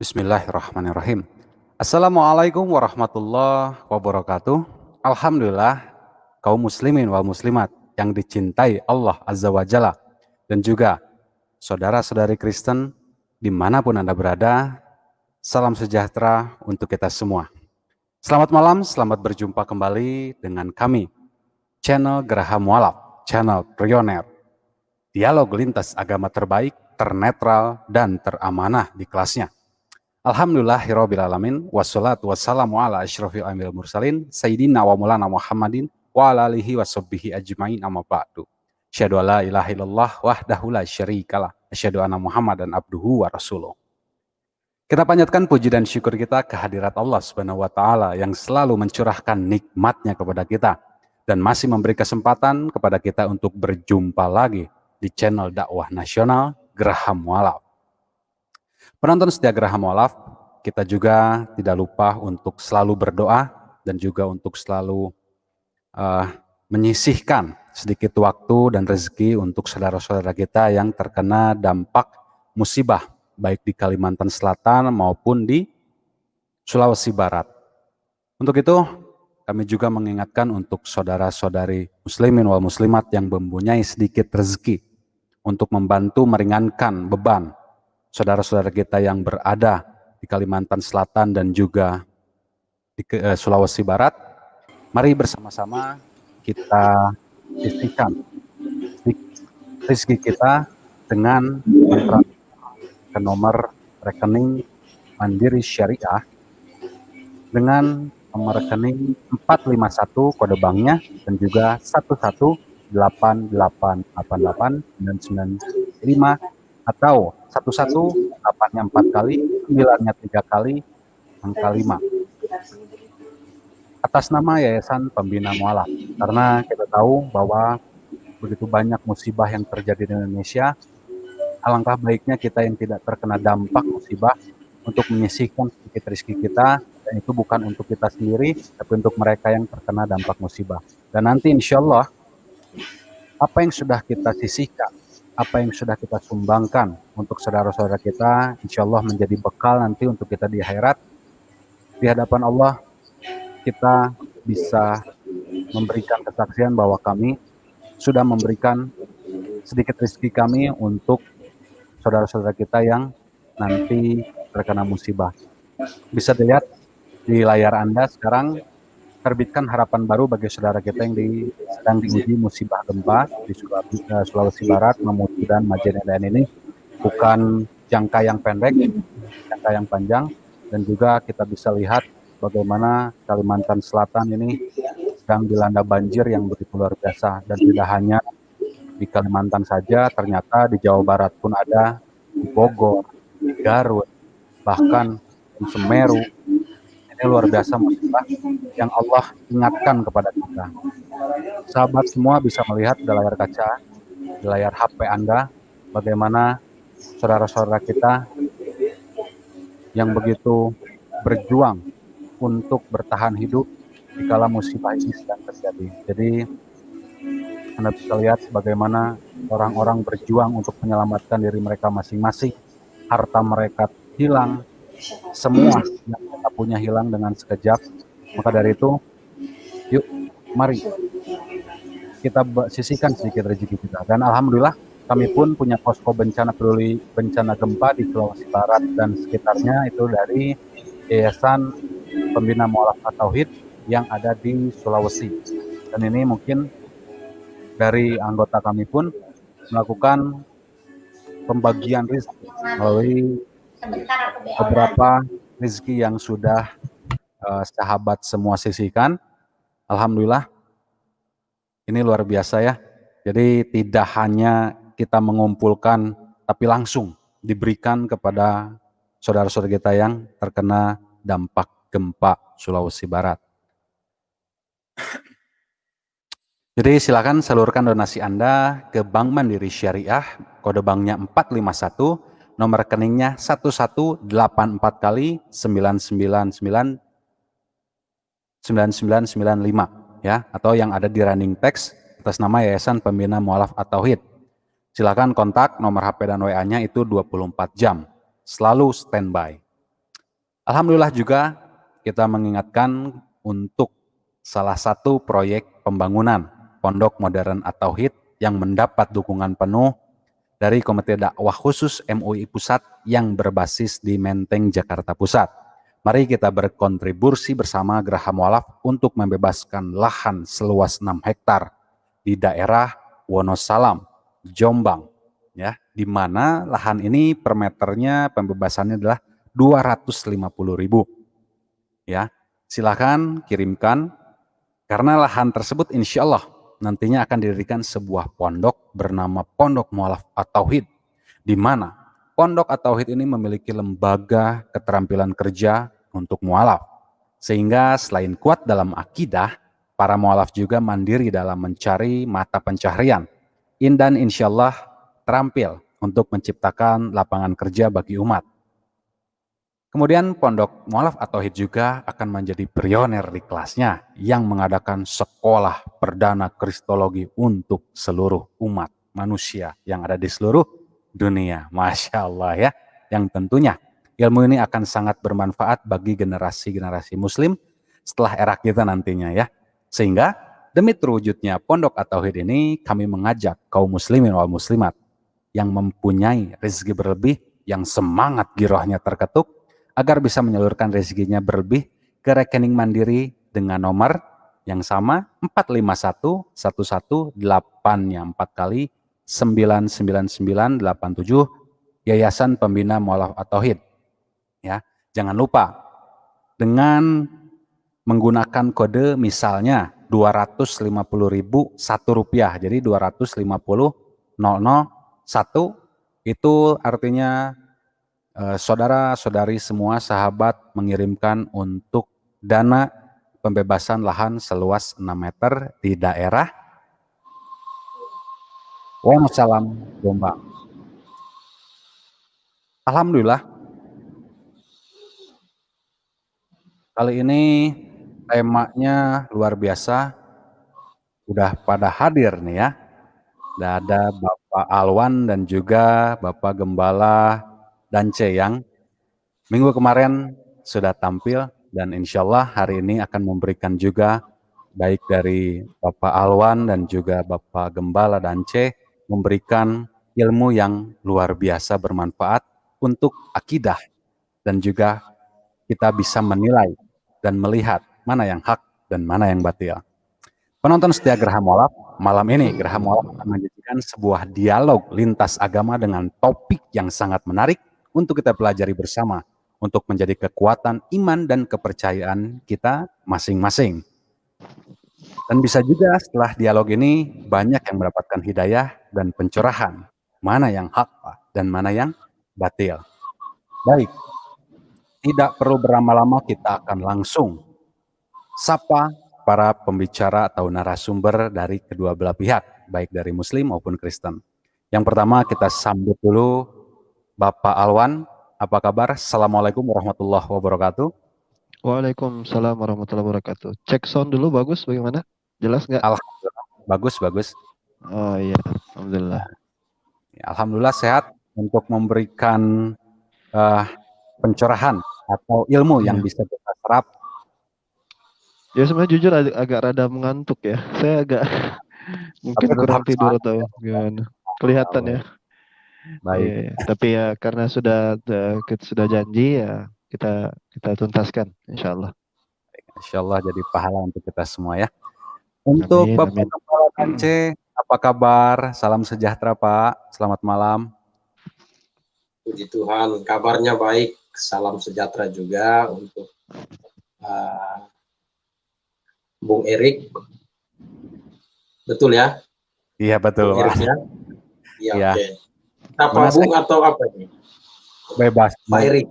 Bismillahirrahmanirrahim. Assalamualaikum warahmatullahi wabarakatuh. Alhamdulillah, kaum muslimin wal muslimat yang dicintai Allah Azza wa Jalla, dan juga saudara-saudari Kristen dimanapun Anda berada, salam sejahtera untuk kita semua. Selamat malam, selamat berjumpa kembali dengan kami, channel Geraha Mualaf, channel Pioner, dialog lintas agama terbaik, ternetral, dan teramanah di kelasnya. Alhamdulillahirrabbilalamin, wassalatu wassalamu ala asyrafil anbiya'i wal mursalin, sayyidina wa maulana Muhammadin, wa ala alihi wa sahbihi ajma'in, amma ba'du. Asyhadu an la ilaha illallah wahdahu la syarikalah, asyhadu anna Muhammadan abduhu wa rasuluh. Kita panjatkan puji dan syukur kita kehadirat Allah Subhanahu wa taala yang selalu mencurahkan nikmatnya kepada kita dan masih memberi kesempatan kepada kita untuk berjumpa lagi di channel dakwah nasional Geraha Mualaf. Penonton setia Geraha Mualaf, kita juga tidak lupa untuk selalu berdoa dan juga untuk selalu menyisihkan sedikit waktu dan rezeki untuk saudara-saudara kita yang terkena dampak musibah, baik di Kalimantan Selatan maupun di Sulawesi Barat. Untuk itu, kami juga mengingatkan untuk saudara-saudari muslimin wal muslimat yang mempunyai sedikit rezeki untuk membantu meringankan beban saudara-saudara kita yang berada di Kalimantan Selatan dan juga di Sulawesi Barat. Mari bersama-sama kita sisihkan rezeki kita dengan mentransfer ke nomor rekening Mandiri Syariah dengan nomor rekening 451 kode banknya dan juga 1188889995 atau 11 8-nya 4 kali, 9-nya 3 kali, angka 5. Atas nama Yayasan Pembina Mualaf, karena kita tahu bahwa begitu banyak musibah yang terjadi di Indonesia, alangkah baiknya kita yang tidak terkena dampak musibah untuk menyisihkan sedikit rezeki kita, dan itu bukan untuk kita sendiri, tapi untuk mereka yang terkena dampak musibah. Dan nanti insya Allah, apa yang sudah kita sisihkan, apa yang sudah kita sumbangkan untuk saudara-saudara kita, insya Allah menjadi bekal nanti untuk kita di akhirat. Di hadapan Allah, kita bisa memberikan kesaksian bahwa kami sudah memberikan sedikit rezeki kami untuk saudara-saudara kita yang nanti terkena musibah. Bisa dilihat di layar Anda sekarang, terbitkan harapan baru bagi saudara kita yang sedang diuji musibah gempa di Sulawesi Barat, Mamuju dan Majene ini, bukan jangka yang pendek, jangka yang panjang, dan juga kita bisa lihat bagaimana Kalimantan Selatan ini sedang dilanda banjir yang begitu luar biasa, dan tidak hanya di Kalimantan saja, ternyata di Jawa Barat pun ada, di Bogor, di Garut, bahkan di Semeru. Ini luar biasa musibah yang Allah ingatkan kepada kita. Sahabat semua bisa melihat di layar kaca, di layar HP Anda, bagaimana saudara-saudara kita yang begitu berjuang untuk bertahan hidup di kala musibah ini sedang terjadi. Jadi Anda bisa lihat bagaimana orang-orang berjuang untuk menyelamatkan diri mereka masing-masing, harta mereka hilang, semua yang kita punya hilang dengan sekejap. Maka dari itu, yuk mari kita sisihkan sedikit rezeki kita. Dan alhamdulillah kami pun punya posko bencana peduli bencana gempa di Sulawesi Barat dan sekitarnya, itu dari Yayasan Pembina Mualaf At-Tauhid yang ada di Sulawesi. Dan ini mungkin dari anggota kami pun melakukan pembagian rezeki melalui beberapa rezeki yang sudah sahabat semua sisihkan. Alhamdulillah, ini luar biasa ya. Jadi tidak hanya kita mengumpulkan, tapi langsung diberikan kepada saudara-saudara kita yang terkena dampak gempa Sulawesi Barat. Jadi silakan salurkan donasi Anda ke Bank Mandiri Syariah, kode banknya 451, nomor rekeningnya 1184 kali 9995 ya, atau yang ada di running text atas nama Yayasan Pembina Mualaf At-Tauhid. Silakan kontak, nomor HP dan WA-nya itu 24 jam, selalu standby. Alhamdulillah juga kita mengingatkan untuk salah satu proyek pembangunan Pondok Modern At-Tauhid yang mendapat dukungan penuh dari Komite Dakwah Khusus MUI Pusat yang berbasis di Menteng, Jakarta Pusat. Mari kita berkontribusi bersama Geraha Mualaf untuk membebaskan lahan seluas 6 hektar di daerah Wonosalam, Jombang, ya, di mana lahan ini per meternya pembebasannya adalah 250.000. Ya, silakan kirimkan karena lahan tersebut insya Allah nantinya akan didirikan sebuah pondok bernama Pondok Mualaf At-Tauhid, di mana Pondok At-Tauhid ini memiliki lembaga keterampilan kerja untuk mualaf. Sehingga selain kuat dalam akidah, para mualaf juga mandiri dalam mencari mata pencaharian. Dan insya Allah terampil untuk menciptakan lapangan kerja bagi umat. Kemudian Pondok Mualaf At-Tauhid juga akan menjadi pionir di kelasnya yang mengadakan sekolah perdana kristologi untuk seluruh umat manusia yang ada di seluruh dunia. Masya Allah ya, yang tentunya ilmu ini akan sangat bermanfaat bagi generasi-generasi muslim setelah era kita nantinya ya. Sehingga demi terwujudnya Pondok At-Tauhid ini kami mengajak kaum muslimin wal muslimat yang mempunyai rezeki berlebih, yang semangat girohnya terketuk, agar bisa menyalurkan rezekinya berlebih ke rekening mandiri dengan nomor yang sama 451 11 8-nya 4 kali 99987 Yayasan Pembina Mualaf At-Tauhid. Ya, jangan lupa dengan menggunakan kode misalnya 250.000 Rp1. Jadi 250.001 itu artinya saudara-saudari semua sahabat mengirimkan untuk dana pembebasan lahan seluas 6 meter di daerah Wonosalam, Jombang. Alhamdulillah, kali ini temanya luar biasa, udah pada hadir nih ya. Udah ada Bapak Alwan dan juga Bapak Gembala Dance yang minggu kemarin sudah tampil dan insya Allah hari ini akan memberikan juga baik dari Bapak Alwan dan juga Bapak Gembala Dance memberikan ilmu yang luar biasa bermanfaat untuk akidah dan juga kita bisa menilai dan melihat mana yang hak dan mana yang batil. Penonton setia Geraha Mualaf, malam ini Geraha Mualaf akan menyajikan sebuah dialog lintas agama dengan topik yang sangat menarik untuk kita pelajari bersama untuk menjadi kekuatan iman dan kepercayaan kita masing-masing. Dan bisa juga setelah dialog ini banyak yang mendapatkan hidayah dan pencerahan. Mana yang hak dan mana yang batil. Baik, tidak perlu berlama-lama kita akan langsung sapa para pembicara atau narasumber dari kedua belah pihak, baik dari Muslim maupun Kristen. Yang pertama kita sambut dulu Bapak Alwan. Apa kabar? Assalamualaikum warahmatullahi wabarakatuh. Waalaikumsalam warahmatullahi wabarakatuh. Cek sound dulu, bagus bagaimana? Jelas nggak? Alhamdulillah, bagus, bagus. Oh iya, alhamdulillah. Alhamdulillah sehat untuk memberikan pencerahan atau ilmu yang bisa kita serap. Ya sebenarnya jujur agak rada mengantuk ya. Saya agak mungkin kurang tidur atau gimana. Kelihatan ya. Baik. Iya, tapi ya karena sudah janji ya kita tuntaskan insya Allah. Insya Allah jadi pahala untuk kita semua ya. Untuk Amin, Bapak amin. Kepala Kance, apa kabar? Salam sejahtera Pak. Selamat malam. Puji Tuhan, kabarnya baik. Salam sejahtera juga untuk Bung Erik. Betul ya? Iya betul Bung Pak. Erik ya? Iya, ya. oke. Apa Bung atau apa ini? Bebas. Pak Erik.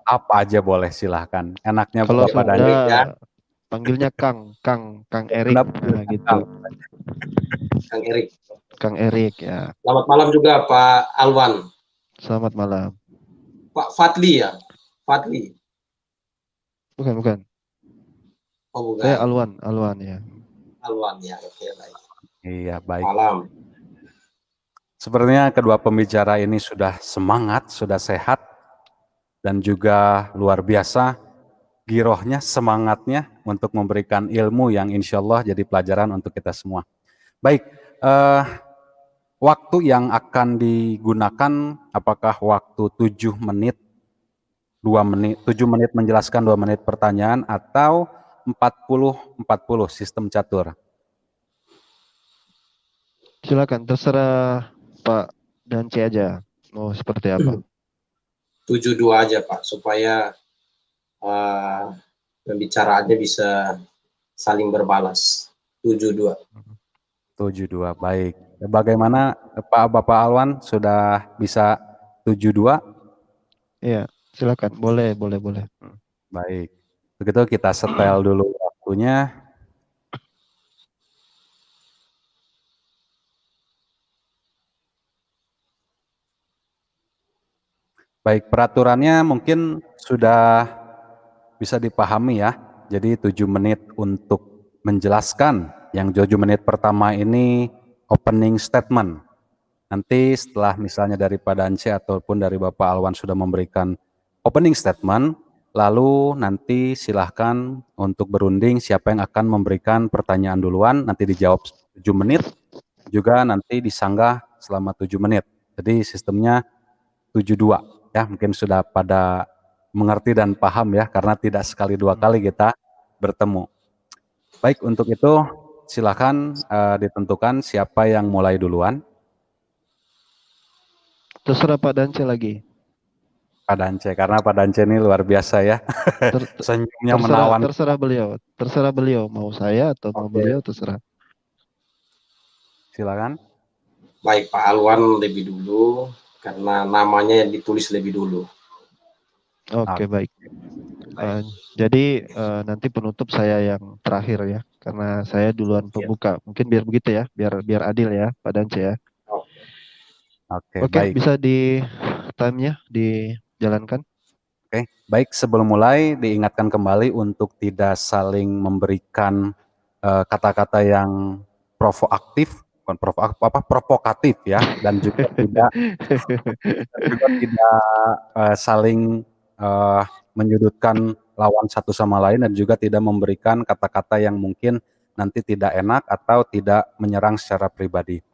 Apa aja boleh silahkan. Enaknya kalau Bapak Sunda ya. Panggilnya Kang Erik. Nah, gitu. Kang Erik. Kang Erik ya. Selamat malam juga Pak Alwan. Selamat malam. Pak Fadli ya? Fadli. Bukan. Oh, bukan. Saya Alwan ya. Alwan ya, oke baik. Iya, baik. Malam. Sepertinya kedua pembicara ini sudah semangat, sudah sehat, dan juga luar biasa girohnya, semangatnya untuk memberikan ilmu yang insya Allah jadi pelajaran untuk kita semua. Baik, waktu yang akan digunakan apakah waktu 7 menit, 2 menit, 7 menit menjelaskan, 2 menit pertanyaan, atau 40-40 sistem catur? Silakan, terserah Pak dan C aja. Mau seperti apa? 7-2 aja Pak, supaya pembicaraannya bisa saling berbalas. 7-2. 7-2, baik. Bagaimana Bapak Alwan, sudah bisa 7-2? Iya, silakan. Boleh. Baik. Begitu kita setel dulu waktunya. Baik, peraturannya mungkin sudah bisa dipahami ya. Jadi 7 menit untuk menjelaskan. Yang 7 menit pertama ini opening statement. Nanti setelah misalnya dari Pak Dance ataupun dari Bapak Alwan sudah memberikan opening statement, lalu nanti silahkan untuk berunding siapa yang akan memberikan pertanyaan duluan, nanti dijawab 7 menit, juga nanti disanggah selama 7 menit. Jadi sistemnya 7-2 ya, mungkin sudah pada mengerti dan paham ya, karena tidak sekali 2 kali kita bertemu. Baik, untuk itu silakan ditentukan siapa yang mulai duluan. Terserah Pak dan C lagi. Pak Dance, karena Pak Dance ini luar biasa ya. Senyumnya menawan. Terserah beliau. Mau saya atau mau beliau, terserah. Silakan. Baik, Pak Alwan lebih dulu, karena namanya yang ditulis lebih dulu. Oke, baik. Jadi nanti penutup saya yang terakhir ya, karena saya duluan pembuka. Mungkin biar begitu ya, biar adil ya, Pak Dance ya. Oke, Oke, baik. bisa di time-nya dijalankan. Oke, baik. Sebelum mulai diingatkan kembali untuk tidak saling memberikan kata-kata yang provokatif ya, dan juga tidak saling menyudutkan lawan satu sama lain, dan juga tidak memberikan kata-kata yang mungkin nanti tidak enak atau tidak menyerang secara pribadi.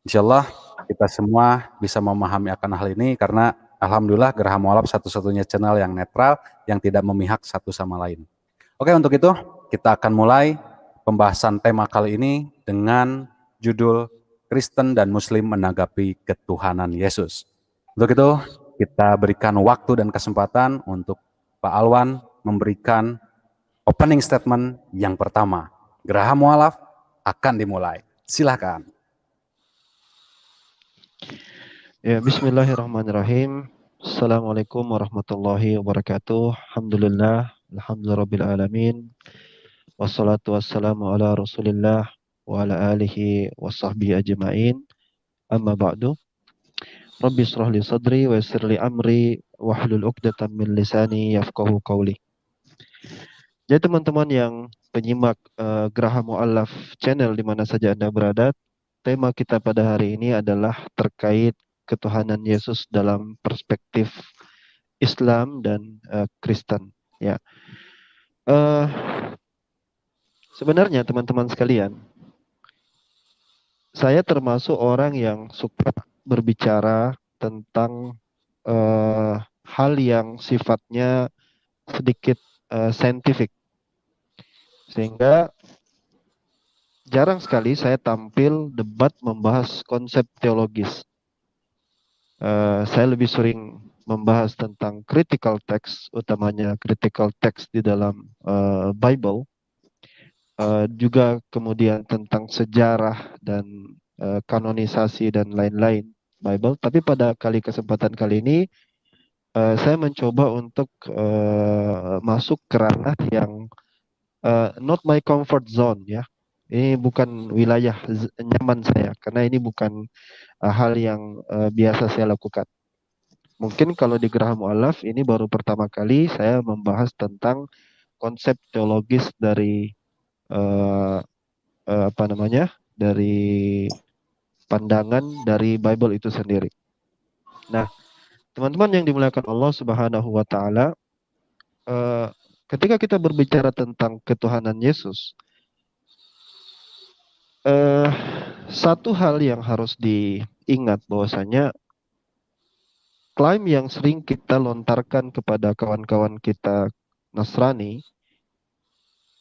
Insya Allah kita semua bisa memahami akan hal ini, karena alhamdulillah Geraha Mualaf satu-satunya channel yang netral, yang tidak memihak satu sama lain. Oke, untuk itu kita akan mulai pembahasan tema kali ini dengan judul Kristen dan Muslim menanggapi ketuhanan Yesus. Untuk itu kita berikan waktu dan kesempatan untuk Pak Alwan memberikan opening statement yang pertama. Geraha Mualaf akan dimulai. Silakan. Ya, bismillahirrahmanirrahim. Assalamualaikum warahmatullahi wabarakatuh. Alhamdulillahirabbil alamin. Wassalatu wassalamu ala Rasulillah wa ala alihi washabbihi ajmain. Amma ba'du. Rabbi shrah li sadri wa yassir li amri wahlul 'uqdatam min lisani yafqahu qawli. Jadi teman-teman yang penyimak Geraha Mualaf channel di mana saja Anda berada, tema kita pada hari ini adalah terkait ketuhanan Yesus dalam perspektif Islam dan Kristen. Ya, sebenarnya teman-teman sekalian, saya termasuk orang yang suka berbicara tentang hal yang sifatnya sedikit saintifik, sehingga jarang sekali saya tampil debat membahas konsep teologis. Saya lebih sering membahas tentang critical text, utamanya critical text di dalam Bible, juga kemudian tentang sejarah dan kanonisasi dan lain-lain Bible. Tapi pada kesempatan kali ini, saya mencoba untuk masuk ke ranah yang not my comfort zone ya. Ini bukan wilayah nyaman saya, karena ini bukan hal yang biasa saya lakukan. Mungkin kalau di Geraha Mualaf ini baru pertama kali saya membahas tentang konsep teologis dari dari pandangan dari Bible itu sendiri. Nah, Teman-teman yang dimuliakan Allah Subhanahu wa taala, ketika kita berbicara tentang ketuhanan Yesus, satu hal yang harus diingat bahwasanya klaim yang sering kita lontarkan kepada kawan-kawan kita Nasrani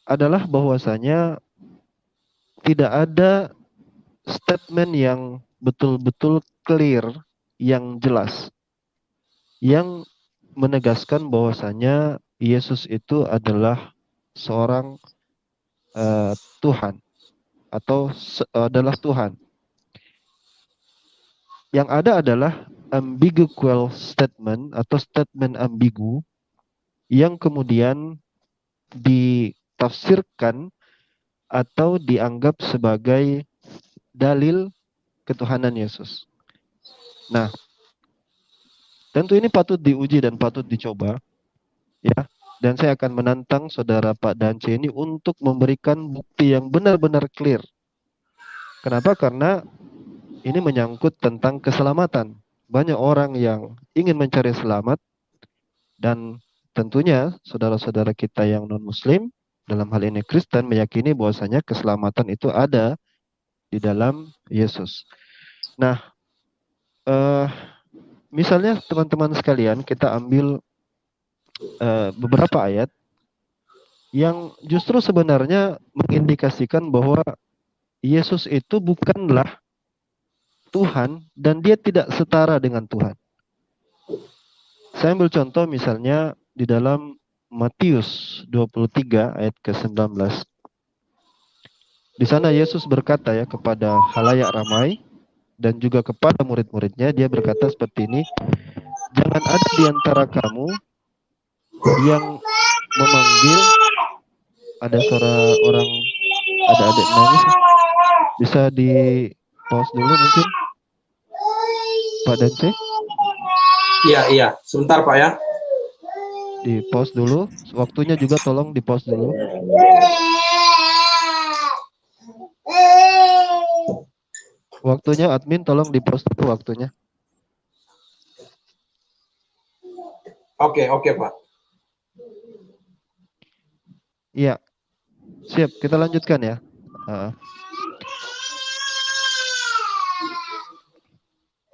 adalah bahwasanya tidak ada statement yang betul-betul clear, yang jelas, yang menegaskan bahwasanya Yesus itu adalah seorang Tuhan atau adalah Tuhan. Yang ada adalah ambiguous statement atau statement ambigu yang kemudian ditafsirkan atau dianggap sebagai dalil ketuhanan Yesus. Nah, tentu ini patut diuji dan patut dicoba, ya. Dan saya akan menantang saudara Pak Dance ini untuk memberikan bukti yang benar-benar clear. Kenapa? Karena ini menyangkut tentang keselamatan. Banyak orang yang ingin mencari selamat dan tentunya saudara-saudara kita yang non-muslim, dalam hal ini Kristen, meyakini bahwasanya keselamatan itu ada di dalam Yesus. Nah, misalnya teman-teman sekalian, kita ambil beberapa ayat yang justru sebenarnya mengindikasikan bahwa Yesus itu bukanlah Tuhan dan dia tidak setara dengan Tuhan. Saya ambil contoh misalnya di dalam Matius 23 ayat ke-19. Di sana Yesus berkata ya kepada halayak ramai dan juga kepada murid-muridnya, dia berkata seperti ini, jangan ada di antara kamu yang memanggil, ada suara orang, ada adik nangis, bisa di pause dulu mungkin, Pak Dance? Iya, sebentar Pak ya. Di pause dulu, waktunya juga tolong di pause dulu. Waktunya admin tolong di pause dulu waktunya. Oke Pak. Iya, siap. Kita lanjutkan ya.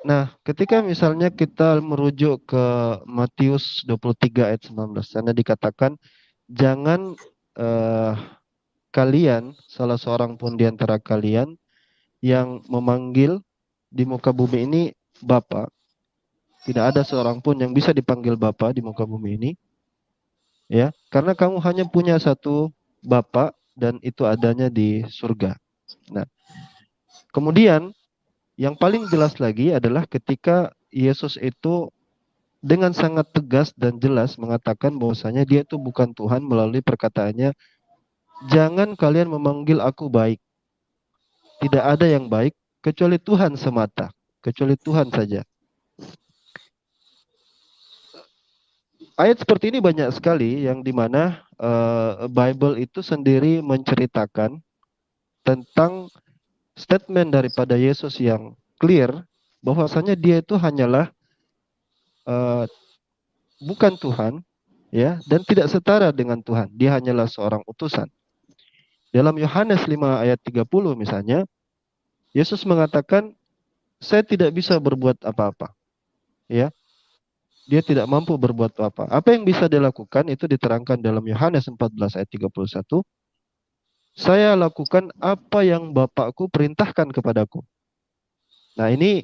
Nah, ketika misalnya kita merujuk ke Matius 23 ayat 19, sana dikatakan, jangan kalian, salah seorang pun di antara kalian yang memanggil di muka bumi ini Bapa. Tidak ada seorang pun yang bisa dipanggil Bapa di muka bumi ini. Ya, karena kamu hanya punya satu Bapa dan itu adanya di surga. Nah, kemudian yang paling jelas lagi adalah ketika Yesus itu dengan sangat tegas dan jelas mengatakan bahwasanya dia itu bukan Tuhan melalui perkataannya, jangan kalian memanggil aku baik. Tidak ada yang baik kecuali Tuhan semata, kecuali Tuhan saja. Ayat seperti ini banyak sekali yang dimana Bible itu sendiri menceritakan tentang statement daripada Yesus yang clear bahwasanya dia itu hanyalah bukan Tuhan, ya, dan tidak setara dengan Tuhan. Dia hanyalah seorang utusan. Dalam Yohanes 5 ayat 30 misalnya, Yesus mengatakan, saya tidak bisa berbuat apa-apa. Ya, dia tidak mampu berbuat apa. Apa yang bisa dilakukan itu diterangkan dalam Yohanes 14 ayat 31. Saya lakukan apa yang Bapakku perintahkan kepadaku. Nah, ini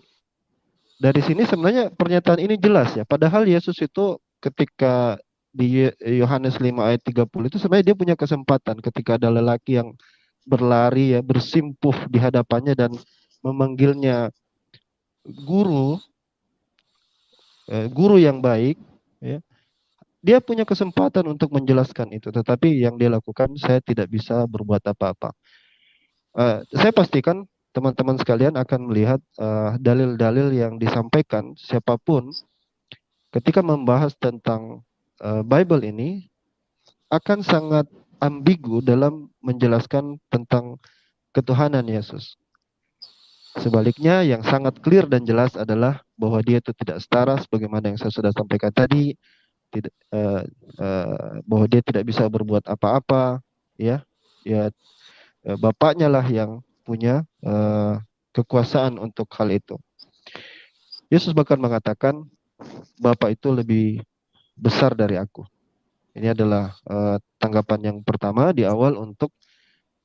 dari sini sebenarnya pernyataan ini jelas ya. Padahal Yesus itu ketika di Yohanes 5 ayat 30 itu sebenarnya dia punya kesempatan ketika ada lelaki yang berlari ya, bersimpuh di hadapannya dan memanggilnya guru, guru yang baik, ya. Dia punya kesempatan untuk menjelaskan itu, tetapi yang dia lakukan, saya tidak bisa berbuat apa-apa. Saya pastikan teman-teman sekalian akan melihat dalil-dalil yang disampaikan siapapun ketika membahas tentang Bible ini akan sangat ambigu dalam menjelaskan tentang ketuhanan Yesus. Sebaliknya yang sangat clear dan jelas adalah bahwa dia itu tidak setara sebagaimana yang saya sudah sampaikan tadi, tidak bahwa dia tidak bisa berbuat apa-apa, ya, ya bapaknya lah yang punya kekuasaan untuk hal itu. Yesus bahkan mengatakan, Bapa itu lebih besar dari aku. Ini adalah tanggapan yang pertama di awal untuk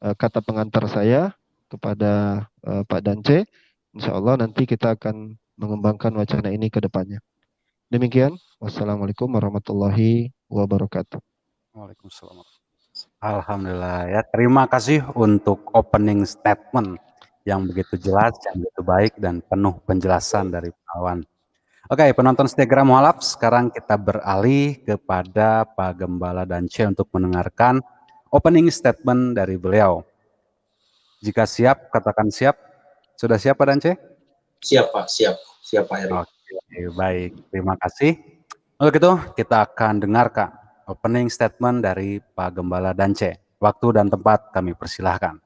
kata pengantar saya kepada Pak Dance. Insya Allah nanti kita akan mengembangkan wacana ini ke depannya. Demikian. Wassalamualaikum warahmatullahi wabarakatuh. Waalaikumsalam. Alhamdulillah ya. Terima kasih untuk opening statement yang begitu jelas, yang begitu baik dan penuh penjelasan dari Pak Alwan. Oke, penonton Setia Mualaf, sekarang kita beralih kepada Pak Gembala Dance untuk mendengarkan opening statement dari beliau. Jika siap, katakan siap. Sudah siap Pak Dance? Siap Pak, siap. Siap Pak Eri. Oke, baik. Terima kasih. Untuk itu, kita akan dengarkan opening statement dari Pak Gembala Dance. Waktu dan tempat kami persilahkan.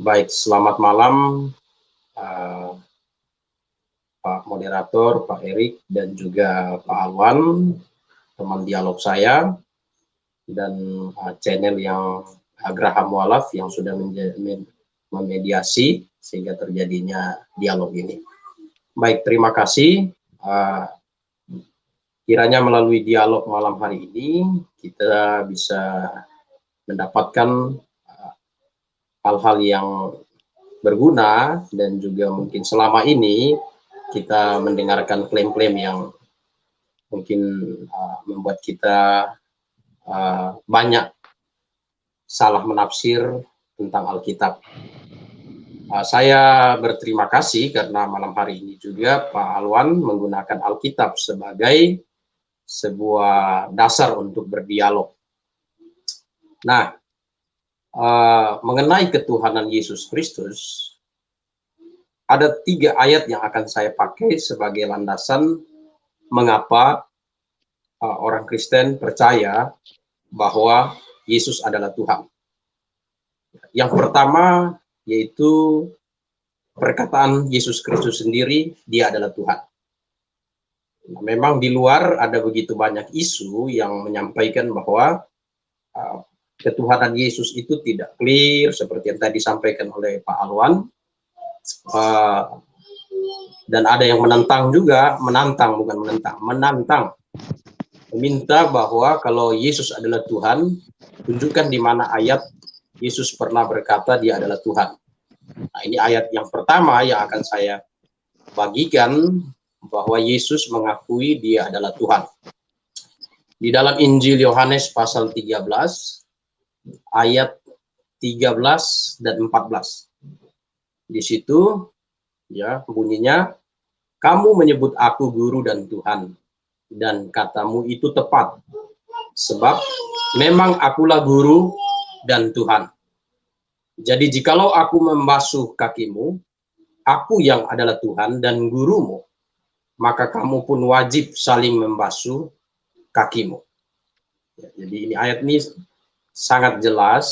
Baik, selamat malam Pak Moderator, Pak Erik, dan juga Pak Alwan, teman dialog saya, dan channel yang Graha Mualaf yang sudah memediasi sehingga terjadinya dialog ini. Baik, terima kasih. Kiranya melalui dialog malam hari ini kita bisa mendapatkan hal-hal yang berguna, dan juga mungkin selama ini kita mendengarkan klaim-klaim yang mungkin membuat kita banyak salah menafsir tentang Alkitab. Saya berterima kasih karena malam hari ini juga Pak Alwan menggunakan Alkitab sebagai sebuah dasar untuk berdialog. Nah, mengenai ketuhanan Yesus Kristus, ada 3 ayat yang akan saya pakai sebagai landasan mengapa orang Kristen percaya bahwa Yesus adalah Tuhan. Yang pertama yaitu perkataan Yesus Kristus sendiri, dia adalah Tuhan. Nah, memang di luar ada begitu banyak isu yang menyampaikan bahwa ketuhanan Yesus itu tidak clear seperti yang tadi disampaikan oleh Pak Alwan, dan ada yang menentang juga, menantang meminta bahwa kalau Yesus adalah Tuhan, tunjukkan di mana ayat Yesus pernah berkata dia adalah Tuhan. Nah, ini ayat yang pertama yang akan saya bagikan, bahwa Yesus mengakui dia adalah Tuhan. Di dalam Injil Yohanes pasal 13 ayat 13 dan 14. Di situ ya bunyinya, kamu menyebut aku guru dan Tuhan, dan katamu itu tepat, sebab memang akulah guru dan Tuhan. Jadi jikalau aku membasuh kakimu, aku yang adalah Tuhan dan gurumu, maka kamu pun wajib saling membasuh kakimu. Ya, jadi ini ayat ini sangat jelas.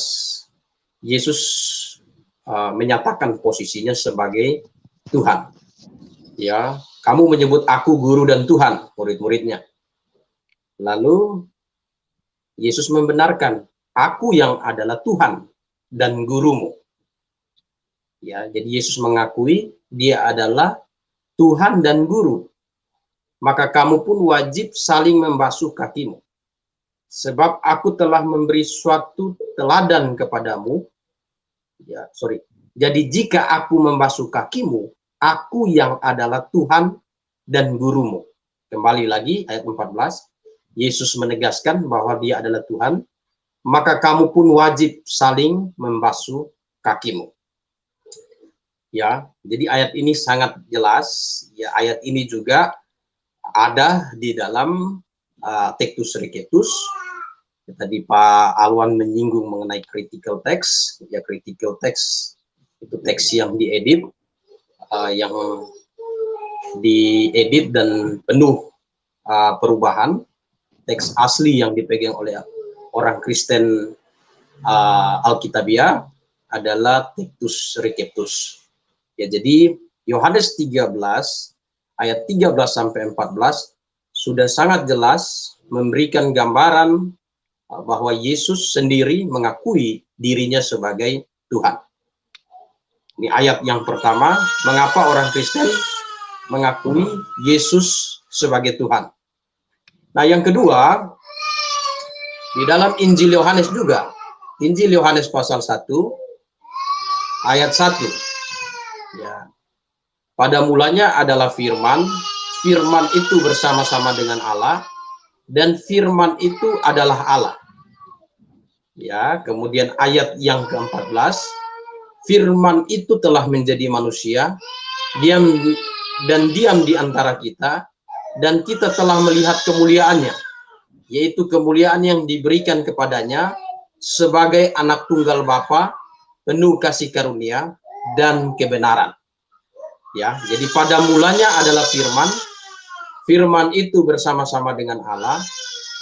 Yesus menyatakan posisinya sebagai Tuhan. Ya, kamu menyebut aku guru dan Tuhan, murid-muridnya. Lalu Yesus membenarkan, aku yang adalah Tuhan dan gurumu. Ya, jadi Yesus mengakui dia adalah Tuhan dan guru. Maka kamu pun wajib saling membasuh kakimu. Sebab aku telah memberi suatu teladan kepadamu. Ya, Jadi jika aku membasuh kakimu, aku yang adalah Tuhan dan gurumu. Kembali lagi ayat 14. Yesus menegaskan bahwa dia adalah Tuhan. Maka kamu pun wajib saling membasuh kakimu. Ya, jadi ayat ini sangat jelas. Ya, ayat ini juga ada di dalam Tectus Receptus. Tadi Pak Alwan menyinggung mengenai critical text. Ya, critical text itu teks yang diedit, dan penuh perubahan. Teks asli yang dipegang oleh orang Kristen Alkitabiah adalah Tectus Receptus. Ya, jadi Yohanes 13 ayat 13 sampai 14 sudah sangat jelas memberikan gambaran bahwa Yesus sendiri mengakui dirinya sebagai Tuhan. Ini ayat yang pertama, mengapa orang Kristen mengakui Yesus sebagai Tuhan. Nah, yang kedua, di dalam Injil Yohanes juga, Injil Yohanes pasal 1 ayat 1. Ya. Pada mulanya adalah firman, firman itu bersama-sama dengan Allah, dan firman itu adalah Allah. Ya, kemudian ayat yang ke-14, firman itu telah menjadi manusia, diam di antara kita, dan kita telah melihat kemuliaannya, yaitu kemuliaan yang diberikan kepadanya sebagai anak tunggal Bapa, penuh kasih karunia dan kebenaran. Ya, jadi pada mulanya adalah firman, firman itu bersama-sama dengan Allah,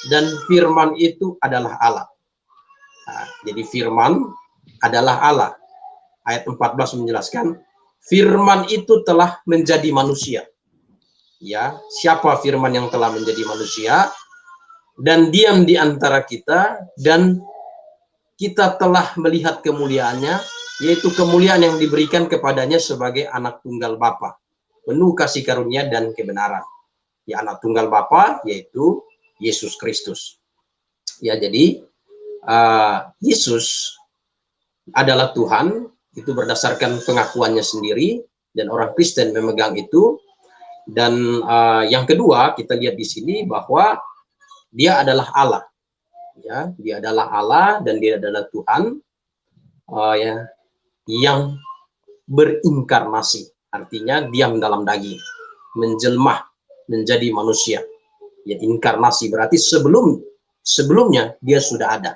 dan firman itu adalah Allah. Nah, jadi firman adalah Allah. Ayat 14 menjelaskan, firman itu telah menjadi manusia. Ya, siapa firman yang telah menjadi manusia dan diam di antara kita, dan kita telah melihat kemuliaannya, yaitu kemuliaan yang diberikan kepadanya sebagai anak tunggal Bapa, penuh kasih karunia dan kebenaran. Ya, anak tunggal Bapa yaitu Yesus Kristus. Ya, jadi Yesus adalah Tuhan, itu berdasarkan pengakuannya sendiri, dan orang Kristen memegang itu. Dan yang kedua, kita lihat di sini bahwa dia adalah Allah. Ya, dia adalah Allah dan dia adalah Tuhan ya, yang berinkarnasi, artinya diam dalam daging, menjelma menjadi manusia. Ya, inkarnasi berarti sebelumnya dia sudah ada.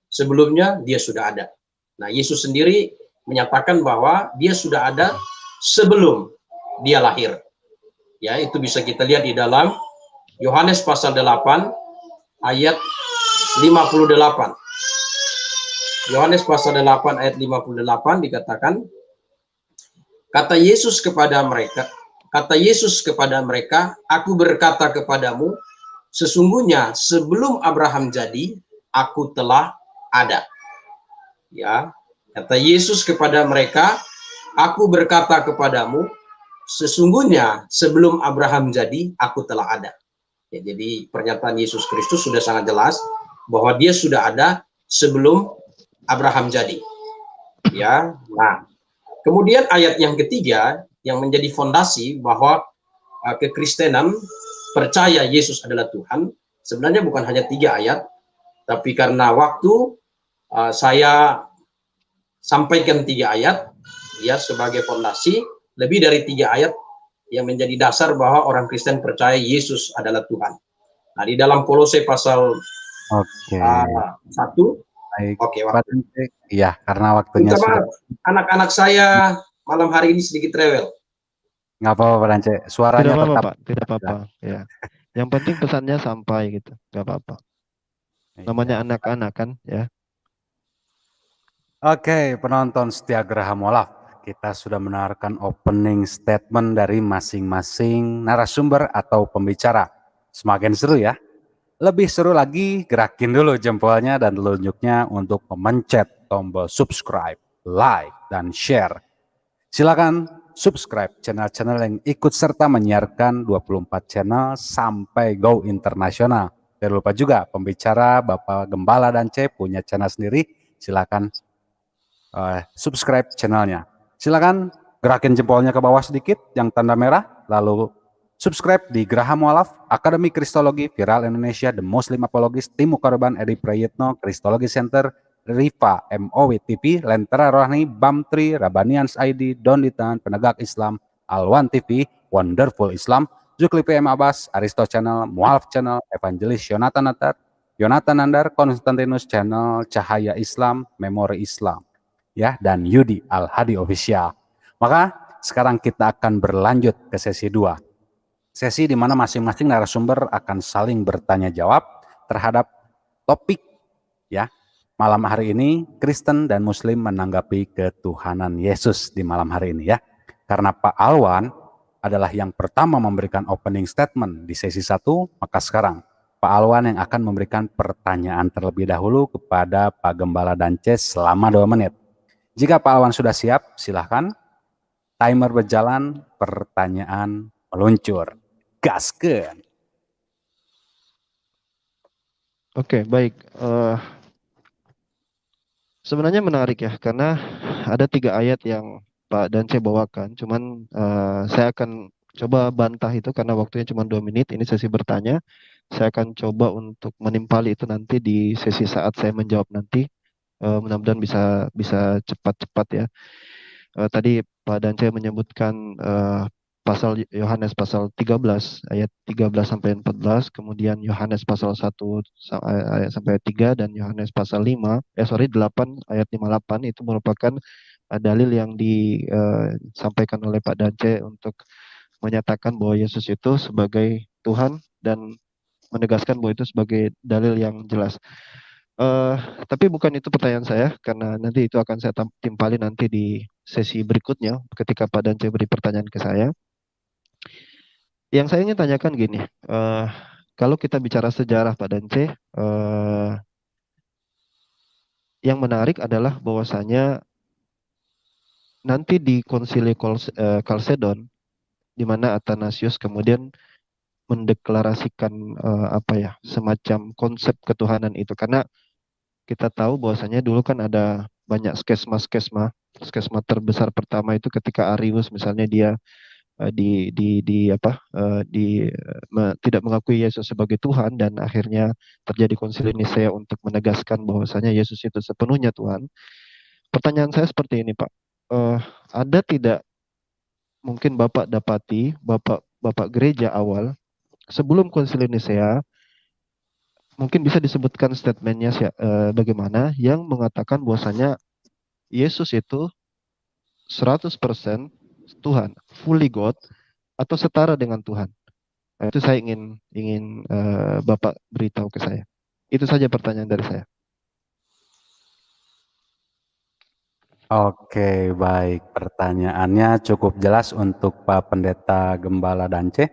Sebelumnya dia sudah ada. Nah, Yesus sendiri menyatakan bahwa dia sudah ada sebelum dia lahir. Ya, itu bisa kita lihat di dalam Yohanes pasal 8 ayat 58. Yohanes pasal 8 ayat 58 dikatakan, kata Yesus kepada mereka, aku berkata kepadamu, sesungguhnya sebelum Abraham jadi, aku telah ada. Ya, kata Yesus kepada mereka, aku berkata kepadamu, sesungguhnya sebelum Abraham jadi, aku telah ada. Ya, jadi pernyataan Yesus Kristus sudah sangat jelas bahwa dia sudah ada sebelum Abraham jadi. Ya, nah, kemudian ayat yang ketiga yang menjadi fondasi bahwa kekristenan percaya Yesus adalah Tuhan, sebenarnya bukan hanya 3 ayat, tapi karena waktu saya sampaikan 3 ayat ya sebagai fondasi, lebih dari 3 ayat yang menjadi dasar bahwa orang Kristen percaya Yesus adalah Tuhan. Nah, di dalam Kolose pasal 1, baik. Oke, Iya, karena waktunya sudah. Anak-anak saya malam hari ini sedikit rewel. Nggak apa-apa, Pak Dance. Suaranya Tidak apa-apa, tetap. Pak. Tidak apa-apa. Ya. Yang penting pesannya sampai gitu. Nggak apa-apa. Namanya anak-anak kan, ya. Oke, penonton setia Geraha Mualaf. Kita sudah mendengarkan opening statement dari masing-masing narasumber atau pembicara. Semakin seru ya. Lebih seru lagi, gerakin dulu jempolnya dan telunjuknya untuk memencet tombol subscribe, like, dan share. Silakan subscribe channel-channel yang ikut serta menyiarkan 24 channel sampai go internasional. Jangan lupa juga pembicara Bapak Gembala dan C punya channel sendiri. Silakan subscribe channelnya. Silakan gerakin jempolnya ke bawah sedikit yang tanda merah, lalu subscribe di Geraha Mualaf, Akademi Kristologi, Viral Indonesia, The Muslim Apologist, Tim Mukaruban, Edi Prayitno, Kristologi Center, Riva, MOW TV, Lentera Rohani, Bamtri, Rabanians ID, Donditan, Penegak Islam, Alwan TV, Wonderful Islam, Zulkifli M. Abbas, Aristo Channel, Mualaf Channel, Evangelis Yonatan Nandar, Konstantinus Channel, Cahaya Islam, Memori Islam, ya, dan Yudi Al-Hadi Official. Maka sekarang kita akan berlanjut ke sesi 2. Sesi di mana masing-masing narasumber akan saling bertanya jawab terhadap topik ya. Malam hari ini Kristen dan Muslim menanggapi ketuhanan Yesus di malam hari ini ya. karena Pak Alwan adalah yang pertama memberikan opening statement di sesi 1, maka sekarang Pak Alwan yang akan memberikan pertanyaan terlebih dahulu kepada Pak Gembala Dance selama 2 menit. Jika Pak Alwan sudah siap, silahkan. Timer berjalan, pertanyaan meluncur. Gaskeun. Oke, baik. Sebenarnya menarik ya, karena ada 3 ayat yang Pak Dance bawakan. Cuman saya akan coba bantah itu karena waktunya cuma 2 menit. Ini sesi bertanya. Saya akan coba untuk menimpali itu nanti di sesi saat saya menjawab nanti. Mudah-mudahan bisa cepat-cepat ya. Tadi Pak Dance menyebutkan pasal Yohanes pasal 13 ayat 13 sampai 14, kemudian Yohanes pasal 1 ayat sampai 3 dan Yohanes pasal 8 ayat 58 itu merupakan dalil yang disampaikan oleh Pak Dance untuk menyatakan bahwa Yesus itu sebagai Tuhan dan menegaskan bahwa itu sebagai dalil yang jelas. Tapi bukan itu pertanyaan saya, karena nanti itu akan saya timpali nanti di sesi berikutnya ketika Pak Dance beri pertanyaan ke saya. Yang saya ingin tanyakan gini, kalau kita bicara sejarah Pak Dance, yang menarik adalah bahwasanya nanti di Konsili Chalcedon, di mana Athanasius kemudian mendeklarasikan semacam konsep ketuhanan itu, karena kita tahu bahwasanya dulu kan ada banyak skesma terbesar pertama itu ketika Arius misalnya dia tidak mengakui Yesus sebagai Tuhan, dan akhirnya terjadi konsili Nisea untuk menegaskan bahwasanya Yesus itu sepenuhnya Tuhan. Pertanyaan saya seperti ini, Pak. Ada tidak mungkin Bapak dapati, Bapak gereja awal sebelum konsili Nisea, mungkin bisa disebutkan statementnya bagaimana yang mengatakan bahwasanya Yesus itu 100% Tuhan, fully God, atau setara dengan Tuhan. Nah, itu saya ingin Bapak beritahu ke saya. Itu saja pertanyaan dari saya. Oke, baik. Pertanyaannya cukup jelas untuk Pak Pendeta Gembala Dance.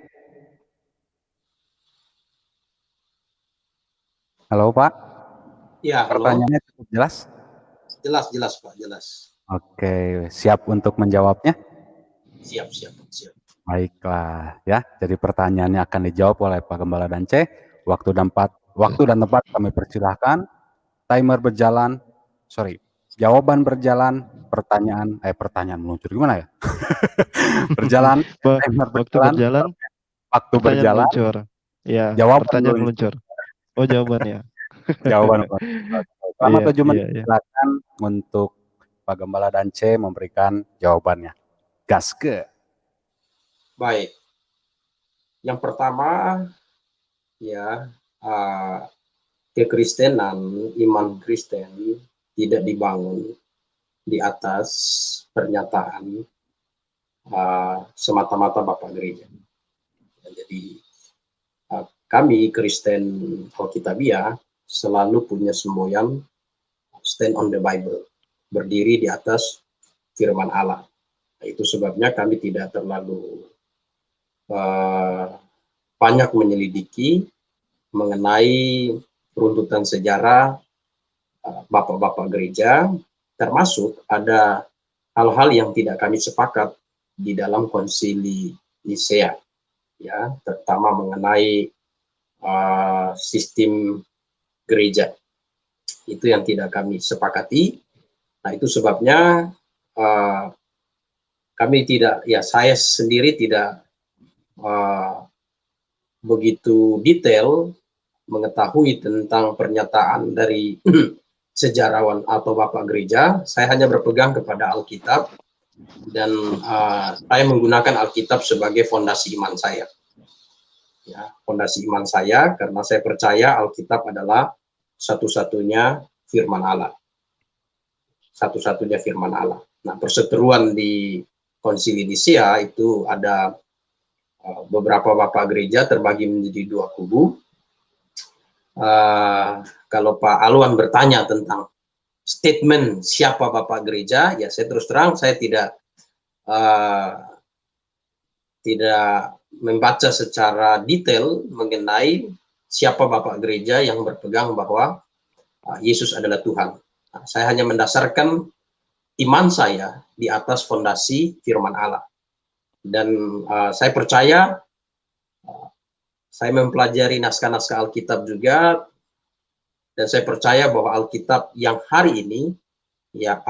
Halo Pak, Ya, halo. pertanyaannya cukup jelas? Jelas Pak, jelas. Oke, siap untuk menjawabnya? Siap. Baiklah, ya. Jadi pertanyaannya akan dijawab oleh Pak Gembala Dance. Waktu dan tempat kami persilahkan. Timer berjalan. Jawaban berjalan. Pertanyaan meluncur gimana ya? Berjalan. Timer Waktu berjalan. berjalan, Waktu pertanyaan berjalan. meluncur. Ya, Jawaban pertanyaan meluncur. Oh, jawabannya. Jawaban. Selama 7 menit Iya. silakan untuk Pak Gembala Dance memberikan jawabannya. Gaske. Baik. Yang pertama, ya, kekristenan, iman Kristen tidak dibangun di atas pernyataan semata-mata Bapak Gereja. Jadi kami Kristen Alkitabiah selalu punya semboyan stand on the Bible, berdiri di atas firman Allah. Nah, itu sebabnya kami tidak terlalu banyak menyelidiki mengenai runtutan sejarah bapak-bapak gereja, termasuk ada hal-hal yang tidak kami sepakat di dalam konsili Nisea, ya, terutama mengenai sistem gereja. Itu yang tidak kami sepakati. Nah, itu sebabnya kami tidak, ya saya sendiri tidak begitu detail mengetahui tentang pernyataan dari sejarawan atau bapak gereja. Saya hanya berpegang kepada Alkitab dan saya menggunakan Alkitab sebagai fondasi iman saya. Ya, fondasi iman saya karena saya percaya Alkitab adalah satu-satunya firman Allah. Satu-satunya firman Allah. Nah, perseteruan di Konsili Nisea itu ada beberapa bapak gereja terbagi menjadi 2 kubu. Kalau Pak Alwan bertanya tentang statement siapa bapak gereja, ya saya terus terang saya tidak tidak membaca secara detail mengenai siapa Bapak Gereja yang berpegang bahwa Yesus adalah Tuhan. Nah, saya hanya mendasarkan iman saya di atas fondasi firman Allah. Dan saya percaya, saya mempelajari naskah-naskah Alkitab juga, dan saya percaya bahwa Alkitab yang hari ini, ya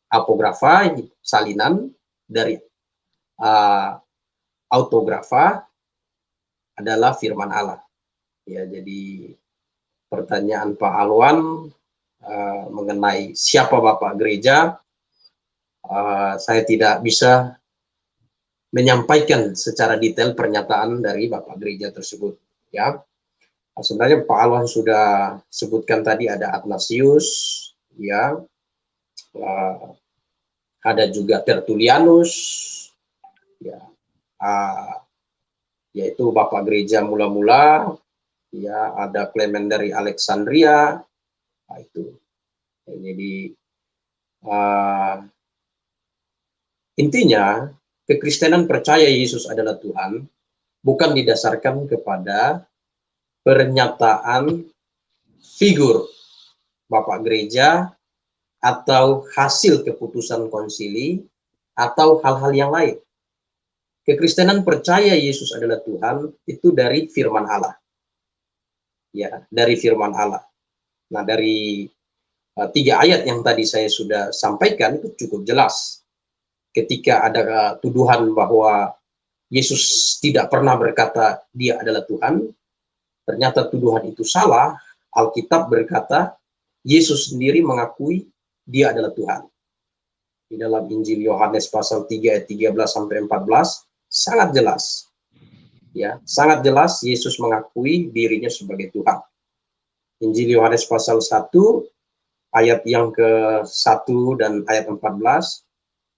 autografa, salinan dari autografa adalah firman Allah. Ya, jadi pertanyaan Pak Alwan mengenai siapa Bapak Gereja, saya tidak bisa menyampaikan secara detail pernyataan dari Bapak Gereja tersebut. Ya, sebenarnya Pak Alwan sudah sebutkan tadi ada Athanasius, ya, ada juga Tertullianus, ya, yaitu Bapak Gereja mula-mula, ya, ada Clement dari Alexandria, nah, itu. Jadi intinya kekristenan percaya Yesus adalah Tuhan bukan didasarkan kepada pernyataan figur Bapak Gereja atau hasil keputusan konsili atau hal-hal yang lain. Kekristenan percaya Yesus adalah Tuhan itu dari firman Allah. Ya, dari firman Allah. Nah, dari 3 ayat yang tadi saya sudah sampaikan itu cukup jelas. Ketika ada tuduhan bahwa Yesus tidak pernah berkata dia adalah Tuhan, ternyata tuduhan itu salah. Alkitab berkata Yesus sendiri mengakui dia adalah Tuhan. Di dalam Injil Yohanes pasal 3 ayat 13 sampai 14 sangat jelas. Ya, sangat jelas Yesus mengakui dirinya sebagai Tuhan. Injil Yohanes pasal 1 ayat yang ke-1 dan ayat 14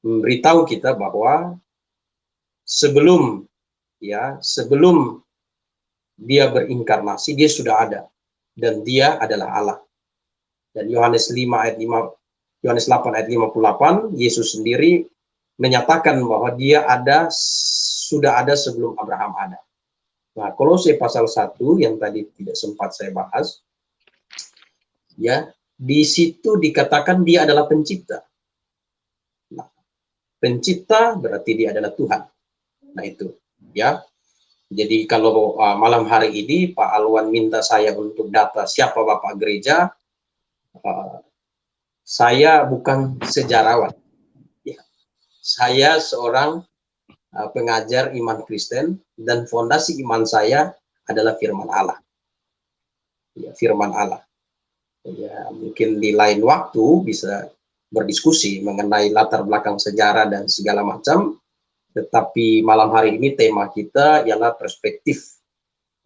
memberitahu kita bahwa sebelum dia berinkarnasi, dia sudah ada dan dia adalah Allah. Dan Yohanes 8 ayat 58, Yesus sendiri menyatakan bahwa dia sudah ada sebelum Abraham ada. Nah, Kolose pasal 1 yang tadi tidak sempat saya bahas, ya, di situ dikatakan dia adalah pencipta. Nah, pencipta berarti dia adalah Tuhan. Nah, itu, ya. Jadi kalau malam hari ini Pak Alwan minta saya untuk data siapa Bapak Gereja, saya bukan sejarawan. Ya. Saya seorang pengajar iman Kristen dan fondasi iman saya adalah firman Allah. Ya, firman Allah. Ya, mungkin di lain waktu bisa berdiskusi mengenai latar belakang sejarah dan segala macam, tetapi malam hari ini tema kita ialah perspektif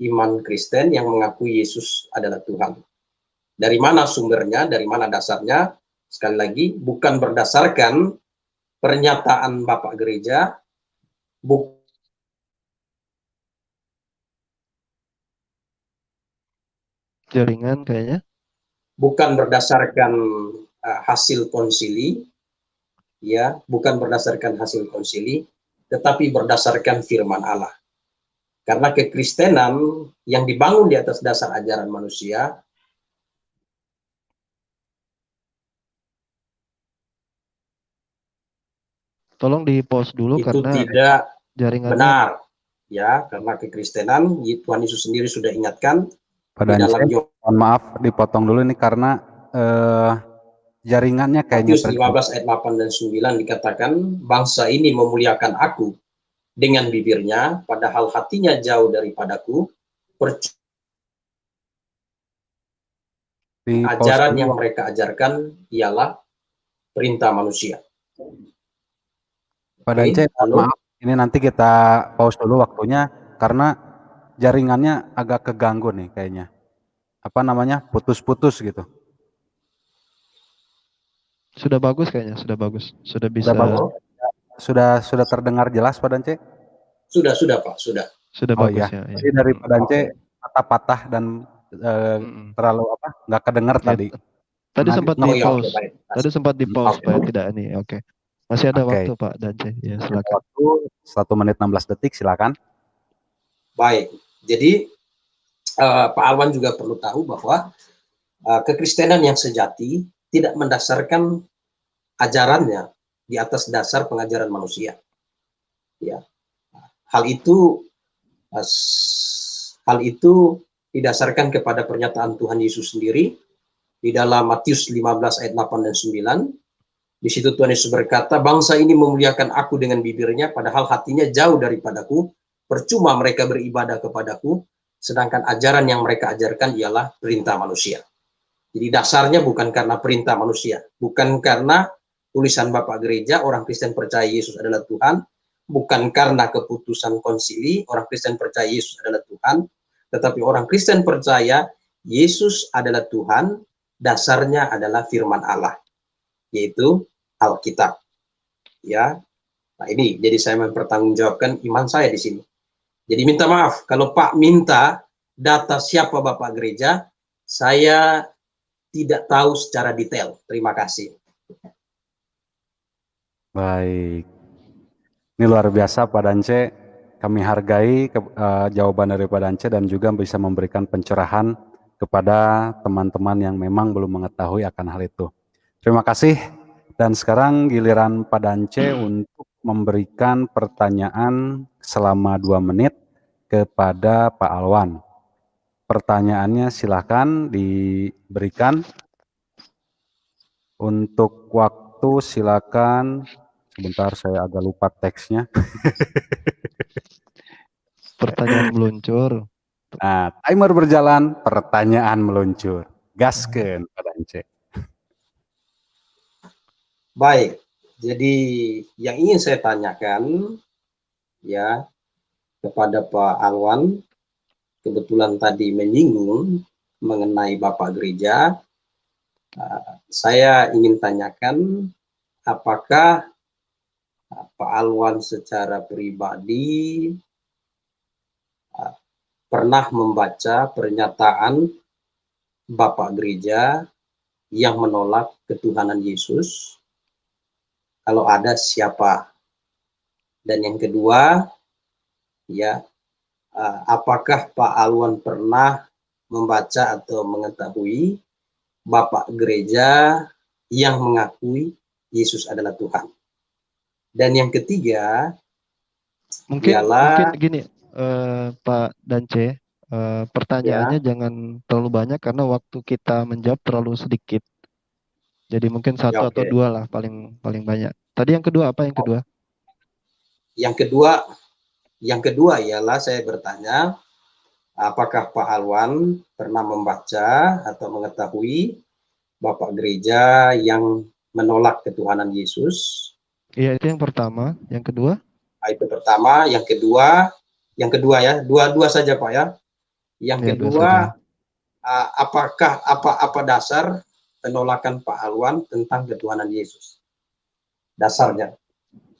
iman Kristen yang mengakui Yesus adalah Tuhan. Dari mana sumbernya, dari mana dasarnya? Sekali lagi, bukan berdasarkan pernyataan Bapak Gereja, Jaringan kayaknya. Bukan berdasarkan hasil konsili, ya, bukan berdasarkan hasil konsili, tetapi berdasarkan firman Allah. Karena kekristenan yang dibangun di atas dasar ajaran manusia Tolong di pause dulu itu karena tidak jaringannya benar, ya, karena kekristenan Tuhan Yesus sendiri sudah ingatkan Pak di dalam Dance, mohon maaf dipotong dulu ini karena jaringannya kayaknya Matius 15 ayat 8 dan 9 dikatakan, bangsa ini memuliakan aku dengan bibirnya, padahal hatinya jauh daripadaku. Ajaran yang mereka ajarkan ialah perintah manusia. Pak Dance, maaf, ini nanti kita pause dulu waktunya karena jaringannya agak keganggu nih kayaknya. Apa namanya? Putus-putus gitu. sudah bagus kayaknya, sudah bagus. Sudah bisa. Sudah terdengar jelas Pak Dance? Sudah Pak, sudah. Sudah bagus ya. Jadi dari Pak Dance patah-patah dan terlalu nggak kedengar tadi. Tadi sempat di pause. Tadi sempat di pause supaya tidak ini. Oke. Masih ada Oke, waktu Pak Dance. Ya, ada silakan. waktu 1 menit 16 detik, silakan. Baik, jadi Pak Alwan juga perlu tahu bahwa kekristenan yang sejati tidak mendasarkan ajarannya di atas dasar pengajaran manusia. Ya, hal itu didasarkan kepada pernyataan Tuhan Yesus sendiri di dalam Matius 15 ayat 8 dan 9. Di situ Tuhan Yesus berkata, bangsa ini memuliakan aku dengan bibirnya, padahal hatinya jauh daripadaku. Percuma mereka beribadah kepadaku, sedangkan ajaran yang mereka ajarkan ialah perintah manusia. Jadi dasarnya bukan karena perintah manusia, bukan karena tulisan Bapak Gereja, orang Kristen percaya Yesus adalah Tuhan, bukan karena keputusan konsili, orang Kristen percaya Yesus adalah Tuhan, tetapi orang Kristen percaya Yesus adalah Tuhan, dasarnya adalah firman Allah, yaitu Alkitab. Ya, nah ini jadi saya mempertanggungjawabkan iman saya di sini. Jadi minta maaf kalau Pak minta data siapa Bapak Gereja, saya tidak tahu secara detail. Terima kasih. Baik. Ini luar biasa Pak Dance. Kami hargai jawaban dari Pak Dance dan juga bisa memberikan pencerahan kepada teman-teman yang memang belum mengetahui akan hal itu. Terima kasih. Dan sekarang giliran Pak Dance untuk memberikan pertanyaan selama 2 menit kepada Pak Alwan. Pertanyaannya silakan diberikan. Untuk waktu silakan. Sebentar, saya agak lupa teksnya. Pertanyaan meluncur. Nah, timer berjalan, pertanyaan meluncur. Gaskeun, Pak Dance. Baik, jadi yang ingin saya tanyakan ya kepada Pak Alwan, kebetulan tadi menyinggung mengenai Bapak Gereja, saya ingin tanyakan apakah Pak Alwan secara pribadi pernah membaca pernyataan Bapak Gereja yang menolak ketuhanan Yesus? Kalau ada, siapa? Dan yang kedua, ya, apakah Pak Alwan pernah membaca atau mengetahui Bapak Gereja yang mengakui Yesus adalah Tuhan? Dan yang ketiga, Mungkin ialah gini, Pak Dance, pertanyaannya jangan terlalu banyak karena waktu kita menjawab terlalu sedikit. Jadi mungkin ya, 1 atau 2 lah paling banyak. Tadi yang kedua apa yang kedua? Yang kedua ialah saya bertanya, apakah Pak Alwan pernah membaca atau mengetahui Bapak Gereja yang menolak ketuhanan Yesus? Iya, itu yang pertama. Yang kedua? Itu pertama. Yang kedua ya, dua saja Pak ya. Yang Ya, kedua, apakah apa dasar penolakan Pak Alwan tentang ketuhanan Yesus? Dasarnya,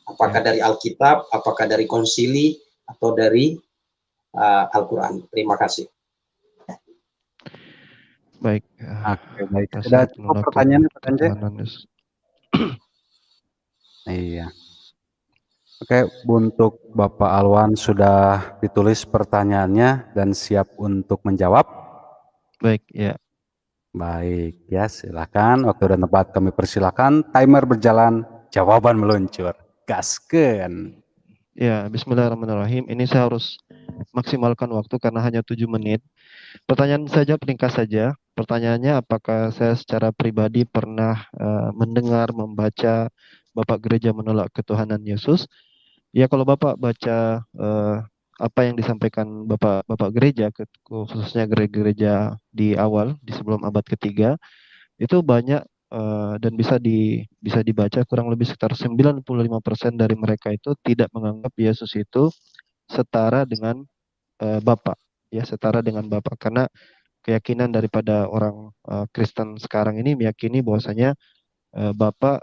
apakah dari Alkitab, apakah dari konsili, atau dari Al-Quran? Terima kasih. Baik. Oke, baik. Dasar Sudah cukup pertanyaannya, Pak Dance? ketuhanan Yesus. Iya. Oke, untuk Bapak Alwan sudah ditulis pertanyaannya dan siap untuk menjawab. Baik, ya. Baik, ya silakan. Waktu dan tempat kami persilakan. Timer berjalan, jawaban meluncur. Gaskeun. Ya, bismillahirrahmanirrahim. Ini saya harus maksimalkan waktu karena hanya 7 menit. Pertanyaan saja ringkas saja. Pertanyaannya, apakah saya secara pribadi pernah mendengar, membaca Bapak Gereja menolak ketuhanan Yesus? Ya, kalau Bapak baca apa yang disampaikan Bapak Gereja, khususnya gereja di awal, di sebelum abad ketiga, itu banyak dan bisa dibaca kurang lebih sekitar 95% dari mereka itu tidak menganggap Yesus itu setara dengan Bapa, ya setara dengan Bapa, karena keyakinan daripada orang Kristen sekarang ini meyakini bahwasanya Bapa,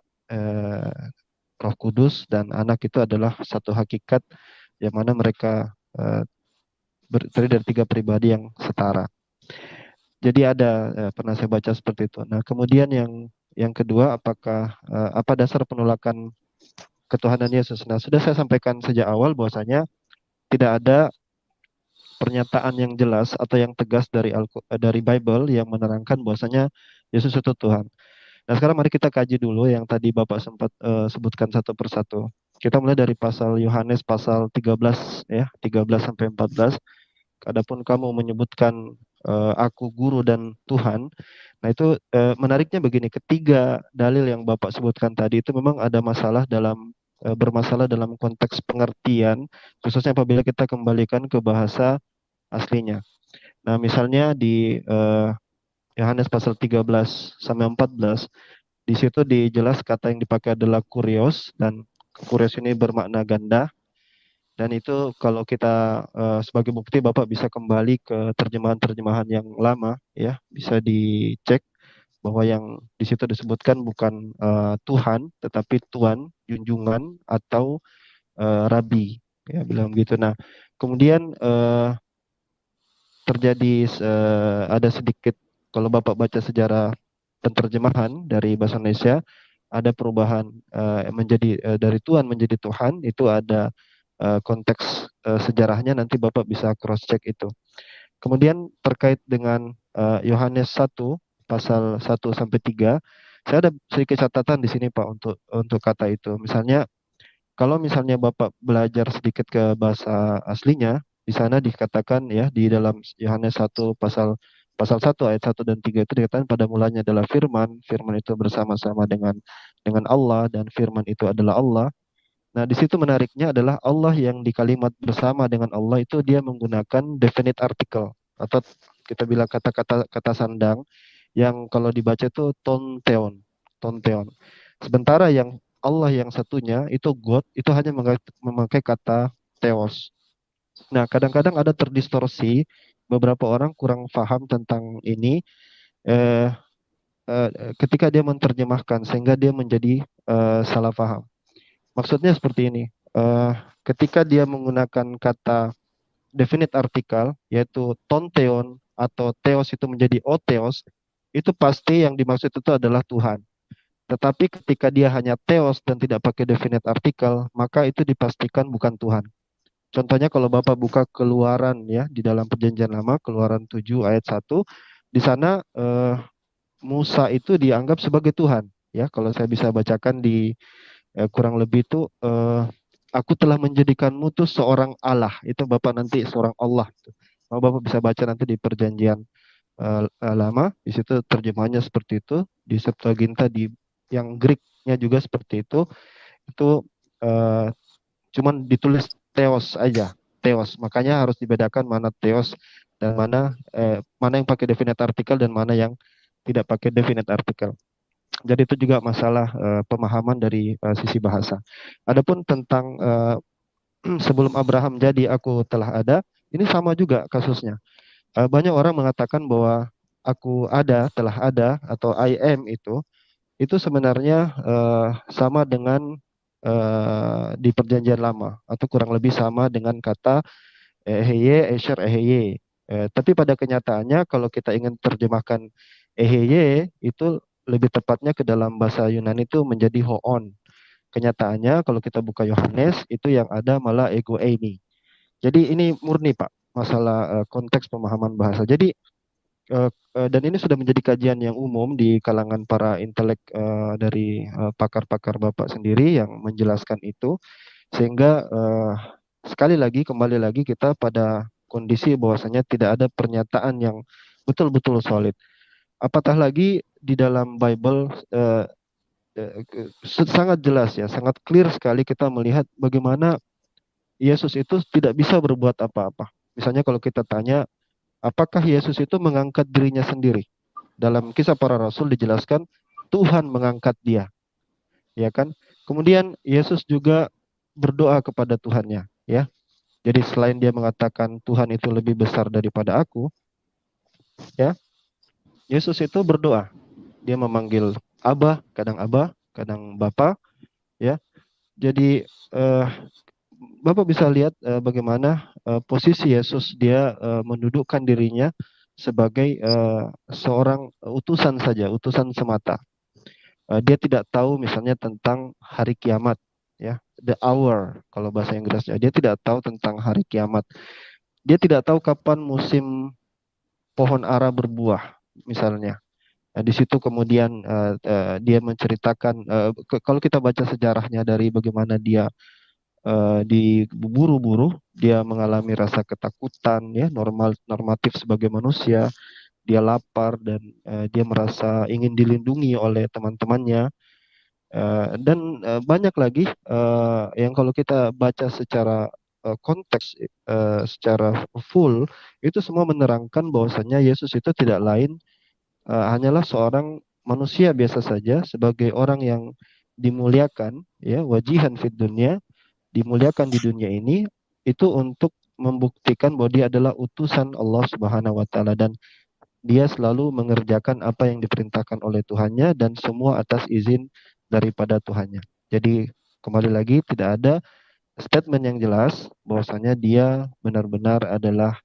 Roh Kudus dan Anak itu adalah satu hakikat yang mana mereka terdiri dari 3 pribadi yang setara. Jadi ada pernah saya baca seperti itu. Nah, kemudian yang kedua, apakah apa dasar penolakan ketuhanan Yesus. Nah, sudah saya sampaikan sejak awal bahwasanya tidak ada pernyataan yang jelas atau yang tegas dari Bible yang menerangkan bahwasanya Yesus itu Tuhan. Nah, sekarang mari kita kaji dulu yang tadi Bapak sempat sebutkan satu persatu. Kita mulai dari pasal Yohanes pasal 13 ya, 13 sampai 14. Adapun kamu menyebutkan aku guru dan Tuhan. Nah, itu menariknya begini, ketiga dalil yang Bapak sebutkan tadi itu memang ada bermasalah dalam konteks pengertian, khususnya apabila kita kembalikan ke bahasa aslinya. Nah, misalnya di Yohanes pasal 13 sampai 14, di situ dijelas kata yang dipakai adalah kurios, dan kurios ini bermakna ganda. Dan itu kalau kita sebagai bukti Bapak bisa kembali ke terjemahan-terjemahan yang lama ya, bisa dicek bahwa yang di situ disebutkan bukan Tuhan tetapi Tuan, junjungan atau Rabi ya, bilang begitu. Nah, kemudian terjadi ada sedikit, kalau Bapak baca sejarah penerjemahan dari bahasa Indonesia, ada perubahan dari Tuhan menjadi Tuhan, itu ada konteks sejarahnya, nanti Bapak bisa cross check itu. Kemudian terkait dengan Yohanes 1 pasal 1 sampai 3, saya ada sedikit catatan di sini Pak untuk kata itu. Misalnya kalau misalnya Bapak belajar sedikit ke bahasa aslinya, di sana dikatakan ya, di dalam Yohanes 1 pasal 1 ayat 1 dan 3 itu dikatakan pada mulanya adalah firman, firman itu bersama-sama dengan Allah, dan firman itu adalah Allah. Nah, di situ menariknya adalah Allah yang di kalimat bersama dengan Allah itu dia menggunakan definite article, atau kita bilang kata sandang, yang kalau dibaca itu tonteon, tonteon. Sementara yang Allah yang satunya itu God itu hanya memakai kata theos. Nah, kadang-kadang ada terdistorsi, beberapa orang kurang paham tentang ini eh, ketika dia menerjemahkan sehingga dia menjadi salah paham. Maksudnya seperti ini, ketika dia menggunakan kata definite article, yaitu tonteon atau theos itu menjadi otheos, itu pasti yang dimaksud itu adalah Tuhan. Tetapi ketika dia hanya theos dan tidak pakai definite article, maka itu dipastikan bukan Tuhan. Contohnya kalau Bapak buka Keluaran ya, di dalam Perjanjian Lama, Keluaran 7 ayat 1, di sana Musa itu dianggap sebagai Tuhan. Ya, kalau saya bisa bacakan di kurang lebih itu aku telah menjadikanmu tuh seorang Allah. Itu Bapak nanti seorang Allah. Kalau Bapak bisa baca nanti di Perjanjian Lama, di situ terjemahannya seperti itu. Di Septuaginta yang Greeknya juga seperti itu. Itu cuman ditulis theos aja, theos. Makanya harus dibedakan mana theos dan mana yang pakai definite article dan mana yang tidak pakai definite article. Jadi itu juga masalah pemahaman dari sisi bahasa. Adapun tentang sebelum Abraham jadi aku telah ada, ini sama juga kasusnya. Banyak orang mengatakan bahwa aku ada, telah ada, atau I am itu sebenarnya sama dengan di Perjanjian Lama, atau kurang lebih sama dengan kata eheye, esher, eheye. Tapi pada kenyataannya kalau kita ingin terjemahkan eheye itu lebih tepatnya ke dalam bahasa Yunani itu menjadi hoon. Kenyataannya kalau kita buka Yohanes itu yang ada malah ego eimi. Jadi ini murni Pak, masalah konteks pemahaman bahasa. Jadi dan ini sudah menjadi kajian yang umum di kalangan para intelek dari pakar-pakar Bapak sendiri yang menjelaskan itu, sehingga kembali lagi kita pada kondisi bahwasanya tidak ada pernyataan yang betul-betul solid. Apatah lagi di dalam Bible sangat jelas ya, sangat clear sekali kita melihat bagaimana Yesus itu tidak bisa berbuat apa-apa. Misalnya kalau kita tanya, apakah Yesus itu mengangkat dirinya sendiri? Dalam Kisah Para Rasul dijelaskan Tuhan mengangkat dia, ya kan? Kemudian Yesus juga berdoa kepada Tuhannya, ya. Jadi selain dia mengatakan Tuhan itu lebih besar daripada aku, ya, Yesus itu berdoa. Dia memanggil Abah, kadang Bapa, ya. Jadi Bapak bisa lihat bagaimana posisi Yesus, dia mendudukkan dirinya sebagai seorang utusan semata. Dia tidak tahu misalnya tentang hari kiamat. ya, the hour kalau bahasa Inggrisnya. Dia tidak tahu tentang hari kiamat. Dia tidak tahu kapan musim pohon ara berbuah, misalnya. Nah, di situ kemudian dia menceritakan, kalau kita baca sejarahnya dari bagaimana dia diburu-buru, dia mengalami rasa ketakutan, ya, normatif sebagai manusia. Dia lapar dan dia merasa ingin dilindungi oleh teman-temannya. Dan banyak lagi yang kalau kita baca secara konteks, secara full, itu semua menerangkan bahwasanya Yesus itu tidak lain hanyalah seorang manusia biasa saja, sebagai orang yang dimuliakan, ya, wajihan fid dunya, dimuliakan di dunia ini, itu untuk membuktikan bahwa dia adalah utusan Allah Subhanahu wa taala, dan dia selalu mengerjakan apa yang diperintahkan oleh Tuhannya, dan semua atas izin daripada Tuhannya. Jadi kembali lagi, tidak ada statement yang jelas bahwasanya dia benar-benar adalah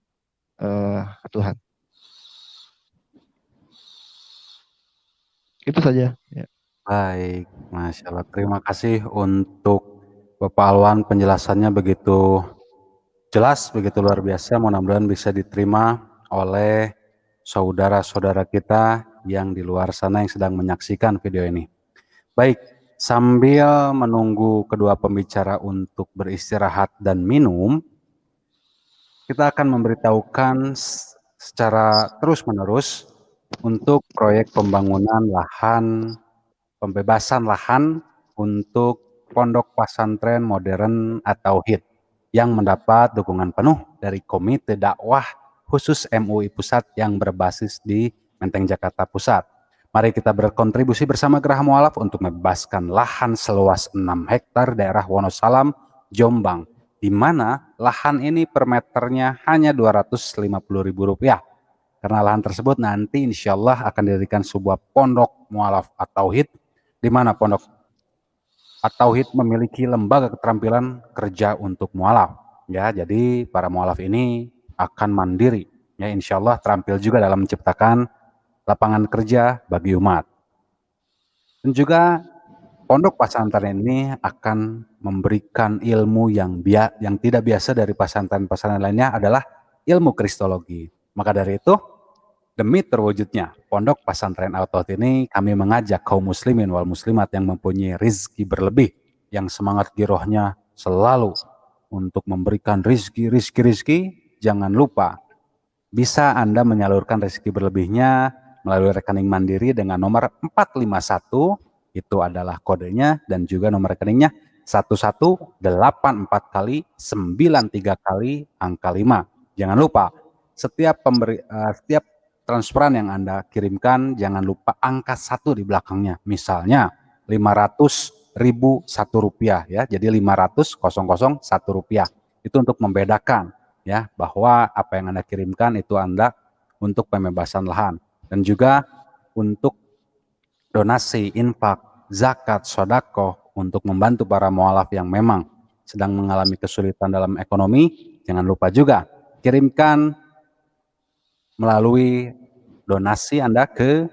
Tuhan. Itu saja. Ya. Baik, Masya Allah. Terima kasih untuk Bapak Alwan, penjelasannya begitu jelas, begitu luar biasa. Mudah-mudahan bisa diterima oleh saudara-saudara kita yang di luar sana yang sedang menyaksikan video ini. Baik, sambil menunggu kedua pembicara untuk beristirahat dan minum, kita akan memberitahukan secara terus-menerus untuk proyek pembangunan lahan, pembebasan lahan untuk Pondok Pesantren Modern At-Tauhid yang mendapat dukungan penuh dari Komite Dakwah Khusus MUI Pusat yang berbasis di Menteng, Jakarta Pusat. Mari kita berkontribusi bersama Geraha Mualaf untuk membebaskan lahan seluas 6 hektar daerah Wonosalam, Jombang, di mana lahan ini per meternya hanya Rp250.000. Karena lahan tersebut nanti insya Allah akan didirikan sebuah pondok mualaf at-tauhid, di mana pondok at-tauhid memiliki lembaga keterampilan kerja untuk mualaf. Ya, jadi para mualaf ini akan mandiri. Ya, insya Allah terampil juga dalam menciptakan lapangan kerja bagi umat. Dan juga pondok pesantren ini akan memberikan ilmu yang tidak biasa dari pesantren-pesantren lainnya, adalah ilmu kristologi. Maka dari itu, demi terwujudnya Pondok Pesantren At-Tauhid ini, kami mengajak kaum muslimin wal muslimat yang mempunyai rizki berlebih, yang semangat girohnya selalu untuk memberikan rizki, jangan lupa bisa Anda menyalurkan rezeki berlebihnya melalui rekening mandiri dengan nomor 451, itu adalah kodenya, dan juga nomor rekeningnya 1184 kali 93 kali angka 5. Jangan lupa setiap transferan yang Anda kirimkan, jangan lupa angka 1 di belakangnya. Misalnya 500.000 Rp1 ya. Jadi 500.000 Rp1. Itu untuk membedakan ya bahwa apa yang Anda kirimkan itu Anda untuk pembebasan lahan, dan juga untuk donasi, infak, zakat, sedekah untuk membantu para mualaf yang memang sedang mengalami kesulitan dalam ekonomi. Jangan lupa juga kirimkan melalui donasi Anda ke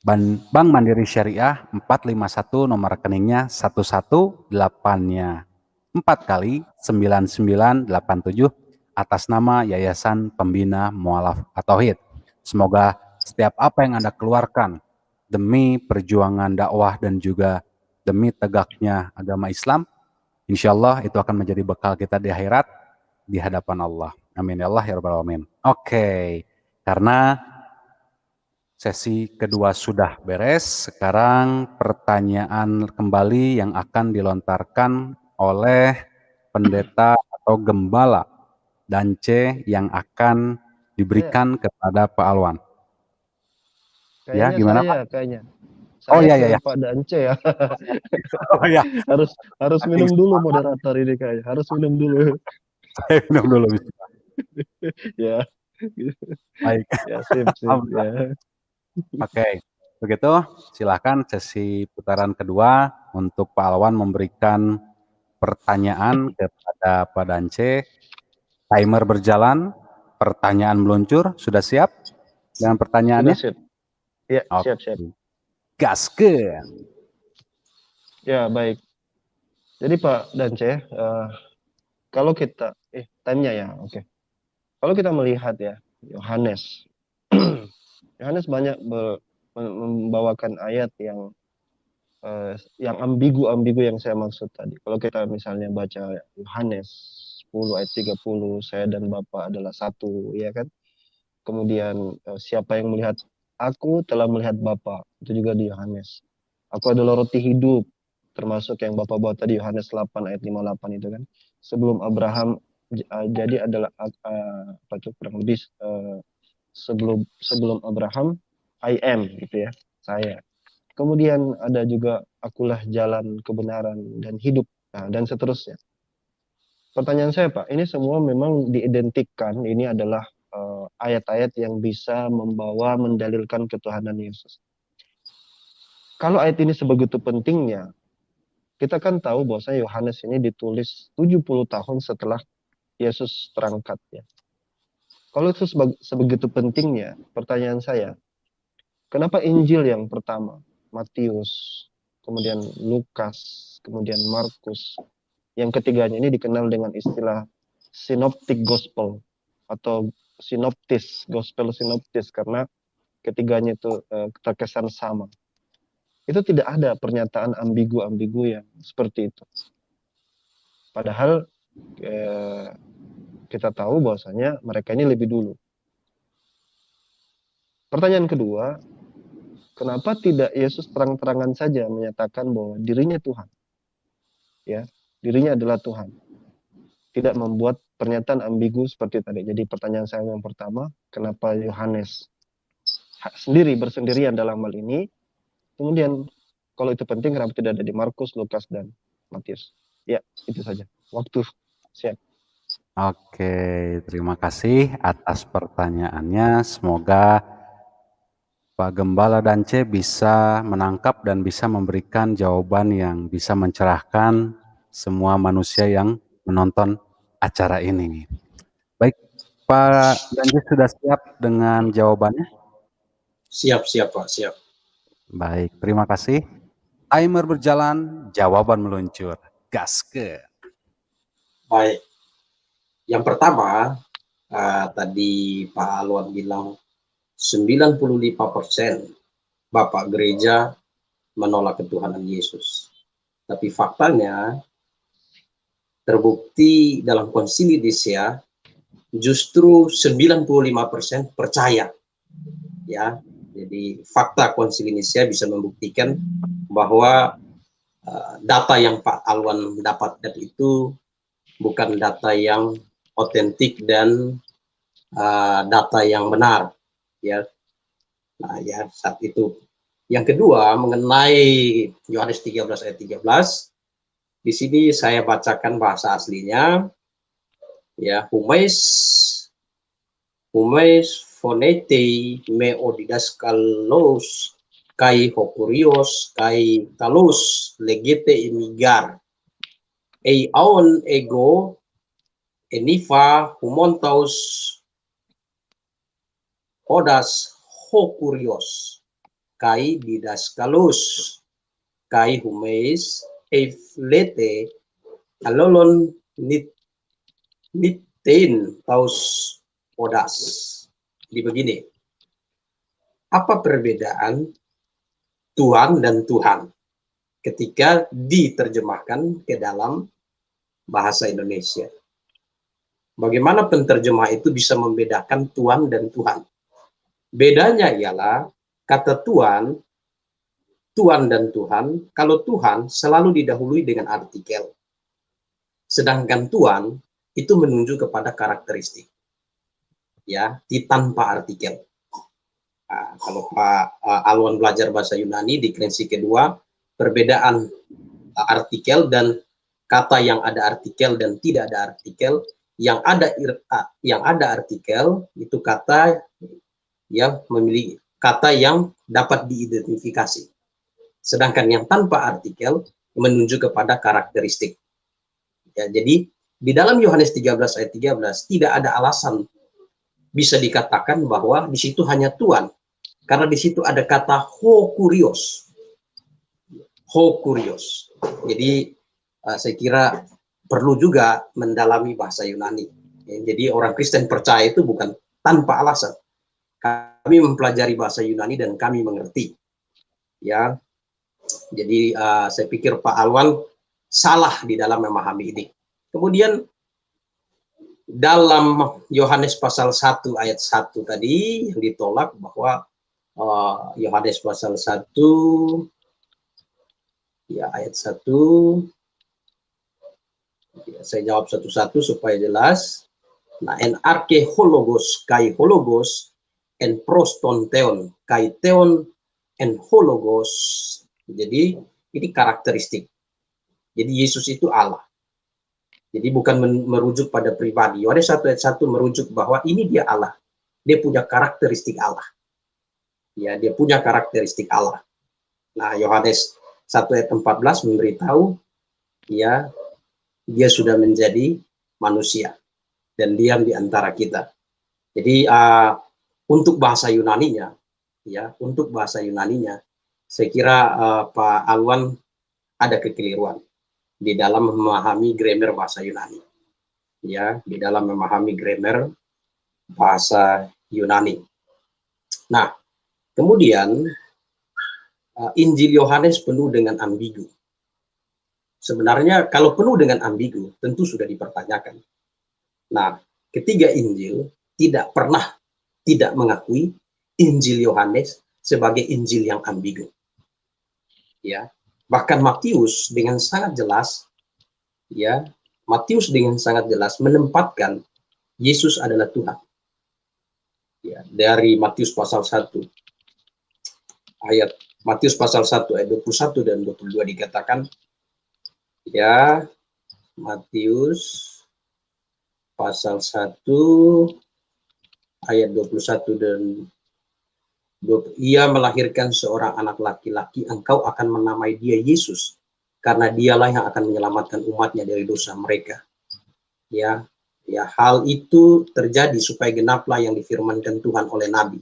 Bank Mandiri Syariah 451, nomor rekeningnya 118-nya 4 kali 9987 atas nama Yayasan Pembina Mualaf At-Tauhid. Semoga setiap apa yang Anda keluarkan demi perjuangan dakwah dan juga demi tegaknya agama Islam, insya Allah itu akan menjadi bekal kita di akhirat di hadapan Allah. Amin ya Allah ya rabbal alamin. Oke, karena sesi kedua sudah beres, sekarang pertanyaan kembali yang akan dilontarkan oleh pendeta atau gembala Dance yang akan diberikan kepada Pak Alwan. Ya, Kayaknya gimana saya, Pak? kayaknya. Oh Saya ya ke ya ya. Pak Dance ya. Oh ya. Harus minum dulu moderator ini kayaknya. Harus minum dulu. Saya minum dulu. Ya. Baik. Ya, sip ya. Oke, begitu silakan sesi putaran kedua untuk Pak Alwan memberikan pertanyaan kepada Pak Dance. Timer berjalan, pertanyaan meluncur. Sudah siap dengan pertanyaannya? Sudah siap. Ya, Oke. siap. Gaskeun. Ya, baik. Jadi Pak Dance, kalau kita, time-nya ya, oke. Kalau kita melihat ya, Yohanes, Yohanes banyak membawakan ayat yang ambigu-ambigu yang saya maksud tadi. Kalau kita misalnya baca Yohanes 10 ayat 30, saya dan Bapa adalah satu, ya kan? Kemudian siapa yang melihat aku telah melihat Bapa, itu juga di Yohanes. Aku adalah roti hidup, termasuk yang Bapak bawa tadi Yohanes 8 ayat 58 itu kan. Sebelum Abraham jadi adalah apa itu kurang lebih sebelum Abraham I am gitu ya, saya. Kemudian ada juga akulah jalan kebenaran dan hidup, dan seterusnya. Pertanyaan saya Pak, ini semua memang diidentikan ini adalah ayat-ayat yang bisa membawa mendalilkan ketuhanan Yesus. Kalau ayat ini sebegitu pentingnya, kita kan tahu bahwa Yohanes ini ditulis 70 tahun setelah Yesus terangkat ya. Kalau itu sebegitu pentingnya, pertanyaan saya, kenapa Injil yang pertama, Matius, kemudian Lukas, kemudian Markus, yang ketiganya ini dikenal dengan istilah synoptic gospel atau sinoptis, gospel sinoptis, karena ketiganya itu terkesan sama. Itu tidak ada pernyataan ambigu-ambigu yang seperti itu. Padahal kita tahu bahwasanya mereka ini lebih dulu. Pertanyaan kedua, kenapa tidak Yesus terang-terangan saja menyatakan bahwa dirinya Tuhan? Ya, dirinya adalah Tuhan. Tidak membuat pernyataan ambigu seperti tadi. Jadi pertanyaan saya yang pertama, kenapa Yohanes bersendirian dalam hal ini? Kemudian kalau itu penting, kenapa tidak ada di Markus, Lukas, dan Matius? Ya, itu saja. Waktu siap. Oke, terima kasih atas pertanyaannya. Semoga Pak Gembala Dance bisa menangkap dan bisa memberikan jawaban yang bisa mencerahkan semua manusia yang menonton acara ini. Baik, Pak Dance sudah siap dengan jawabannya? Siap, Pak, siap. Baik, terima kasih. Timer berjalan, jawaban meluncur. Gaskeun. Baik. Yang pertama, tadi Pak Alwan bilang 95% Bapak Gereja menolak ketuhanan Yesus. Tapi faktanya terbukti dalam konsili Nicea justru 95% percaya. Ya, jadi fakta konsili Nicea bisa membuktikan bahwa data yang Pak Alwan dapatkan itu bukan data yang otentik dan data yang benar, ya. Nah, ya, saat itu. Yang kedua, mengenai Yohanes 13 ayat 13, di sini saya bacakan bahasa aslinya, ya. Humais phonete me odidaskalos kai hokurios kai kalus legete imigar aon ego enifa humontaus odas hokurios kai didaskalus kai humeis eflete alolon nitin taus odas. Jadi begini, apa perbedaan Tuhan dan Tuhan ketika diterjemahkan ke dalam bahasa Indonesia? Bagaimana penterjemah itu bisa membedakan Tuhan dan Tuhan? Bedanya ialah kata Tuhan dan Tuhan, kalau Tuhan selalu didahului dengan artikel. Sedangkan Tuhan itu menunjuk kepada karakteristik. Ya, tanpa artikel. Nah, kalau Pak Alwan belajar bahasa Yunani di Krensi kedua, perbedaan artikel dan kata yang ada artikel dan tidak ada artikel, yang ada artikel itu kata yang memiliki kata yang dapat diidentifikasi. Sedangkan yang tanpa artikel menunjuk kepada karakteristik. Ya, jadi di dalam Yohanes 13 ayat 13 tidak ada alasan bisa dikatakan bahwa di situ hanya Tuhan. Karena di situ ada kata hokurios. Hokurios. Jadi saya kira perlu juga mendalami bahasa Yunani. Jadi orang Kristen percaya itu bukan tanpa alasan. Kami mempelajari bahasa Yunani dan kami mengerti. Ya, jadi saya pikir Pak Alwan salah di dalam memahami ini. Kemudian dalam Yohanes pasal 1 ayat 1 tadi yang ditolak bahwa Yohanes pasal 1 ya ayat 1 ya, saya jawab satu-satu supaya jelas. Nah, en arche hologos kai hologos en prostonteon kai teon en hologos. Jadi ini karakteristik. Jadi Yesus itu Allah. Jadi bukan merujuk pada pribadi. Yohanes 1 ayat 1 merujuk bahwa ini dia Allah. Dia punya karakteristik Allah. Ya, dia punya karakteristik Allah. Nah, Yohanes 1 ayat 14 memberitahu ya dia sudah menjadi manusia dan diam di antara kita. Jadi untuk bahasa Yunaninya ya, untuk bahasa Yunaninya saya kira Pak Alwan ada kekeliruan di dalam memahami grammar bahasa Yunani. Ya, di dalam memahami grammar bahasa Yunani. Nah, kemudian Injil Yohanes penuh dengan ambigu. Sebenarnya kalau penuh dengan ambigu, tentu sudah dipertanyakan. Nah, ketiga Injil tidak pernah tidak mengakui Injil Yohanes sebagai Injil yang ambigu. Ya, bahkan Matius dengan sangat jelas, ya, Matius dengan sangat jelas menempatkan Yesus adalah Tuhan. Ya, dari Matius pasal 1 ayat Matius pasal 1 ayat 21 dan 22 dikatakan ya Matius pasal 1 ayat 21 dan 20, ia melahirkan seorang anak laki-laki, engkau akan menamai dia Yesus karena dialah yang akan menyelamatkan umatnya dari dosa mereka. Ya, hal itu terjadi supaya genaplah yang difirmankan Tuhan oleh Nabi.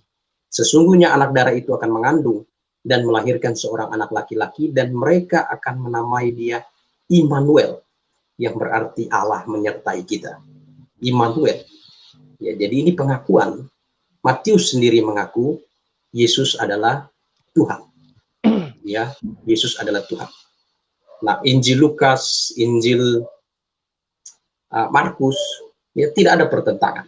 Sesungguhnya anak darah itu akan mengandung dan melahirkan seorang anak laki-laki dan mereka akan menamai dia Immanuel, yang berarti Allah menyertai kita. Immanuel. Ya, jadi ini pengakuan. Matius sendiri mengaku Yesus adalah Tuhan. Ya, Yesus adalah Tuhan. Nah, Injil Lukas, Injil Markus, ya tidak ada pertentangan.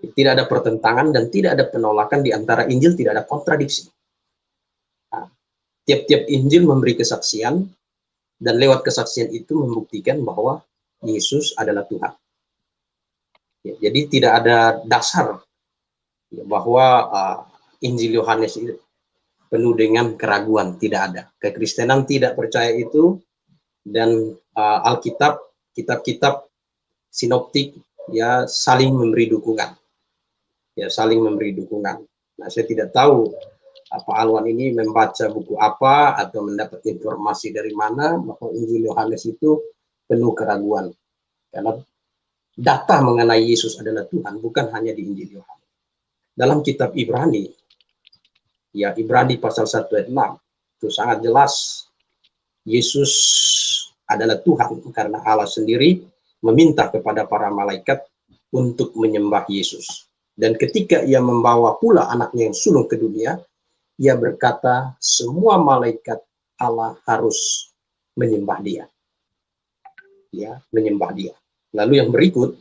Tidak ada pertentangan dan tidak ada penolakan di antara Injil, tidak ada kontradiksi. Nah, tiap-tiap Injil memberi kesaksian dan lewat kesaksian itu membuktikan bahwa Yesus adalah Tuhan. Ya, jadi tidak ada dasar ya, bahwa Injil Yohanes itu penuh dengan keraguan, tidak ada. Kekristenan tidak percaya itu dan Alkitab, kitab-kitab sinoptik ya saling memberi dukungan. Ya, saling memberi dukungan. Nah, saya tidak tahu Pak Alwan ini membaca buku apa atau mendapat informasi dari mana bahwa Injil Yohanes itu penuh keraguan. Karena data mengenai Yesus adalah Tuhan bukan hanya di Injil Yohanes. Dalam kitab Ibrani, ya Ibrani pasal 1 ayat 6, itu sangat jelas Yesus adalah Tuhan karena Allah sendiri meminta kepada para malaikat untuk menyembah Yesus. Dan ketika ia membawa pula anaknya yang sulung ke dunia, ia berkata semua malaikat Allah harus menyembah dia. Ya, menyembah dia. Lalu yang berikut,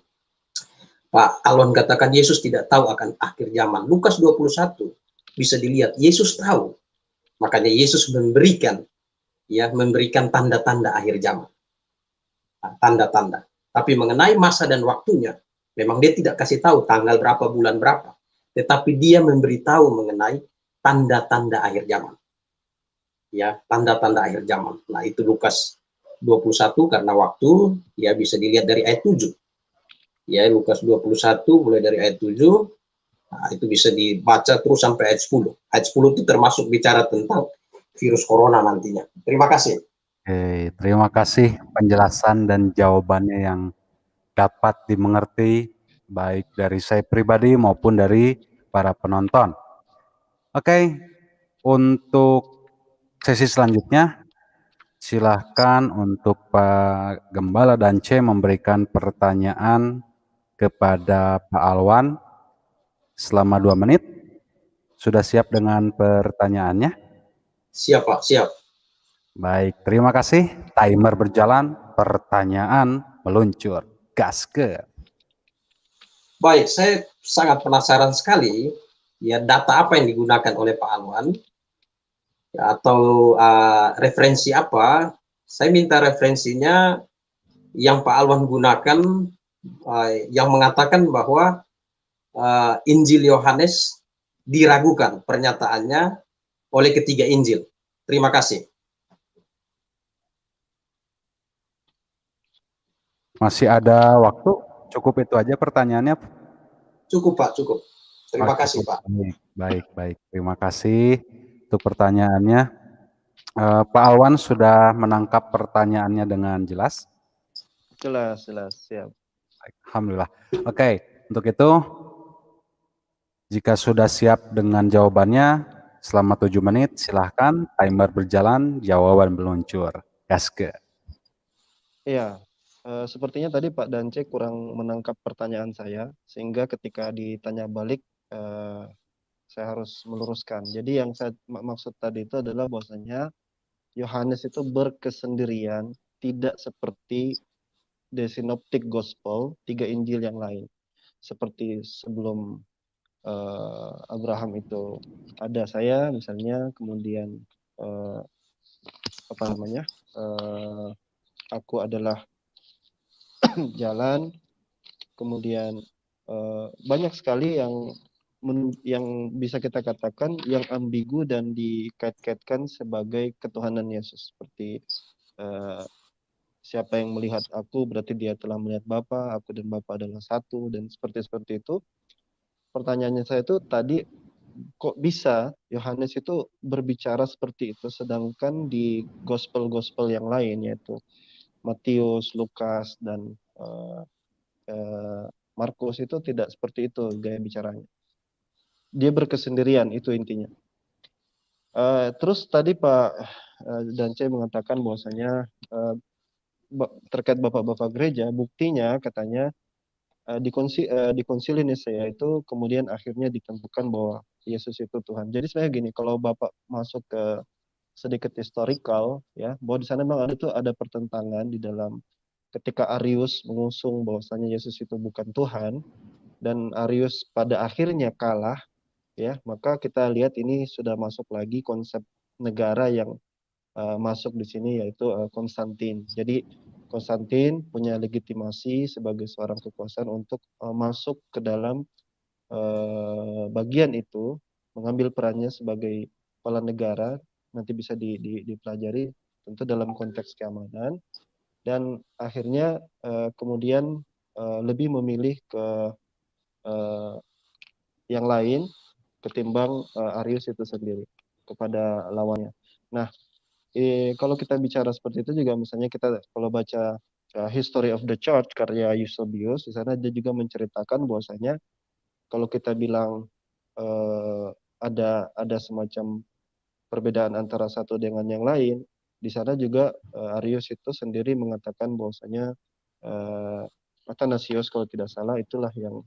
Pak Alwan katakan Yesus tidak tahu akan akhir zaman. Lukas 21 bisa dilihat Yesus tahu. Makanya Yesus memberikan tanda-tanda akhir zaman. Tanda-tanda. Tapi mengenai masa dan waktunya, memang dia tidak kasih tahu tanggal berapa, bulan berapa. Tetapi dia memberitahu mengenai tanda-tanda akhir zaman. Ya, tanda-tanda akhir zaman. Nah, itu Lukas 21 karena waktu ya bisa dilihat dari ayat 7. Ya, Lukas 21 mulai dari ayat 7. Nah, itu bisa dibaca terus sampai ayat 10. Ayat 10 itu termasuk bicara tentang virus corona nantinya. Terima kasih. Oke, terima kasih penjelasan dan jawabannya yang dapat dimengerti baik dari saya pribadi maupun dari para penonton. Oke, untuk sesi selanjutnya Silahkan untuk Pak Gembala dan C memberikan pertanyaan kepada Pak Alwan selama 2 menit. Sudah siap dengan pertanyaannya? Siap Pak, siap. Baik, terima kasih. Timer berjalan, pertanyaan meluncur. Gaske. Baik, saya sangat penasaran sekali ya data apa yang digunakan oleh Pak Alwan ya, atau referensi apa. Saya minta referensinya yang Pak Alwan gunakan yang mengatakan bahwa Injil Yohanes diragukan pernyataannya oleh ketiga Injil. Terima kasih. Masih ada waktu? Cukup itu aja pertanyaannya? Cukup Pak, cukup. Terima Oh, kasih cukup. Pak. Baik, baik, baik. Terima kasih untuk pertanyaannya. Pak Alwan sudah menangkap pertanyaannya dengan jelas? Jelas, jelas, siap. Baik, alhamdulillah. Oke, untuk itu jika sudah siap dengan jawabannya, selama 7 menit silahkan timer berjalan, jawaban meluncur. Gaske. Iya, sepertinya tadi Pak Dance kurang menangkap pertanyaan saya, sehingga ketika ditanya balik, saya harus meluruskan. Jadi yang saya maksud tadi itu adalah bahwasanya Yohanes itu berkesendirian, tidak seperti The Synoptic Gospel, 3 Injil yang lain. Seperti sebelum Abraham itu ada saya misalnya, kemudian apa namanya, aku adalah jalan, kemudian banyak sekali yang bisa kita katakan yang ambigu dan dikait-kaitkan sebagai ketuhanan Yesus, seperti siapa yang melihat aku berarti dia telah melihat Bapa, aku dan Bapa adalah satu, dan seperti itu. Pertanyaannya saya itu tadi, kok bisa Yohanes itu berbicara seperti itu, sedangkan di gospel-gospel yang lain, yaitu Matius, Lukas, dan Markus, itu tidak seperti itu gaya bicaranya. Dia berkesendirian, itu intinya. Terus tadi Pak Dance mengatakan bahwasanya terkait bapak-bapak gereja, buktinya katanya di konsili Nisea itu kemudian akhirnya ditentukan bahwa Yesus itu Tuhan. Jadi sebenarnya gini, kalau Bapak masuk ke sedikit historical ya, bahwa di sana memang ada pertentangan di dalam ketika Arius mengusung bahwasanya Yesus itu bukan Tuhan, dan Arius pada akhirnya kalah ya, maka kita lihat ini sudah masuk lagi konsep negara yang masuk di sini, yaitu Konstantin. Jadi Konstantin punya legitimasi sebagai seorang kekuasaan untuk masuk ke dalam bagian itu, mengambil perannya sebagai kepala negara, nanti bisa dipelajari tentu dalam konteks keamanan, dan akhirnya kemudian lebih memilih ke yang lain ketimbang Arius itu sendiri kepada lawannya. Nah, kalau kita bicara seperti itu juga, misalnya kita kalau baca History of the Church karya Eusebius, di sana dia juga menceritakan bahwasanya kalau kita bilang ada semacam perbedaan antara satu dengan yang lain, di sana juga Arius itu sendiri mengatakan bahwasanya Athanasius kalau tidak salah itulah yang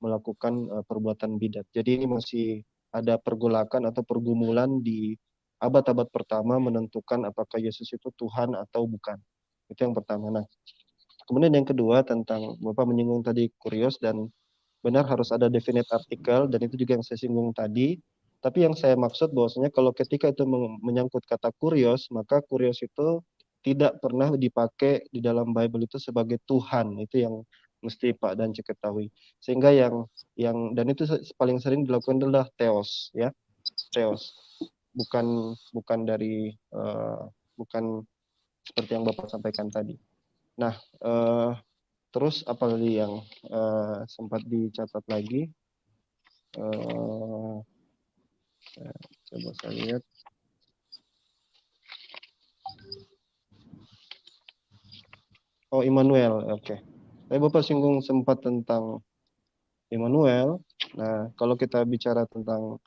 melakukan perbuatan bidat. Jadi ini masih ada pergolakan atau pergumulan di abad-abad pertama menentukan apakah Yesus itu Tuhan atau bukan. Itu yang pertama. Nah, kemudian yang kedua tentang Bapak menyinggung tadi kurios, dan benar harus ada definite artikel, dan itu juga yang saya singgung tadi. Tapi yang saya maksud bahwasanya kalau ketika itu menyangkut kata kurios, maka kurios itu tidak pernah dipakai di dalam Bible itu sebagai Tuhan. Itu yang mesti Pak dan Cek ketahui. Sehingga yang dan itu paling sering dilakukan adalah theos ya. Theos. Bukan dari bukan seperti yang Bapak sampaikan tadi. Nah, terus apa lagi yang sempat dicatat lagi? Coba saya lihat. Oh, Immanuel, oke. Tapi Bapak singgung sempat tentang Immanuel. Nah, kalau kita bicara tentang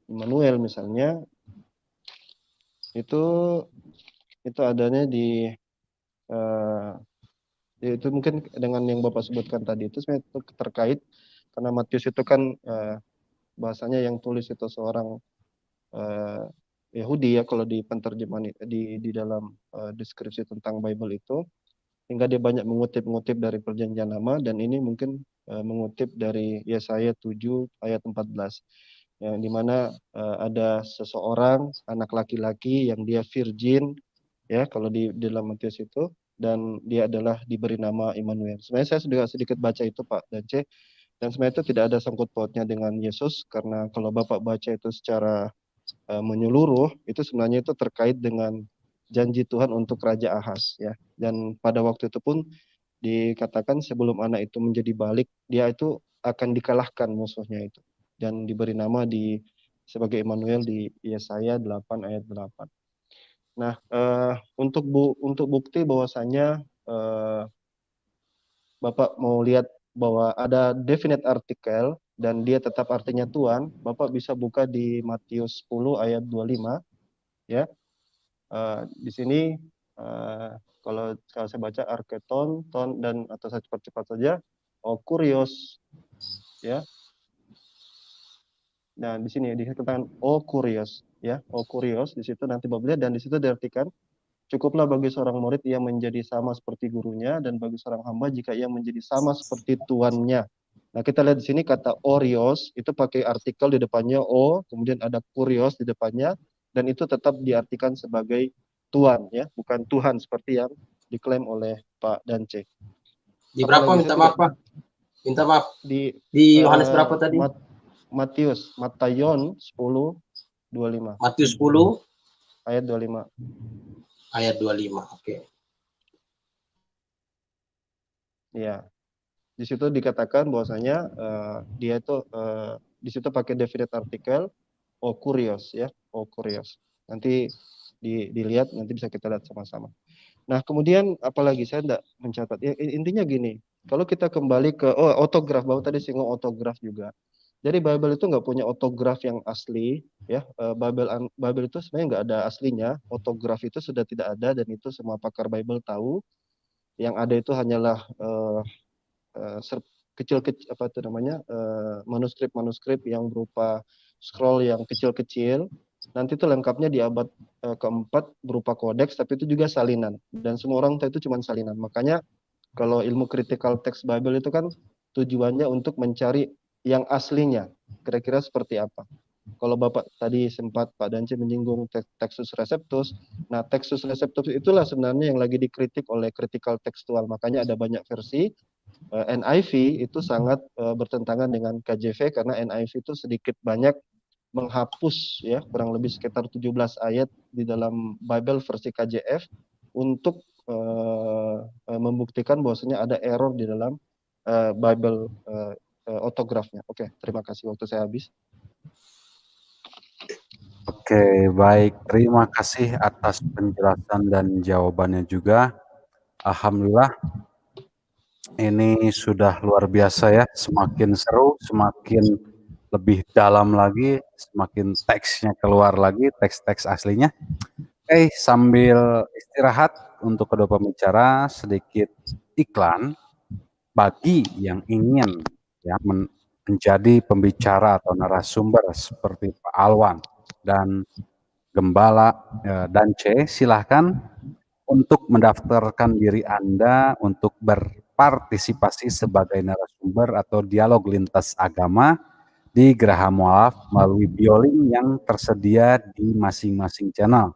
Immanuel misalnya, Itu adanya di itu mungkin dengan yang Bapak sebutkan tadi itu sebenarnya itu terkait karena Matius itu kan bahasanya yang tulis itu seorang Yahudi ya kalau di penterjemahan di dalam deskripsi tentang Bible itu, sehingga dia banyak mengutip dari Perjanjian Lama, dan ini mungkin mengutip dari Yesaya 7 ayat 14 yang dimana ada seseorang anak laki-laki yang dia virgin ya kalau di dalam Matius itu, dan dia adalah diberi nama Immanuel. Sebenarnya saya sudah sedikit baca itu Pak Dance, dan sebenarnya itu tidak ada sangkut pautnya dengan Yesus, karena kalau Bapak baca itu secara menyeluruh, itu sebenarnya itu terkait dengan janji Tuhan untuk Raja Ahaz ya. Dan pada waktu itu pun dikatakan sebelum anak itu menjadi balik, dia itu akan dikalahkan musuhnya itu, dan diberi nama sebagai Immanuel di Yesaya 8 ayat 8. Nah, untuk bukti bahwasanya Bapak mau lihat bahwa ada definite artikel dan dia tetap artinya Tuhan, Bapak bisa buka di Matius 10 ayat 25 ya. Di sini kalau saya baca arketon, ton, dan atau saya cepat-cepat saja, kurios ya. Nah, di sini dikatakan kurios ya, kurios di situ nanti Bapak lihat, dan di situ diartikan cukuplah bagi seorang murid ia menjadi sama seperti gurunya, dan bagi seorang hamba jika ia menjadi sama seperti tuannya. Nah, kita lihat di sini kata orios itu pakai artikel di depannya o, kemudian ada kurios di depannya, dan itu tetap diartikan sebagai tuan ya, bukan Tuhan seperti yang diklaim oleh Pak Dance. Di berapa minta maaf Pak? Minta maaf. Di Yohanes berapa tadi? Matayon 10:25. Matius 10 ayat 25. Ayat 25. Oke. Ya. Di situ dikatakan bahwasanya dia itu di situ pakai definite artikel kurios ya, kurios. Nanti dilihat, nanti bisa kita lihat sama-sama. Nah, kemudian apalagi saya tidak mencatat. Ya, intinya gini, kalau kita kembali ke autograf, Bapak tadi singgung autograf juga. Jadi Bible itu nggak punya autograf yang asli ya. Bible itu sebenarnya nggak ada aslinya. Autograf itu sudah tidak ada, dan itu semua pakar Bible tahu. Yang ada itu hanyalah kecil-kecil apa itu namanya manuskrip yang berupa scroll yang kecil-kecil. Nanti itu lengkapnya di abad keempat berupa kodeks, tapi itu juga salinan, dan semua orang tahu itu cuma salinan. Makanya kalau ilmu critical text Bible itu kan tujuannya untuk mencari yang aslinya kira-kira seperti apa. Kalau Bapak tadi sempat Pak Dance menyinggung Textus Receptus, nah Textus Receptus itulah sebenarnya yang lagi dikritik oleh critical textual. Makanya ada banyak versi. NIV itu sangat bertentangan dengan KJV karena NIV itu sedikit banyak menghapus ya kurang lebih sekitar 17 ayat di dalam Bible versi KJF untuk membuktikan bahwasanya ada error di dalam Bible autografnya. Oke, terima kasih, waktu saya habis. Oke, baik. Terima kasih atas penjelasan dan jawabannya juga. Alhamdulillah, ini sudah luar biasa ya. Semakin seru, semakin lebih dalam lagi, semakin teksnya keluar lagi, teks-teks aslinya. Oke, sambil istirahat untuk kedua pembicara, sedikit iklan bagi yang ingin ya menjadi pembicara atau narasumber seperti Pak Alwan dan Gembala Dance, silahkan untuk mendaftarkan diri Anda untuk berpartisipasi sebagai narasumber atau dialog lintas agama di Geraha Mualaf melalui biolink yang tersedia di masing-masing channel.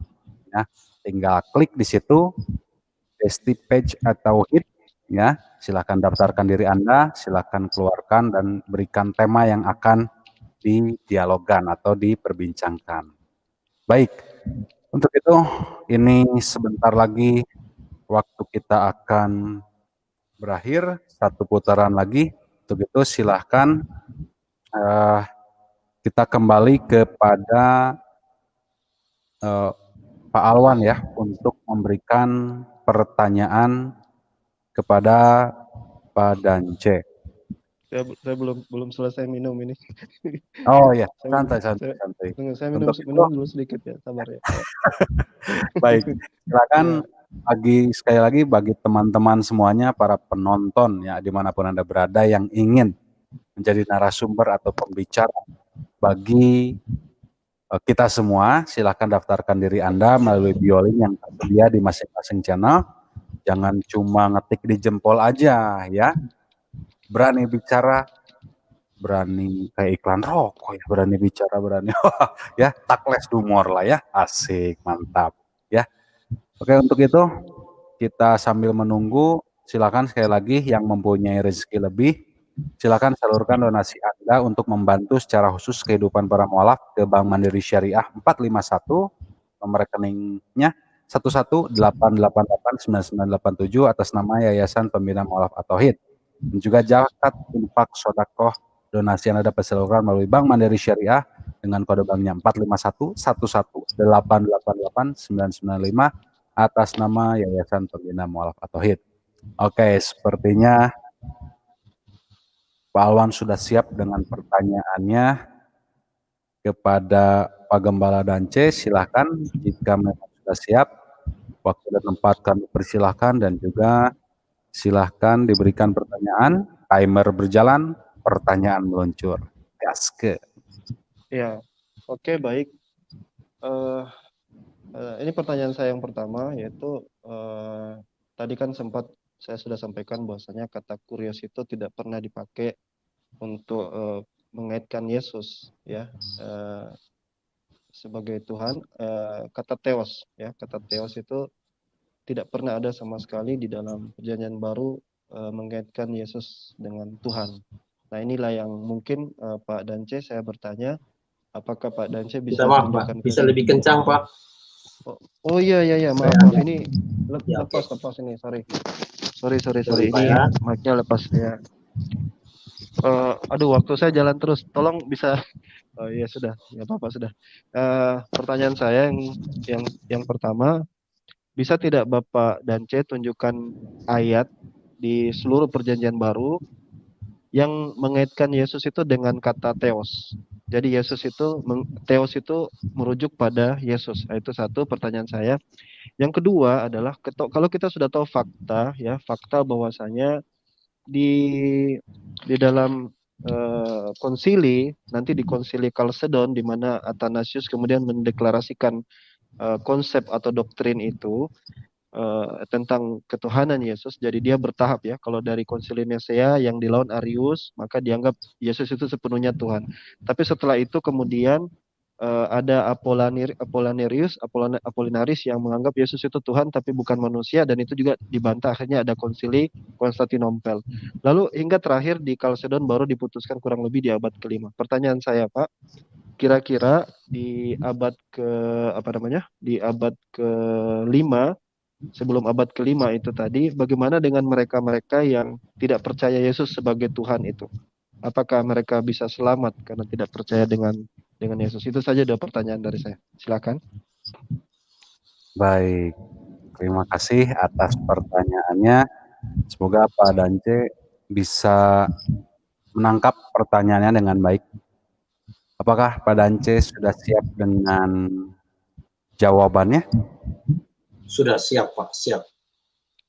Ya, tinggal klik di situ, Desti Page atau Hit, ya, silakan daftarkan diri Anda, silakan keluarkan dan berikan tema yang akan didialogkan atau diperbincangkan. Baik, untuk itu ini sebentar lagi waktu kita akan berakhir, satu putaran lagi. Untuk itu silahkan kita kembali kepada Pak Alwan ya untuk memberikan pertanyaan kepada Pak Dance. Saya belum selesai minum ini. Oh ya, Saya santai, santai, saya santai. tunggu, saya minum Untuk itu, minum dulu sedikit ya, sabar ya. Ya. baik, silakan Iya. sekali lagi bagi teman-teman semuanya, para penonton ya, dimanapun Anda berada yang ingin menjadi narasumber atau pembicara bagi kita semua, silakan daftarkan diri Anda melalui biolink yang tersedia di masing-masing channel. Jangan cuma ngetik di jempol aja ya. Berani bicara, berani kayak iklan rokok ya, berani bicara, berani ya, takles humor lah ya. Asik, mantap ya. Oke, untuk itu kita sambil menunggu, silakan sekali lagi yang mempunyai rezeki lebih, silakan salurkan donasi Anda untuk membantu secara khusus kehidupan para mualaf ke Bank Mandiri Syariah 451, nomor rekeningnya 1188899987 atas nama Yayasan Pembina Mualaf At-Tauhid. Dan juga zakat, infak, sodakoh, donasi yang dapat salurkan melalui Bank Mandiri Syariah dengan kode banknya 45111888995 atas nama Yayasan Pembina Mualaf At-Tauhid. Oke, sepertinya Pak Alwan sudah siap dengan pertanyaannya kepada Pak Gembala Dance. Silahkan jika memang sudah siap. Waktu dan tempat kami persilahkan dan juga silahkan diberikan pertanyaan. Timer berjalan, pertanyaan meluncur. Gaske. Ya, oke, baik. Ini pertanyaan saya yang pertama, yaitu tadi kan sempat saya sudah sampaikan bahwasanya kata kurios itu tidak pernah dipakai untuk mengaitkan Yesus ya sebagai Tuhan. Kata theos ya, kata theos itu tidak pernah ada sama sekali di dalam Perjanjian Baru mengaitkan Yesus dengan Tuhan. Nah, inilah yang mungkin Pak Dance, saya bertanya, apakah Pak Dance bisa Minta maaf, Pak. menunjukkan Bisa lebih kencang, Pak. Oh iya, maaf Saya, ini ya, oke. lepas ini, sorry Sorry, Pak, ini ya. mic-nya lepas ya. Aduh, waktu saya jalan terus, tolong bisa. Oh iya, sudah, nggak apa-apa, sudah. Pertanyaan saya yang pertama, bisa tidak Bapak Dance tunjukkan ayat di seluruh Perjanjian Baru yang mengaitkan Yesus itu dengan kata theos. Jadi theos itu merujuk pada Yesus. Nah, itu satu pertanyaan saya. Yang kedua adalah kalau kita sudah tahu fakta ya, fakta bahwasanya di dalam konsili, nanti di konsili Kalsedon di mana Athanasius kemudian mendeklarasikan konsep atau doktrin itu tentang ketuhanan Yesus. Jadi dia bertahap ya. Kalau dari konsili Nisea yang dilawan Arius, maka dianggap Yesus itu sepenuhnya Tuhan. Tapi setelah itu kemudian ada Apollinaris yang menganggap Yesus itu Tuhan tapi bukan manusia, dan itu juga dibantah. Akhirnya ada konsili Konstantinopel. Lalu hingga terakhir di Kalsedon baru diputuskan kurang lebih di abad kelima. Pertanyaan saya, Pak, kira-kira di abad di abad kelima, sebelum abad kelima itu tadi, bagaimana dengan mereka-mereka yang tidak percaya Yesus sebagai Tuhan itu? Apakah mereka bisa selamat karena tidak percaya dengan Yesus? Itu saja dua pertanyaan dari saya. Silakan. Baik, terima kasih atas pertanyaannya. Semoga Pak Dance bisa menangkap pertanyaannya dengan baik. Apakah Pak Dance sudah siap dengan jawabannya? Sudah siap, Pak. Siap.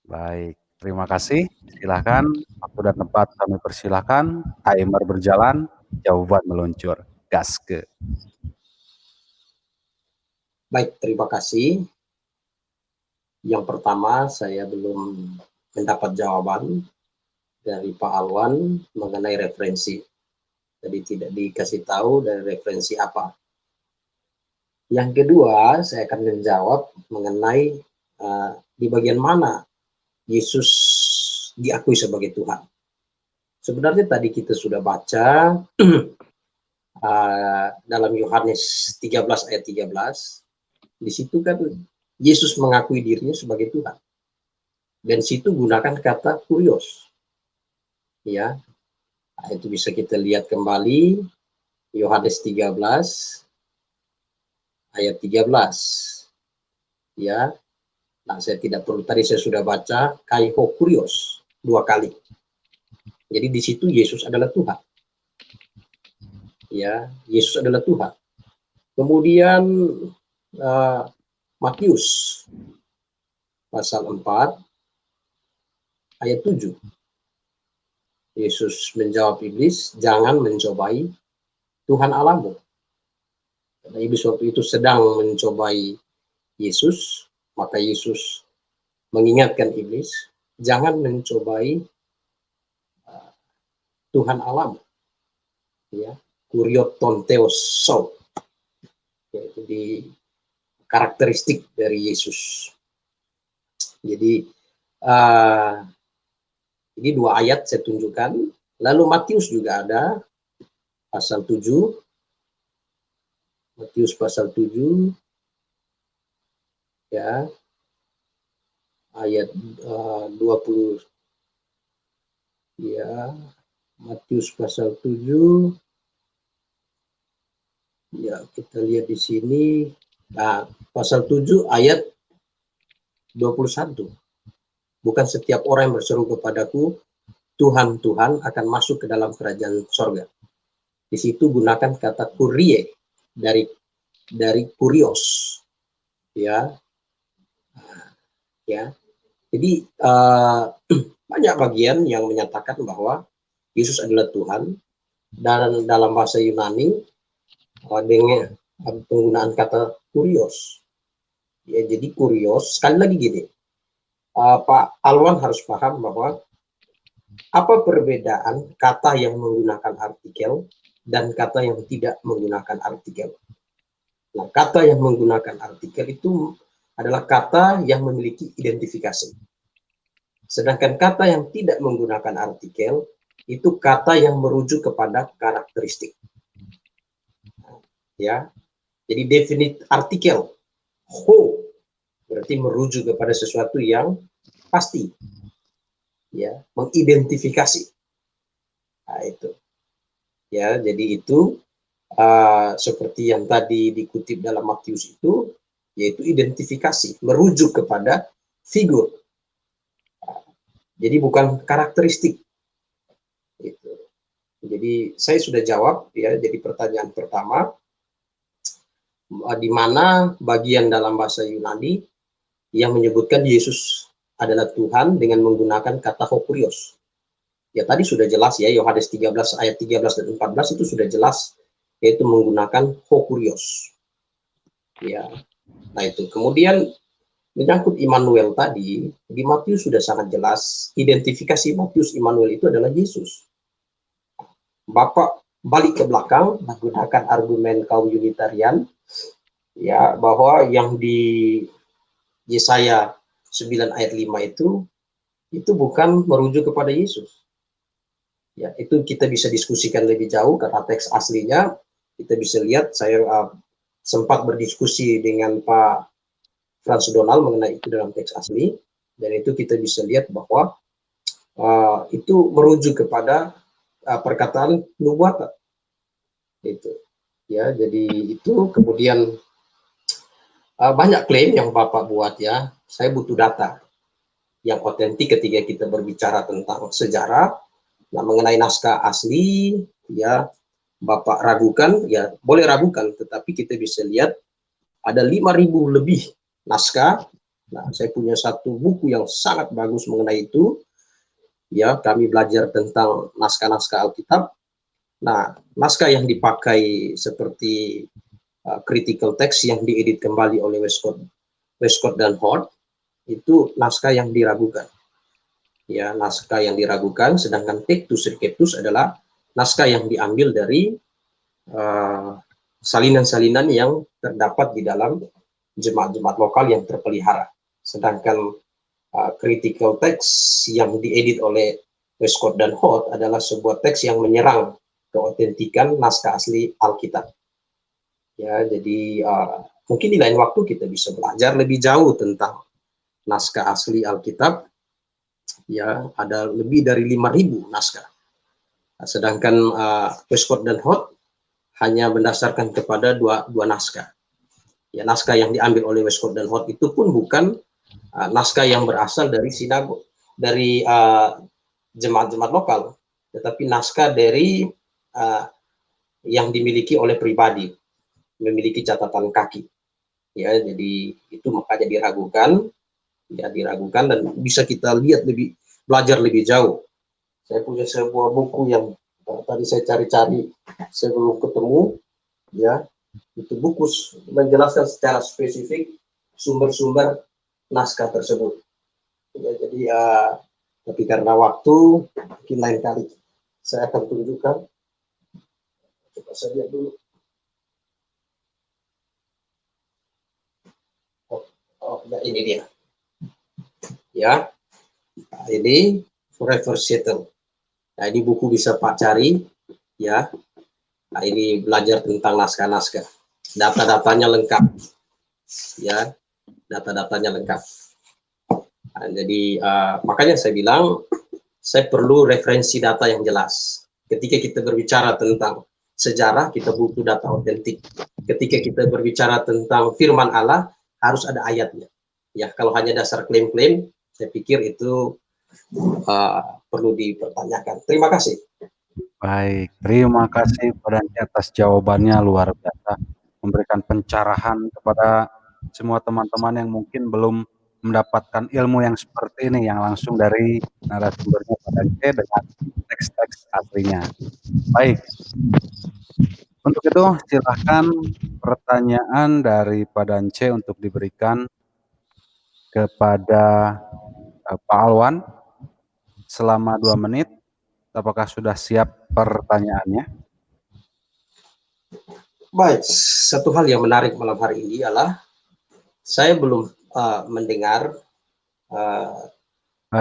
Baik, terima kasih. Silahkan, waktu dan tempat kami persilahkan. Timer berjalan, jawaban meluncur. Gaske. Baik, terima kasih. Yang pertama, saya belum mendapat jawaban dari Pak Alwan mengenai referensi. Jadi tidak dikasih tahu dari referensi apa. Yang kedua, saya akan menjawab mengenai di bagian mana Yesus diakui sebagai Tuhan. Sebenarnya tadi kita sudah baca dalam Yohanes 13 ayat 13. Di situ kan Yesus mengakui dirinya sebagai Tuhan. Dan situ gunakan kata kurios. Ya. Nah, itu bisa kita lihat kembali Yohanes 13 ayat 13. Ya. Nah, saya tidak perlu, tadi saya sudah baca kaiho kurios 2 kali. Jadi di situ Yesus adalah Tuhan. Ya, Yesus adalah Tuhan. Kemudian Matius pasal 4 ayat 7. Yesus menjawab iblis, jangan mencobai Tuhan Allahmu. Karena iblis waktu itu sedang mencobai Yesus, maka Yesus mengingatkan iblis, jangan mencobai Tuhan Allahmu. Ya, kurioton theoso. Yaitu di karakteristik dari Yesus. Jadi ini 2 ayat saya tunjukkan. Lalu Matius juga ada pasal 7. Matius pasal 7 ya. Ayat 20 ya. Matius pasal 7 ya, kita lihat di sini. Nah, pasal 7 ayat 21. Bukan setiap orang yang berseru kepadaku, Tuhan, Tuhan, akan masuk ke dalam kerajaan sorga. Di situ gunakan kata kurie dari kurios, ya, ya. Jadi banyak bagian yang menyatakan bahwa Yesus adalah Tuhan, dan dalam bahasa Yunani dengan penggunaan kata kurios. Ya, jadi kurios, sekali lagi gini. Pak Alwan harus paham bahwa apa perbedaan kata yang menggunakan artikel dan kata yang tidak menggunakan artikel. Nah, kata yang menggunakan artikel itu adalah kata yang memiliki identifikasi. Sedangkan kata yang tidak menggunakan artikel itu kata yang merujuk kepada karakteristik. Ya, jadi definite artikel ho berarti merujuk kepada sesuatu yang pasti, ya, mengidentifikasi. Nah, itu, ya, jadi itu seperti yang tadi dikutip dalam Matius itu, yaitu identifikasi, merujuk kepada figur. Jadi bukan karakteristik. Itu. Jadi saya sudah jawab, ya. Jadi pertanyaan pertama, di mana bagian dalam bahasa Yunani yang menyebutkan Yesus adalah Tuhan dengan menggunakan kata hokurios. Ya, tadi sudah jelas, ya, Yohanes 13 ayat 13 dan 14 itu sudah jelas, yaitu menggunakan hokurios. Ya. Nah, itu. Kemudian menyangkut Immanuel tadi, di Matius sudah sangat jelas, identifikasi Matius Immanuel itu adalah Yesus. Bapak balik ke belakang menggunakan argumen kaum Unitarian, ya, bahwa yang di Yesaya 9 ayat 5 itu bukan merujuk kepada Yesus. Ya, itu kita bisa diskusikan lebih jauh karena teks aslinya kita bisa lihat. Saya sempat berdiskusi dengan Pak Frans Donald mengenai itu dalam teks asli, dan itu kita bisa lihat bahwa itu merujuk kepada perkataan nubuatan. Itu, ya, jadi itu. Kemudian banyak klaim yang Bapak buat, ya. Saya butuh data yang otentik ketika kita berbicara tentang sejarah. Nah, mengenai naskah asli, ya, Bapak ragukan, ya, boleh ragukan, tetapi kita bisa lihat ada 5.000 lebih naskah. Nah, saya punya satu buku yang sangat bagus mengenai itu. Ya, kami belajar tentang naskah-naskah Alkitab. Nah, naskah yang dipakai seperti critical text yang diedit kembali oleh Westcott dan Hort, itu naskah yang diragukan. Ya, naskah yang diragukan, sedangkan Pectus Receptus adalah naskah yang diambil dari salinan-salinan yang terdapat di dalam jemaat-jemaat lokal yang terpelihara. Sedangkan critical text yang diedit oleh Westcott dan Hort adalah sebuah teks yang menyerang keotentikan naskah asli Alkitab. Ya, jadi mungkin di lain waktu kita bisa belajar lebih jauh tentang naskah asli Alkitab. Ya, ada lebih dari 5.000 naskah. Sedangkan Westcott dan Hort hanya berdasarkan kepada dua naskah. Ya, naskah yang diambil oleh Westcott dan Hort itu pun bukan naskah yang berasal dari sinagog, dari jemaat-jemaat lokal, tetapi naskah dari yang dimiliki oleh pribadi, memiliki catatan kaki. Ya, jadi itu makanya diragukan dan bisa kita lihat belajar lebih jauh. Saya punya sebuah buku yang tadi saya cari-cari sebelum ketemu, ya, itu buku menjelaskan secara spesifik sumber-sumber naskah tersebut. Ya, jadi tapi karena waktu, mungkin lain kali saya akan tunjukkan. Coba saya lihat dulu. Ya, ini dia. Ya, nah, ini Forever Settle. Nah, ini buku bisa Pak cari, ya. Nah, ini belajar tentang naskah-naskah. Data-datanya lengkap, ya. Data-datanya lengkap. Nah, jadi makanya saya bilang saya perlu referensi data yang jelas. Ketika kita berbicara tentang sejarah, kita butuh data otentik. Ketika kita berbicara tentang firman Allah, harus ada ayatnya. Ya, kalau hanya dasar klaim-klaim, saya pikir itu perlu dipertanyakan. Terima kasih. Baik, terima kasih Pak Danci atas jawabannya, luar biasa, memberikan pencerahan kepada semua teman-teman yang mungkin belum mendapatkan ilmu yang seperti ini, yang langsung dari narasumbernya Pak Danci dengan teks-teks aslinya. Baik, untuk itu silahkan pertanyaan dari Pak Danci untuk diberikan kepada Pak Alwan selama 2 menit. Apakah sudah siap pertanyaannya? Baik, satu hal yang menarik malam hari ini adalah saya belum mendengar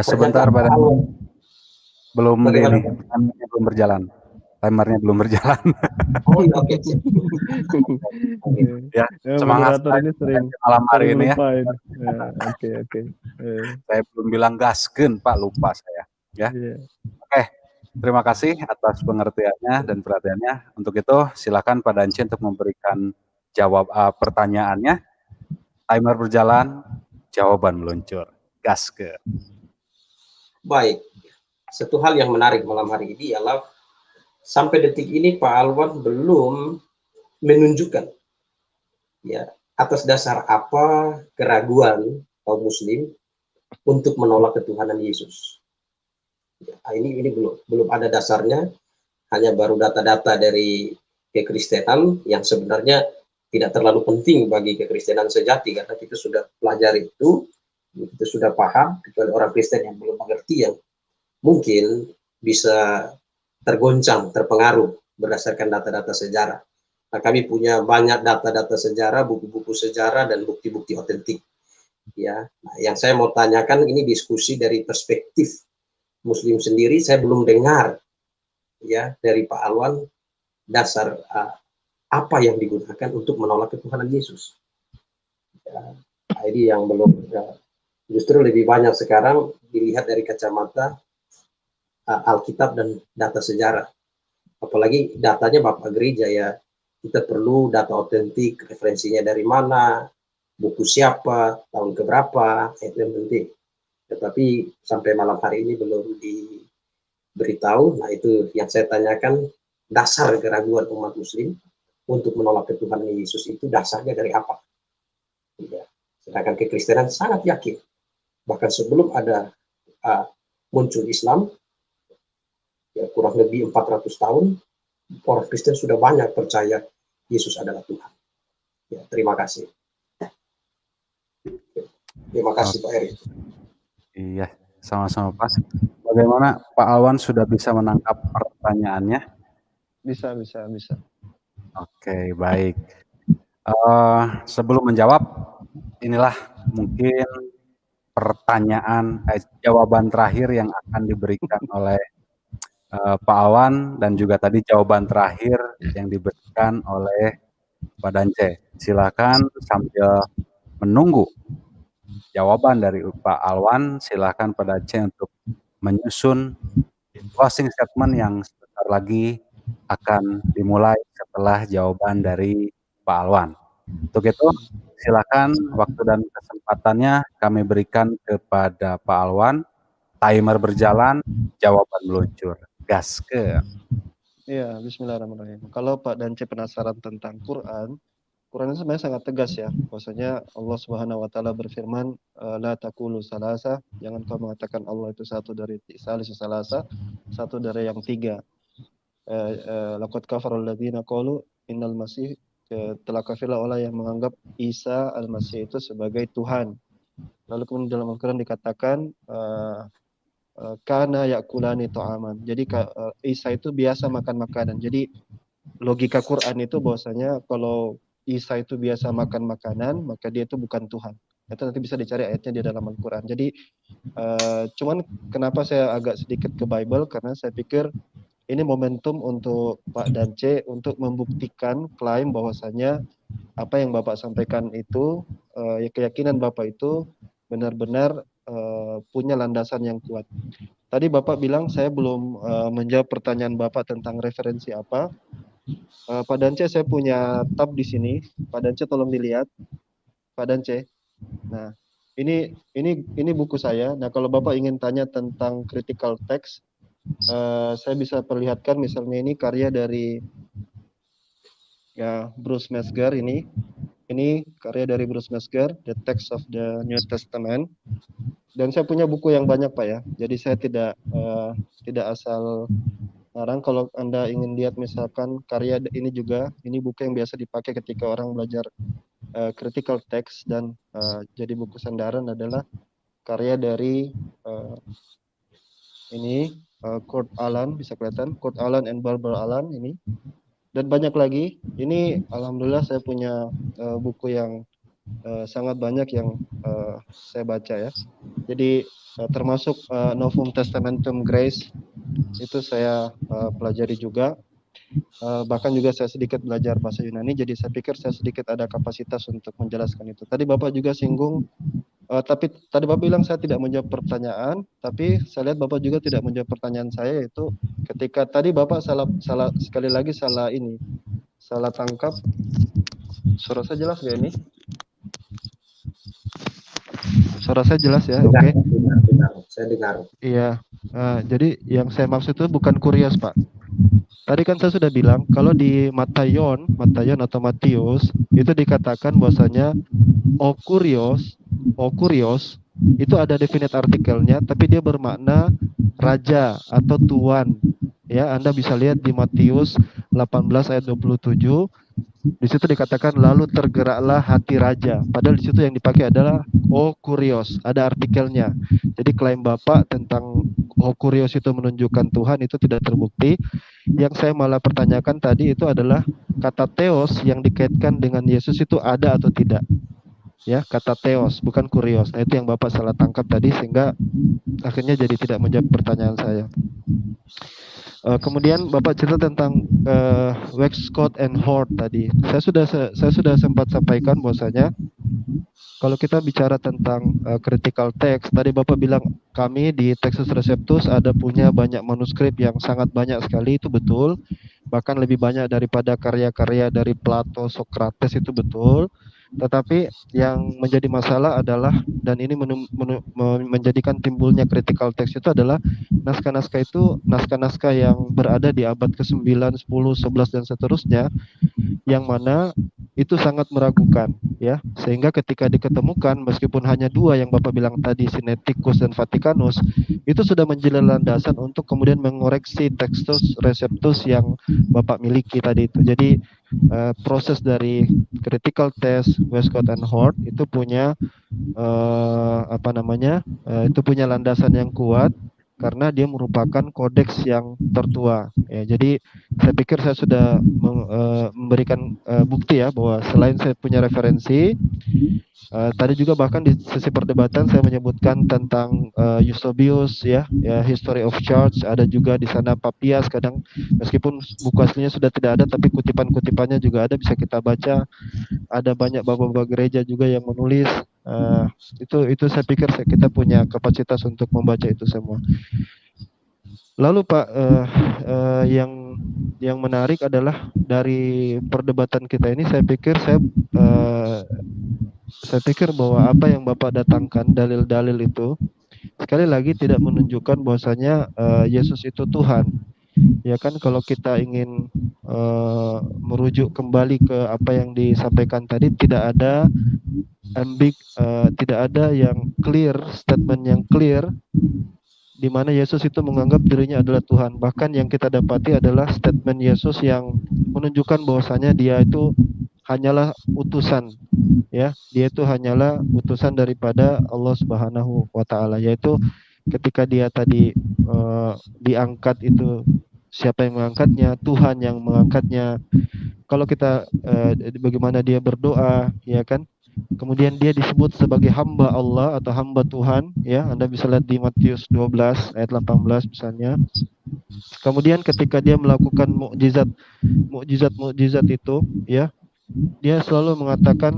sebentar, Pak. Belum bagaimana? Timernya belum berjalan. Timernya belum berjalan. Oh, oke. Ya, semangat ini sering malam hari ini ya. Oke. Saya belum bilang gaskeun, Pak, lupa saya. Ya. Oke. Terima kasih atas pengertiannya dan perhatiannya. Untuk itu, silakan Pak Danci untuk memberikan jawab pertanyaannya. Timer berjalan, jawaban meluncur. Gaskeun. Baik. Satu hal yang menarik malam hari ini adalah sampai detik ini Pak Alwan belum menunjukkan, ya, atas dasar apa keraguan kaum Muslim untuk menolak ketuhanan Yesus. Nah, ini belum ada dasarnya, hanya baru data-data dari kekristenan yang sebenarnya tidak terlalu penting bagi kekristenan sejati karena kita sudah pelajari itu, kita sudah paham, kecuali orang Kristen yang belum mengerti yang mungkin bisa tergoncang, terpengaruh berdasarkan data-data sejarah. Nah, kami punya banyak data-data sejarah, buku-buku sejarah dan bukti-bukti otentik. Ya, nah, yang saya mau tanyakan ini diskusi dari perspektif Muslim sendiri. Saya belum dengar, ya, dari Pak Alwan dasar apa yang digunakan untuk menolak ketuhanan Yesus. Ya, nah, ini yang belum, ya, justru lebih banyak sekarang dilihat dari kacamata Alkitab dan data sejarah. Apalagi datanya Bapak Gereja, ya, kita perlu data otentik, referensinya dari mana, buku siapa, tahun keberapa, itu yang penting. Tetapi sampai malam hari ini belum diberitahu. Nah, itu yang saya tanyakan, dasar keraguan umat Muslim untuk menolak ketuhanan Yesus itu dasarnya dari apa? Ya. Sedangkan kekristenan sangat yakin, bahkan sebelum ada muncul Islam, ya, kurang lebih 400 tahun, orang Kristen sudah banyak percaya Yesus adalah Tuhan. Ya, terima kasih. Terima kasih Pak Eri. Iya, sama-sama Pak. Bagaimana Pak Alwan sudah bisa menangkap pertanyaannya? Bisa. Oke, baik. Sebelum menjawab, inilah mungkin jawaban terakhir yang akan diberikan oleh Pak Alwan dan juga tadi jawaban terakhir yang diberikan oleh Pak Dance. Silakan sambil menunggu jawaban dari Pak Alwan, silakan Pak Dance untuk menyusun closing statement yang sebentar lagi akan dimulai setelah jawaban dari Pak Alwan. Untuk itu, silakan waktu dan kesempatannya kami berikan kepada Pak Alwan. Timer berjalan, jawaban meluncur. tegaskeun. Iya, bismillahirrahmanirrahim. Kalau Pak Dance penasaran tentang Quran, Quran itu sebenarnya sangat tegas ya. Bahwasanya Allah Subhanahu wa taala berfirman, la taqulu salasa, jangan kau mengatakan Allah itu satu dari salisu salasa, satu dari yang tiga. Laqad kafara alladziina qalu innal masih, telah kafirlah orang yang menganggap Isa al-Masih itu sebagai Tuhan. Lalu kemudian dalam Al-Quran dikatakan kana yakulani ta'aman. Jadi Isa itu biasa makan makanan. Jadi logika Quran itu bahwasanya kalau Isa itu biasa makan makanan, maka dia itu bukan Tuhan. Itu nanti bisa dicari ayatnya di dalam Al-Quran. Jadi cuman kenapa saya agak sedikit ke Bible, karena saya pikir ini momentum untuk Pak Dance untuk membuktikan klaim bahwasanya apa yang Bapak sampaikan itu, keyakinan Bapak itu benar-benar punya landasan yang kuat. Tadi Bapak bilang saya belum menjawab pertanyaan Bapak tentang referensi apa. Pak Dance, saya punya tab di sini. Pak Dance tolong dilihat. Pak Dance. Nah, ini buku saya. Nah, kalau Bapak ingin tanya tentang critical text, saya bisa perlihatkan misalnya ini karya dari ya Bruce Metzger ini. Ini karya dari Bruce Metzger, The Text of the New Testament. Dan saya punya buku yang banyak Pak ya. Jadi saya tidak asal ngarang. Kalau Anda ingin lihat misalkan karya ini juga, ini buku yang biasa dipakai ketika orang belajar critical text, dan jadi buku sandaran adalah karya dari ini Kurt Aland, bisa kelihatan Kurt Aland and Barbara Aland ini. Dan banyak lagi. Ini alhamdulillah saya punya buku yang sangat banyak yang saya baca ya. Jadi termasuk Novum Testamentum Grace itu saya pelajari juga. Bahkan juga saya sedikit belajar bahasa Yunani, jadi saya pikir saya sedikit ada kapasitas untuk menjelaskan itu. Tadi Bapak juga singgung, tapi tadi Bapak bilang saya tidak menjawab pertanyaan, tapi saya lihat Bapak juga tidak menjawab pertanyaan saya, yaitu ketika tadi Bapak salah sekali lagi salah tangkap. Suara saya jelas nggak ini? Suara saya jelas ya, oke? Okay. Dengar, saya dengar. Iya, jadi yang saya maksud itu bukan kurios Pak. Tadi kan saya sudah bilang kalau di Matayon atau Matius itu dikatakan bahwasanya o kurios itu ada definite artikelnya, tapi dia bermakna raja atau tuan. Ya, Anda bisa lihat di Matius 18 ayat 27. Di situ dikatakan lalu tergeraklah hati raja. Padahal di situ yang dipakai adalah o kurios, ada artikelnya. Jadi klaim Bapak tentang o kurios itu menunjukkan Tuhan itu tidak terbukti. Yang saya malah pertanyakan tadi itu adalah kata theos yang dikaitkan dengan Yesus itu ada atau tidak. Ya, kata theos bukan kurios. Nah, itu yang Bapak salah tangkap tadi sehingga akhirnya jadi tidak menjawab pertanyaan saya. Kemudian Bapak cerita tentang Westcott and Hort tadi. Saya sudah sempat sampaikan bahwasanya kalau kita bicara tentang critical text, tadi Bapak bilang kami di Textus Receptus ada punya banyak manuskrip yang sangat banyak sekali, itu betul. Bahkan lebih banyak daripada karya-karya dari Plato, Socrates, itu betul. Tetapi yang menjadi masalah adalah, dan ini menjadikan timbulnya critical text itu adalah naskah-naskah itu naskah-naskah yang berada di abad ke-9, 10, 11 dan seterusnya, yang mana itu sangat meragukan ya, sehingga ketika diketemukan meskipun hanya dua yang Bapak bilang tadi, Sinaiticus dan Vaticanus, itu sudah menjadi landasan untuk kemudian mengoreksi Textus Receptus yang Bapak miliki tadi itu. Jadi proses dari critical test Westcott and Hort itu punya itu punya landasan yang kuat karena dia merupakan kodeks yang tertua ya. Jadi saya pikir saya sudah memberikan bukti ya bahwa selain saya punya referensi, tadi juga bahkan di sesi perdebatan saya menyebutkan tentang Eusebius ya, History of Church, ada juga di sana Papias, kadang meskipun buku aslinya sudah tidak ada tapi kutipan-kutipannya juga ada, bisa kita baca. Ada banyak bapak-bapak gereja juga yang menulis. Itu saya pikir kita punya kapasitas untuk membaca itu semua. Lalu Pak, yang menarik adalah dari perdebatan kita ini, saya pikir bahwa apa yang Bapak datangkan, dalil-dalil itu sekali lagi tidak menunjukkan bahwasanya Yesus itu Tuhan. Ya kan, kalau kita ingin merujuk kembali ke apa yang disampaikan tadi, tidak ada tidak ada yang clear, statement yang clear di mana Yesus itu menganggap dirinya adalah Tuhan. Bahkan yang kita dapati adalah statement Yesus yang menunjukkan bahwasanya dia itu hanyalah utusan, ya. Dia itu hanyalah utusan daripada Allah Subhanahu wa taala, yaitu ketika dia tadi diangkat itu, siapa yang mengangkatnya? Tuhan yang mengangkatnya. Kalau kita bagaimana dia berdoa, ya kan? Kemudian dia disebut sebagai hamba Allah atau hamba Tuhan, ya. Anda bisa lihat di Matius 12 ayat 18 misalnya. Kemudian ketika dia melakukan mukjizat itu, ya, dia selalu mengatakan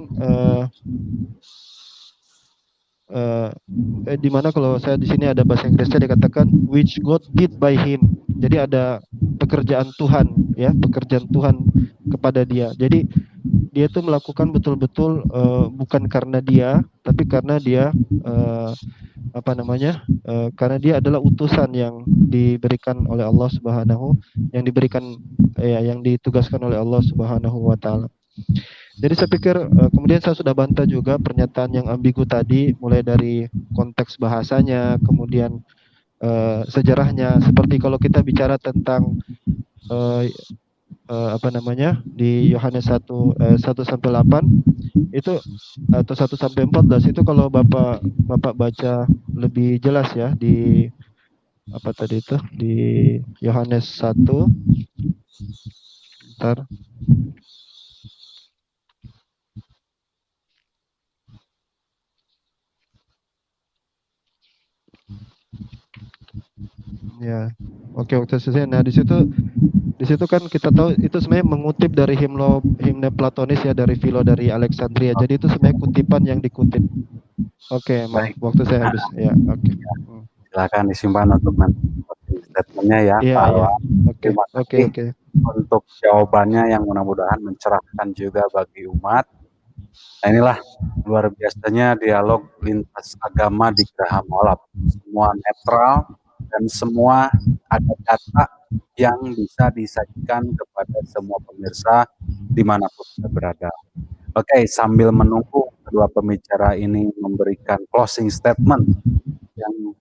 di mana kalau saya di sini ada bahasa Inggrisnya, dikatakan which God did by him. Jadi ada pekerjaan Tuhan, ya, pekerjaan Tuhan kepada dia. Jadi dia itu melakukan betul-betul bukan karena dia, tapi karena dia karena dia adalah utusan yang diberikan oleh Allah Subhanahu, yang ditugaskan oleh Allah Subhanahu wa taala. Jadi saya pikir kemudian saya sudah bantah juga pernyataan yang ambigu tadi, mulai dari konteks bahasanya, kemudian sejarahnya. Seperti kalau kita bicara tentang di Yohanes 1-8 itu, atau 1-14 itu, kalau Bapak baca lebih jelas ya di di Yohanes 1. Bentar. Ya, oke, waktu selesai. Nah, di situ kan kita tahu itu sebenarnya mengutip dari himne Platonis, ya, dari Philo dari Alexandria. Jadi itu sebenarnya kutipan yang dikutip. Oke, maaf, Baik, waktu saya habis. Ya, oke. silakan disimpan untuk nanti statementnya ya, Iya, Pak iya. Alwan. Oke, Terima oke, kasih oke. untuk jawabannya yang mudah-mudahan mencerahkan juga bagi umat. Nah, inilah luar biasanya dialog lintas agama di Geraha Moalap. Semua netral dan semua ada data yang bisa disajikan kepada semua pemirsa dimanapun kita berada. Oke, sambil menunggu kedua pembicara ini memberikan closing statement yang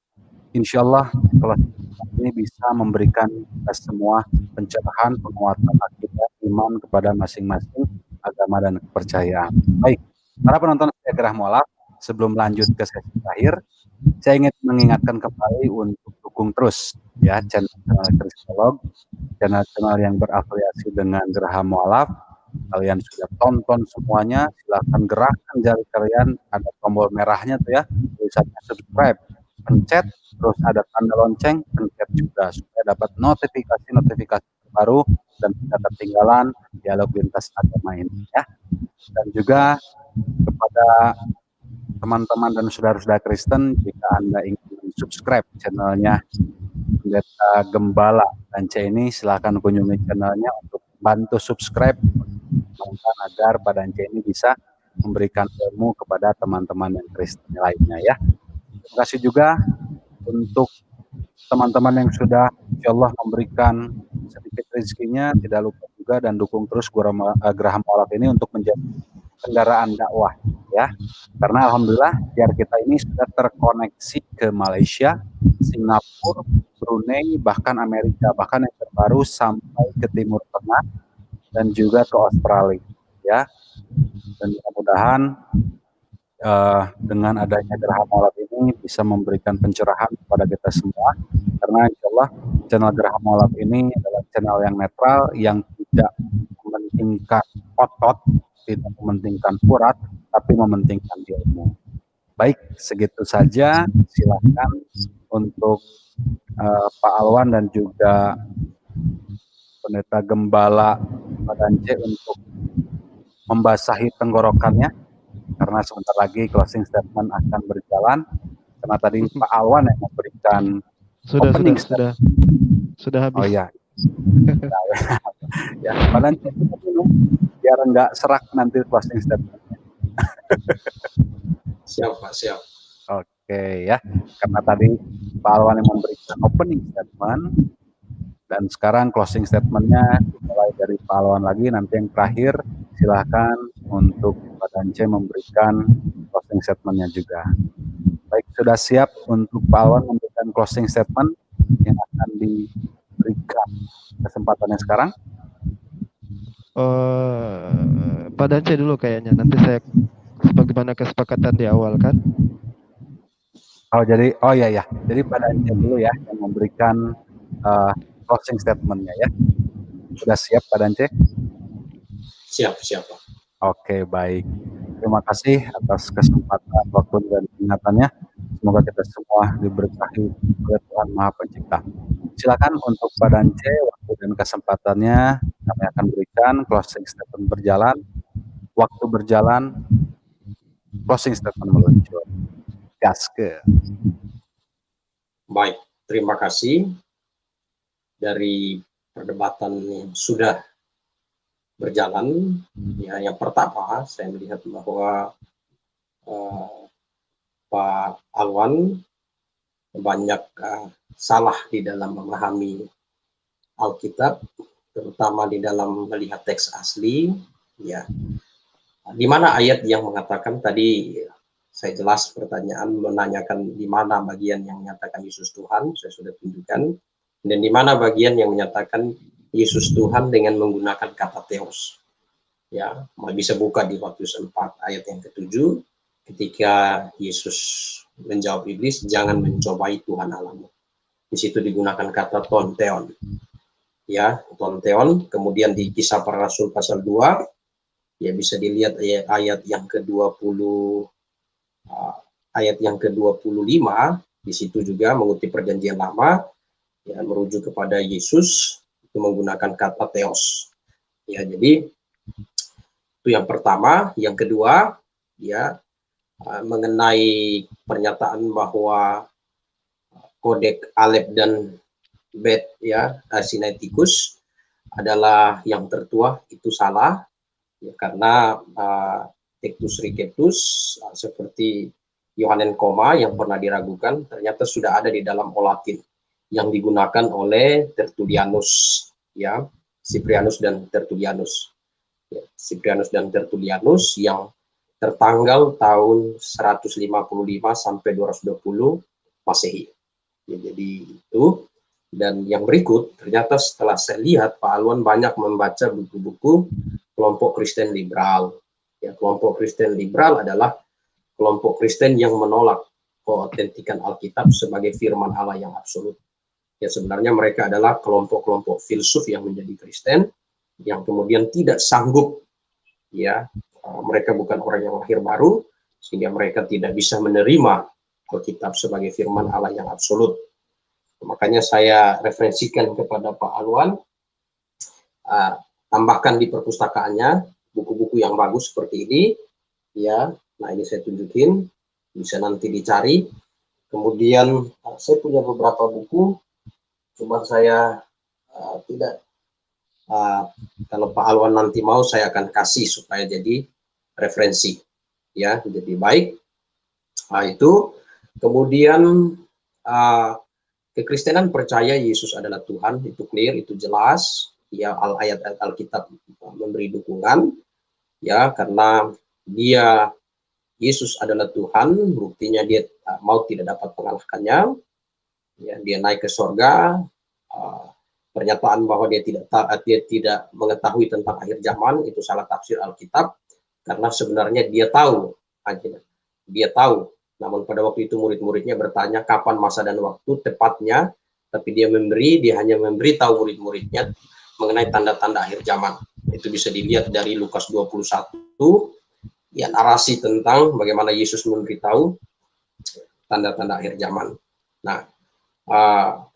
insya Allah closing statement ini bisa memberikan kita semua pencerahan, penguatan akidah iman kepada masing-masing agama dan kepercayaan. Baik, para penonton setia Gerah Moalap, sebelum lanjut ke sesi terakhir, saya ingin mengingatkan kembali untuk dukung terus ya channel-channel Kristolog, channel-channel yang berafiliasi dengan Geraha Moalap. Kalian sudah tonton semuanya, silahkan gerakkan jari kalian, ada tombol merahnya tuh ya, tulisannya subscribe, pencet, terus ada tanda lonceng, pencet juga supaya dapat notifikasi terbaru dan tidak ketinggalan dialog lintas agama ini ya. Dan juga kepada teman-teman dan saudara-saudara Kristen, jika Anda ingin subscribe channelnya Pendeta Gembala Dance ini, silahkan kunjungi channelnya untuk bantu subscribe agar Pak Dance ini bisa memberikan ilmu kepada teman-teman yang Kristen lainnya ya. Terima kasih juga untuk teman-teman yang sudah insya Allah memberikan sedikit rezekinya, tidak lupa juga dan dukung terus Geraha Moalap ini untuk menjadi kendaraan dakwah ya, karena alhamdulillah biar kita ini sudah terkoneksi ke Malaysia, Singapura, Brunei, bahkan Amerika, bahkan yang terbaru sampai ke Timur Tengah dan juga ke Australia ya. Dan mudah-mudahan dengan adanya Geraha Moalap ini bisa memberikan pencerahan kepada kita semua, karena insya Allah channel Geraha Moalap ini adalah channel yang netral, yang tidak mementingkan otot, tidak mementingkan urat, tapi mementingkan ilmu. Baik, segitu saja. Silakan untuk Pak Alwan dan juga Pendeta Gembala Pak Dance untuk membasahi tenggorokannya, karena sebentar lagi closing statement akan berjalan. Karena tadi Pak Alwan yang memberikan opening statement. Sudah habis. Oh ya, ya, Pak Dance biar enggak serak nanti closing statementnya. Siap, Pak, siap. Oke ya, karena tadi Pak Alwan yang memberikan opening statement Dan sekarang closing statement-nya mulai dari Pak Alwan lagi, nanti yang terakhir silahkan untuk Pak Dance memberikan closing statement-nya juga. Baik, sudah siap untuk Pak Alwan memberikan closing statement yang akan diberikan kesempatannya sekarang? Pak Dance dulu kayaknya, nanti saya sebagaimana kesepakatan di awal kan. Oh jadi, oh iya ya, jadi Pak Dance dulu ya yang memberikan closing statement-nya ya. Sudah siap Pak Dance? Siap, siap, Pak. Oke, baik. Terima kasih atas kesempatan, waktu, dan ingatannya. Semoga kita semua diberkahi oleh Tuhan Maha Pencipta. Silakan untuk Pak Dance, waktu dan kesempatannya kami akan berikan. Closing statement berjalan, waktu berjalan, closing statement meluncur. Gaske. Baik, terima kasih dari perdebatan yang sudah berjalan. Ya, yang pertama saya melihat bahwa Pak Alwan banyak salah di dalam memahami Alkitab, terutama di dalam melihat teks asli. Ya, di mana ayat yang mengatakan tadi saya jelas pertanyaan menanyakan di mana bagian yang menyatakan Yesus Tuhan, saya sudah tunjukkan, dan di mana bagian yang menyatakan Yesus Tuhan dengan menggunakan kata Theos. Ya, bisa buka di Matius 4 ayat yang ke-7 ketika Yesus menjawab iblis, jangan mencobai Tuhan Allahmu. Di situ digunakan kata tonteon. Ya, tonteon. Kemudian di Kisah Para Rasul pasal 2 ya bisa dilihat ayat yang ke-20 ayat yang ke-25, di situ juga mengutip perjanjian lama, ya, merujuk kepada Yesus itu menggunakan kata theos. Ya, jadi itu yang pertama. Yang kedua, ya, mengenai pernyataan bahwa kodek Alef dan Bet, ya, Sinaiticus adalah yang tertua, itu salah, ya, karena Tectus Ricetus seperti Yohanes Koma yang pernah diragukan ternyata sudah ada di dalam Olatin yang digunakan oleh Tertullianus, ya, Cyprianus dan Tertullianus, ya, Cyprianus dan Tertullianus yang tertanggal tahun 155 sampai 220 Masehi. Ya, jadi itu. Dan yang berikut, ternyata setelah saya lihat Pak Alwan banyak membaca buku-buku kelompok Kristen liberal. Ya, kelompok Kristen liberal adalah kelompok Kristen yang menolak keautentikan Alkitab sebagai firman Allah yang absolut. Ya, sebenarnya mereka adalah kelompok-kelompok filsuf yang menjadi Kristen, yang kemudian tidak sanggup, ya, mereka bukan orang yang lahir baru, sehingga mereka tidak bisa menerima Alkitab sebagai firman Allah yang absolut. Makanya saya referensikan kepada Pak Alwan, tambahkan di perpustakaannya buku-buku yang bagus seperti ini, ya. Nah, ini saya tunjukin, bisa nanti dicari. Kemudian saya punya beberapa buku, cuma saya tidak, kalau Pak Alwan nanti mau saya akan kasih supaya jadi referensi, ya. Jadi baik. Nah, itu. Kemudian kekristenan percaya Yesus adalah Tuhan, itu clear, itu jelas. Ya, ayat Alkitab memberi dukungan, ya, karena dia Yesus adalah Tuhan, buktinya dia maut tidak dapat mengalahkannya. Ya, dia naik ke sorga. Pernyataan bahwa dia tidak mengetahui tentang akhir zaman itu salah tafsir Alkitab, karena sebenarnya dia tahu. Namun pada waktu itu murid-muridnya bertanya kapan masa dan waktu tepatnya, tapi dia hanya memberitahu murid-muridnya mengenai tanda-tanda akhir zaman. Itu bisa dilihat dari Lukas 21, ya, narasi tentang bagaimana Yesus memberitahu tanda-tanda akhir zaman. Nah,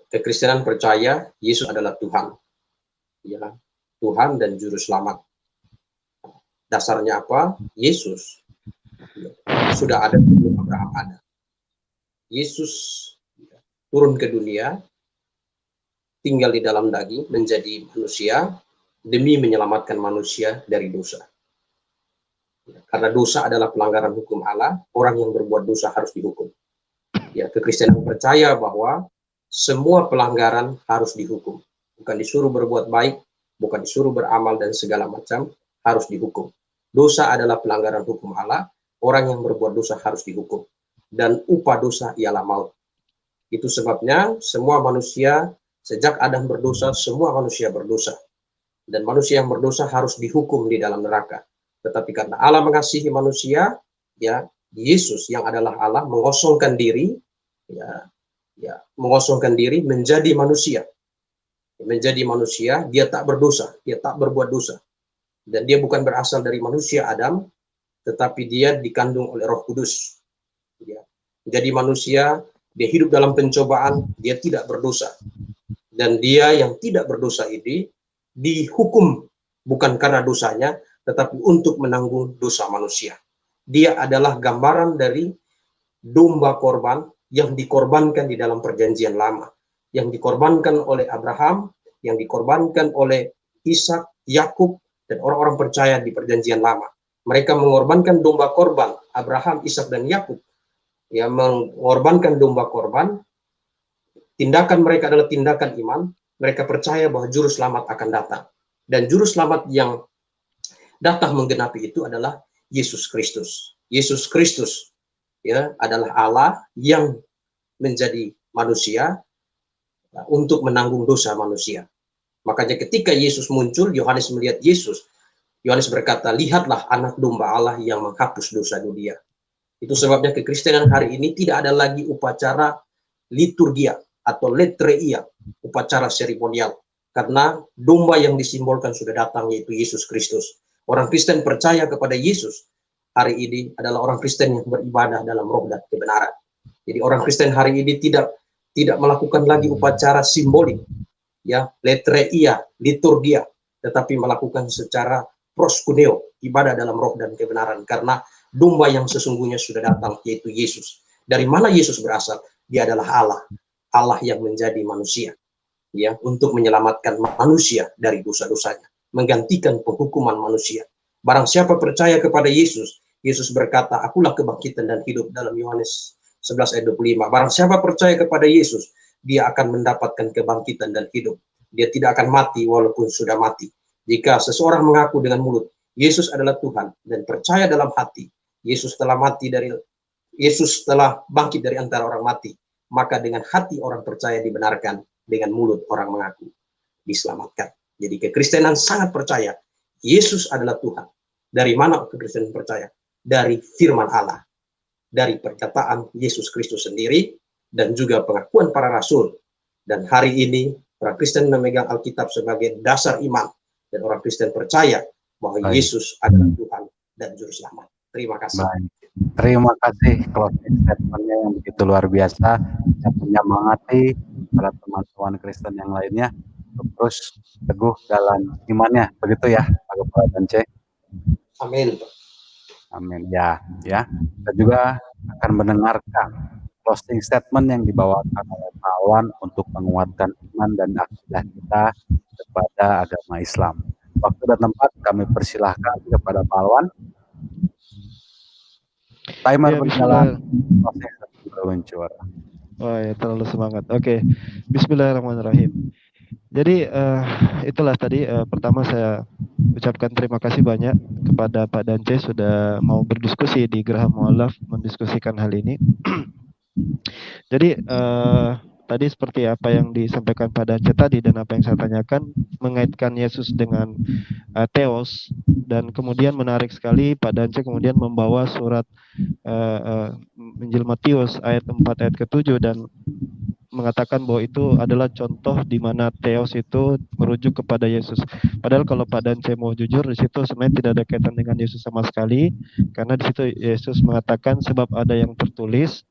kekristenan percaya Yesus adalah Tuhan, ya, Tuhan dan Juru Selamat. Dasarnya apa? Yesus sudah ada sebelum Abraham ada. Yesus turun ke dunia, tinggal di dalam daging, menjadi manusia demi menyelamatkan manusia dari dosa. Karena dosa adalah pelanggaran hukum Allah, orang yang berbuat dosa harus dihukum. Ya, kekristenan percaya bahwa semua pelanggaran harus dihukum. bukan disuruh berbuat baik, bukan disuruh beramal dan segala macam, harus dihukum. Dosa adalah pelanggaran hukum Allah, orang yang berbuat dosa harus dihukum. Dan upah dosa ialah maut. Itu sebabnya semua manusia, sejak Adam berdosa, semua manusia berdosa. Dan manusia yang berdosa harus dihukum di dalam neraka. Tetapi karena Allah mengasihi manusia, ya, Yesus yang adalah Allah mengosongkan diri, mengosongkan diri menjadi manusia. Menjadi manusia, dia tak berdosa, dia tak berbuat dosa. Dan dia bukan berasal dari manusia Adam, tetapi dia dikandung oleh Roh Kudus. Ya. Jadi manusia, dia hidup dalam pencobaan, dia tidak berdosa. Dan dia yang tidak berdosa ini dihukum bukan karena dosanya, tetapi untuk menanggung dosa manusia. Dia adalah gambaran dari domba korban yang dikorbankan di dalam perjanjian lama, yang dikorbankan oleh Abraham, yang dikorbankan oleh Ishak, Yakub, dan orang-orang percaya di perjanjian lama. Mereka mengorbankan domba korban, Abraham, Ishak, dan Yakub, yang mengorbankan domba korban. Tindakan mereka adalah tindakan iman. Mereka percaya bahwa juru selamat akan datang. Dan juru selamat yang datang menggenapi itu adalah Yesus Kristus. Yesus Kristus, ya, adalah Allah yang menjadi manusia untuk menanggung dosa manusia. Makanya ketika Yesus muncul, Yohanes melihat Yesus, Yohanes berkata, lihatlah anak domba Allah yang menghapus dosa dunia. Itu sebabnya kekristenan hari ini tidak ada lagi upacara liturgia atau letreia, upacara seremonial. Karena domba yang disimbolkan sudah datang, yaitu Yesus Kristus. Orang Kristen percaya kepada Yesus hari ini adalah orang Kristen yang beribadah dalam roh dan kebenaran. Jadi orang Kristen hari ini tidak melakukan lagi upacara simbolik, ya, letreia, liturgia, tetapi melakukan secara proskuneo, ibadah dalam roh dan kebenaran, karena domba yang sesungguhnya sudah datang, yaitu Yesus. Dari mana Yesus berasal? Dia adalah Allah, Allah yang menjadi manusia, ya, untuk menyelamatkan manusia dari dosa-dosanya, menggantikan penghukuman manusia. Barang siapa percaya kepada Yesus, Yesus berkata, akulah kebangkitan dan hidup, dalam Yohanes 11 ayat 25. Barang siapa percaya kepada Yesus, dia akan mendapatkan kebangkitan dan hidup. Dia tidak akan mati walaupun sudah mati. Jika seseorang mengaku dengan mulut, Yesus adalah Tuhan, dan percaya dalam hati, Yesus telah bangkit dari antara orang mati, maka dengan hati orang percaya dibenarkan, dengan mulut orang mengaku diselamatkan. Jadi kekristenan sangat percaya Yesus adalah Tuhan. Dari mana kekristenan percaya? Dari firman Allah, dari perkataan Yesus Kristus sendiri, dan juga pengakuan para rasul. Dan hari ini orang Kristen memegang Alkitab sebagai dasar iman, dan orang Kristen percaya bahwa Yesus adalah Tuhan dan Juru Selamat. Terima kasih. Baik. Terima kasih closing statement-nya yang begitu luar biasa, yang menyemangati para teman-teman Kristen yang lainnya untuk terus teguh dalam imannya. Begitu ya, Pak Kepala Dance. Amin. Amin. Ya. Kita juga akan mendengarkan closing statement yang dibawakan oleh Pak Alwan untuk menguatkan iman dan akidah kita kepada agama Islam. Waktu dan tempat kami persilahkan kepada Pak Alwan. Timer berjalan, closing statement berluncur. Wah, ya, terlalu semangat. Oke. Bismillahirrahmanirrahim. Jadi itulah tadi pertama saya ucapkan terima kasih banyak kepada Pak Dance sudah mau berdiskusi di Geraha Mu'alaf, mendiskusikan hal ini. Jadi tadi seperti apa yang disampaikan Pak Dance tadi dan apa yang saya tanyakan mengaitkan Yesus dengan Theos, dan kemudian menarik sekali Pak Dance kemudian membawa surat Injil Matius ayat 4 ayat ke-7 dan mengatakan bahwa itu adalah contoh di mana Theos itu merujuk kepada Yesus. Padahal kalau Pak Dance mau jujur, di situ sebenarnya tidak ada kaitan dengan Yesus sama sekali, karena di situ Yesus mengatakan sebab ada yang tertulis,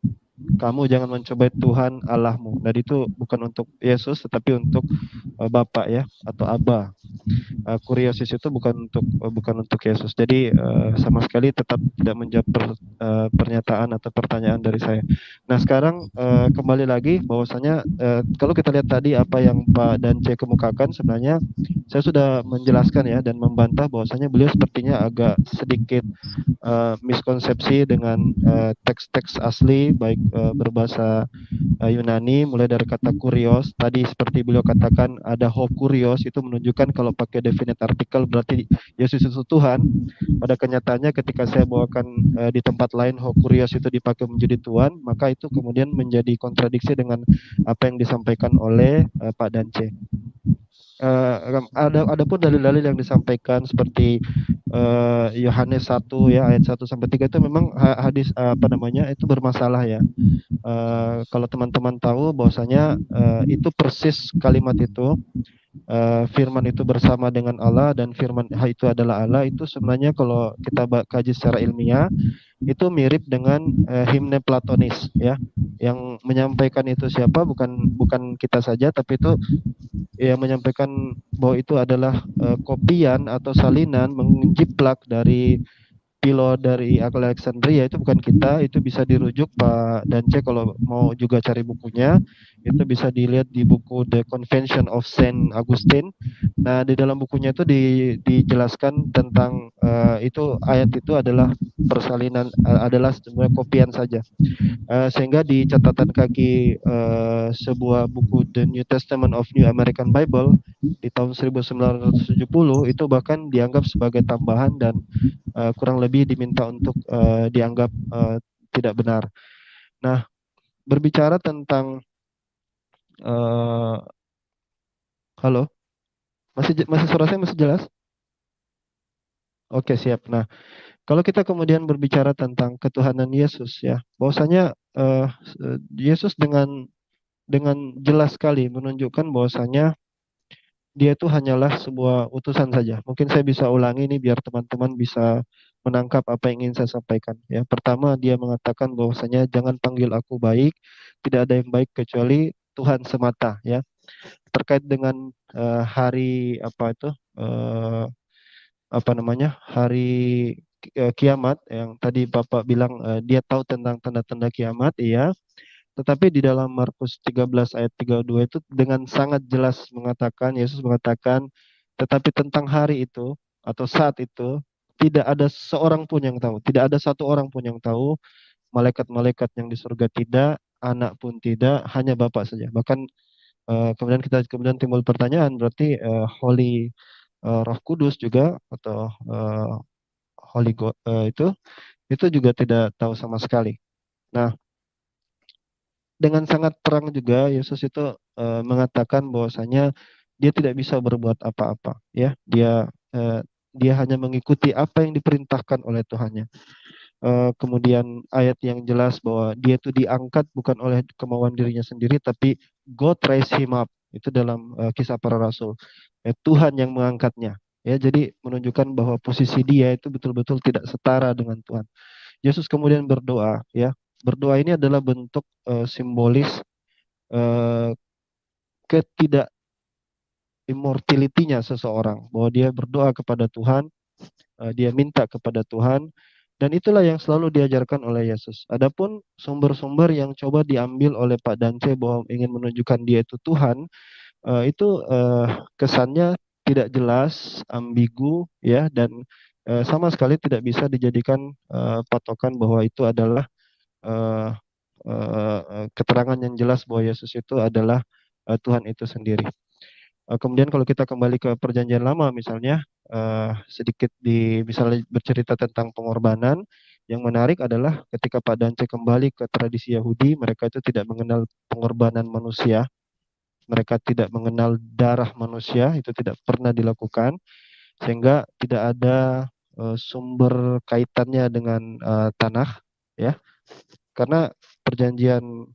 kamu jangan mencobai Tuhan Allahmu. Dan itu bukan untuk Yesus, tetapi untuk Bapa, ya, atau Aba. kuriosis itu bukan untuk Yesus. Jadi sama sekali tetap tidak menjawab pernyataan atau pertanyaan dari saya. Nah sekarang kembali lagi bahwasanya kalau kita lihat tadi apa yang Pak Dance kemukakan, sebenarnya saya sudah menjelaskan ya dan membantah bahwasanya beliau sepertinya agak sedikit miskonsepsi dengan teks-teks asli baik berbahasa Yunani, mulai dari kata kurios. Tadi seperti beliau katakan ada ho kurios, itu menunjukkan kalau pakai definite artikel berarti Yesus itu Tuhan. Pada kenyataannya ketika saya bawakan di tempat lain ho kurios itu dipakai menjadi Tuhan, maka itu kemudian menjadi kontradiksi dengan apa yang disampaikan oleh Pak Dance. Ada pun dalil-dalil yang disampaikan seperti Yohanes 1 ya ayat 1 sampai 3 itu memang hadis itu bermasalah ya. Kalau teman-teman tahu bahwasanya itu persis kalimat itu firman itu bersama dengan Allah dan firman itu adalah Allah, itu sebenarnya kalau kita kaji secara ilmiah itu mirip dengan himne Platonis ya. Yang menyampaikan itu siapa? Bukan kita saja, tapi itu yang menyampaikan bahwa itu adalah kopian atau salinan menjiplak dari Philo dari Alexandria, itu bukan kita, itu bisa dirujuk Pak Dance kalau mau juga cari bukunya, itu bisa dilihat di buku The Convention of Saint Augustine. Nah di dalam bukunya itu dijelaskan tentang itu ayat itu adalah persalinan, adalah sebenarnya kopian saja. Sehingga di catatan kaki sebuah buku The New Testament of New American Bible di tahun 1970 itu bahkan dianggap sebagai tambahan dan kurang lebih diminta untuk dianggap tidak benar. Nah, berbicara tentang halo, masih suara saya masih jelas? Oke, siap. Nah, kalau kita kemudian berbicara tentang ketuhanan Yesus ya, bahwasanya Yesus dengan jelas sekali menunjukkan bahwasanya dia itu hanyalah sebuah utusan saja. Mungkin saya bisa ulangi ini biar teman-teman bisa menangkap apa yang ingin saya sampaikan. Ya, pertama dia mengatakan bahwasanya jangan panggil aku baik, tidak ada yang baik kecuali Tuhan semata. Ya, terkait dengan hari hari kiamat yang tadi Bapak bilang dia tahu tentang tanda-tanda kiamat, iya. Tetapi di dalam Markus 13 ayat 32 itu dengan sangat jelas mengatakan, Yesus mengatakan, tetapi tentang hari itu atau saat itu tidak ada seorang pun yang tahu, tidak ada satu orang pun yang tahu, malaikat-malaikat yang di surga tidak, anak pun tidak, hanya Bapa saja. Bahkan kemudian timbul pertanyaan, berarti Holy Roh Kudus juga atau Holy God itu juga tidak tahu sama sekali. Nah, dengan sangat terang juga Yesus itu mengatakan bahwasanya dia tidak bisa berbuat apa-apa ya, dia hanya mengikuti apa yang diperintahkan oleh Tuhannya. Kemudian ayat yang jelas bahwa dia itu diangkat bukan oleh kemauan dirinya sendiri, tapi God raised him up, itu dalam Kisah Para Rasul. Tuhan yang mengangkatnya ya, jadi menunjukkan bahwa posisi dia itu betul-betul tidak setara dengan Tuhan. Yesus kemudian berdoa ya. Berdoa ini adalah bentuk simbolis ketidak immortality-nya seseorang, bahwa dia berdoa kepada Tuhan, dia minta kepada Tuhan, dan itulah yang selalu diajarkan oleh Yesus. Adapun sumber-sumber yang coba diambil oleh Pak Dance bahwa ingin menunjukkan dia itu Tuhan, itu kesannya tidak jelas, ambigu ya, dan sama sekali tidak bisa dijadikan patokan bahwa itu adalah keterangan yang jelas bahwa Yesus itu adalah Tuhan itu sendiri. Kemudian kalau kita kembali ke Perjanjian Lama misalnya, sedikit misalnya bercerita tentang pengorbanan, yang menarik adalah ketika Pak Dance kembali ke tradisi Yahudi, mereka itu tidak mengenal pengorbanan manusia, mereka tidak mengenal darah manusia, itu tidak pernah dilakukan, sehingga tidak ada sumber kaitannya dengan tanah, ya. Karena perjanjian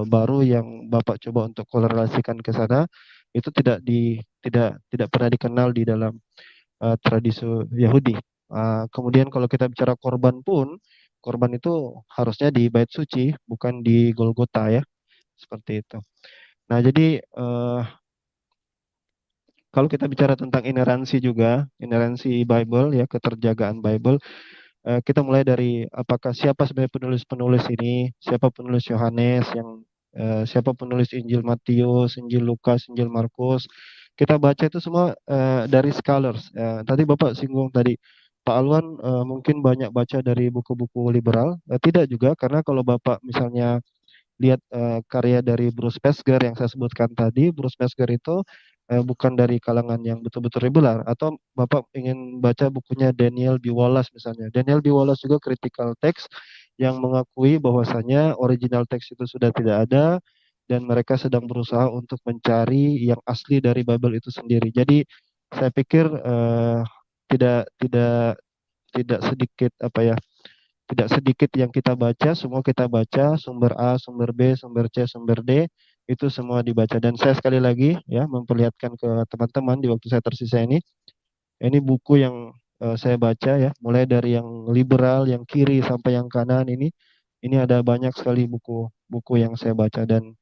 baru yang Bapak coba untuk korelasikan ke sana itu tidak pernah dikenal di dalam tradisi Yahudi. Kemudian kalau kita bicara korban pun, korban itu harusnya di bait suci, bukan di Golgota ya, seperti itu. Nah jadi kalau kita bicara tentang ineransi juga, ineransi Bible ya, keterjagaan Bible, kita mulai dari apakah siapa sebenarnya penulis-penulis ini, siapa penulis Yohanes, siapa penulis Injil Matius, Injil Lukas, Injil Markus. Kita baca itu semua dari scholars. Tadi Bapak singgung tadi, Pak Alwan mungkin banyak baca dari buku-buku liberal. Tidak juga, karena kalau Bapak misalnya lihat karya dari Bruce Pesger yang saya sebutkan tadi, Bruce Pesger itu bukan dari kalangan yang betul-betul liberal, atau Bapak ingin baca bukunya Daniel B. Wallace misalnya. Daniel B. Wallace juga critical text yang mengakui bahwasanya original text itu sudah tidak ada dan mereka sedang berusaha untuk mencari yang asli dari Bible itu sendiri. Jadi saya pikir tidak tidak tidak sedikit apa ya, tidak sedikit yang kita baca, semua kita baca, sumber A, sumber B, sumber C, sumber D, itu semua dibaca. Dan saya sekali lagi ya memperlihatkan ke teman-teman di waktu saya tersisa ini buku yang saya baca ya, mulai dari yang liberal, yang kiri sampai yang kanan ini ada banyak sekali buku-buku yang saya baca dan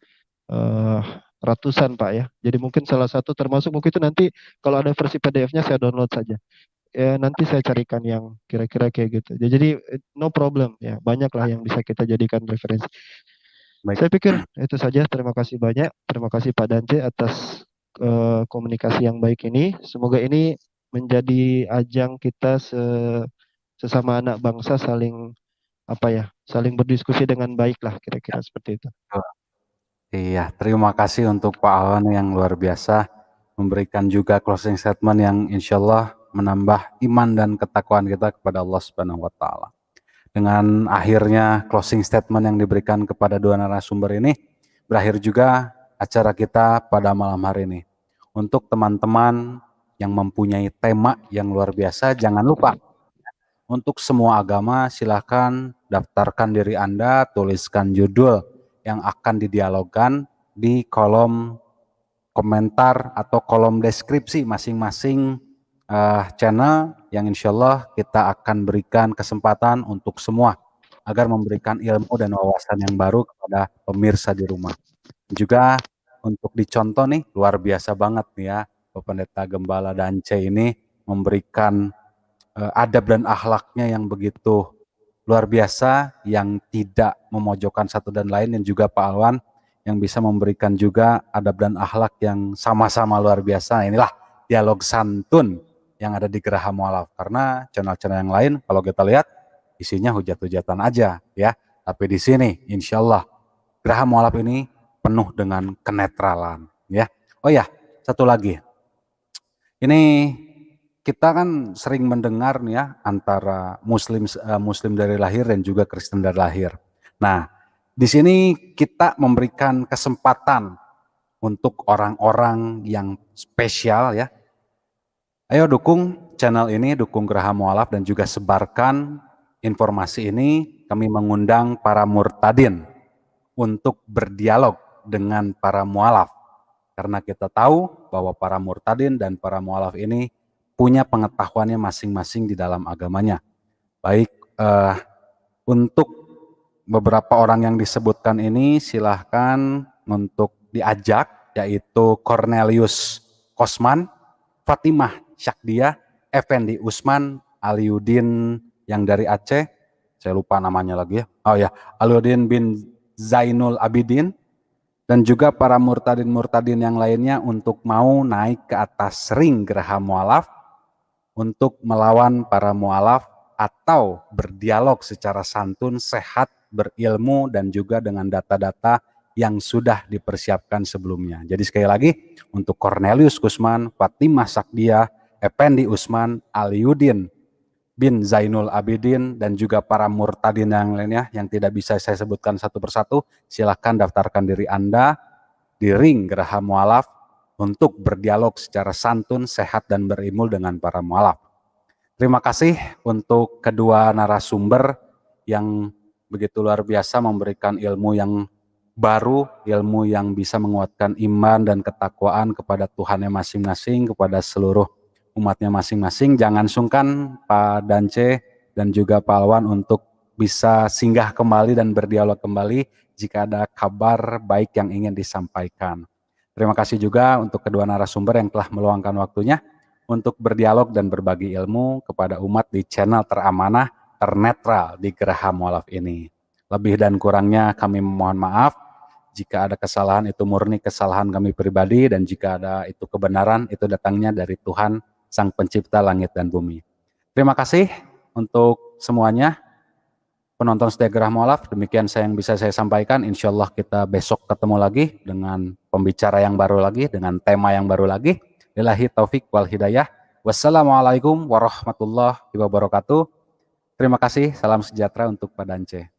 eh, ratusan Pak ya. Jadi mungkin salah satu termasuk buku itu nanti kalau ada versi PDF-nya saya download saja. Ya nanti saya carikan yang kira-kira kayak gitu. Jadi no problem ya, banyaklah yang bisa kita jadikan referensi. Baik. Saya pikir itu saja. Terima kasih banyak. Terima kasih Pak Dance atas komunikasi yang baik ini. Semoga ini menjadi ajang kita sesama anak bangsa saling saling berdiskusi dengan baik lah, kira-kira seperti itu. Iya, terima kasih untuk Pak Alwan yang luar biasa memberikan juga closing statement yang insya Allah menambah iman dan ketakwaan kita kepada Allah Subhanahu wa Ta'ala. Dengan akhirnya closing statement yang diberikan kepada dua narasumber ini, berakhir juga acara kita pada malam hari ini. Untuk teman-teman yang mempunyai tema yang luar biasa, jangan lupa untuk semua agama silahkan daftarkan diri Anda, tuliskan judul yang akan didialogkan di kolom komentar atau kolom deskripsi masing-masing channel yang insya Allah kita akan berikan kesempatan untuk semua agar memberikan ilmu dan wawasan yang baru kepada pemirsa di rumah. Juga untuk dicontoh nih, luar biasa banget nih ya, Bapak Pendeta Gembala Dance ini memberikan adab dan akhlaknya yang begitu luar biasa, yang tidak memojokkan satu dan lain, dan juga Pak Alwan yang bisa memberikan juga adab dan akhlak yang sama-sama luar biasa. Inilah dialog santun yang ada di Geraha Mualaf. Karena channel-channel yang lain kalau kita lihat isinya hujat-hujatan aja ya. Tapi di sini insya Allah Geraha Mualaf ini penuh dengan kenetralan ya. Oh ya, satu lagi. Ini kita kan sering mendengar nih ya antara Muslim dari lahir dan juga Kristen dari lahir. Nah, di sini kita memberikan kesempatan untuk orang-orang yang spesial ya. Ayo dukung channel ini, dukung Geraha Mualaf dan juga sebarkan informasi ini. Kami mengundang para murtadin untuk berdialog dengan para mualaf. Karena kita tahu bahwa para murtadin dan para mualaf ini punya pengetahuannya masing-masing di dalam agamanya. Baik untuk beberapa orang yang disebutkan ini silahkan untuk diajak, yaitu Cornelius Kosman, Fatimah Syakdiah, Effendi Usman, Aliuddin yang dari Aceh, saya lupa namanya lagi ya. Oh ya, Aliuddin bin Zainul Abidin, dan juga para murtadin-murtadin yang lainnya untuk mau naik ke atas ring Geraha Mualaf untuk melawan para mualaf atau berdialog secara santun, sehat, berilmu, dan juga dengan data-data yang sudah dipersiapkan sebelumnya. Jadi sekali lagi, untuk Cornelius Kusman, Fatimah Syakdiah, Effendi Usman, Aliuddin bin Zainul Abidin, dan juga para murtadin yang lainnya yang tidak bisa saya sebutkan satu persatu, silahkan daftarkan diri Anda di ring Geraha Mualaf untuk berdialog secara santun, sehat, dan berilmu dengan para mualaf. Terima kasih untuk kedua narasumber yang begitu luar biasa memberikan ilmu yang baru, ilmu yang bisa menguatkan iman dan ketakwaan kepada Tuhannya masing-masing, kepada seluruh umatnya masing-masing. Jangan sungkan Pak Dance dan juga Pak Alwan untuk bisa singgah kembali dan berdialog kembali jika ada kabar baik yang ingin disampaikan. Terima kasih juga untuk kedua narasumber yang telah meluangkan waktunya untuk berdialog dan berbagi ilmu kepada umat di channel teramanah, ternetral di Geraha Mualaf ini. Lebih dan kurangnya kami mohon maaf. Jika ada kesalahan itu murni kesalahan kami pribadi, dan jika ada itu kebenaran itu datangnya dari Tuhan Sang Pencipta langit dan bumi. Terima kasih untuk semuanya. Penonton setia Geraha Mualaf, demikian yang bisa saya sampaikan. Insya Allah kita besok ketemu lagi dengan pembicara yang baru lagi, dengan tema yang baru lagi. Lillahi taufik wal hidayah. Wassalamualaikum warahmatullahi wabarakatuh. Terima kasih, salam sejahtera untuk Pak Dance.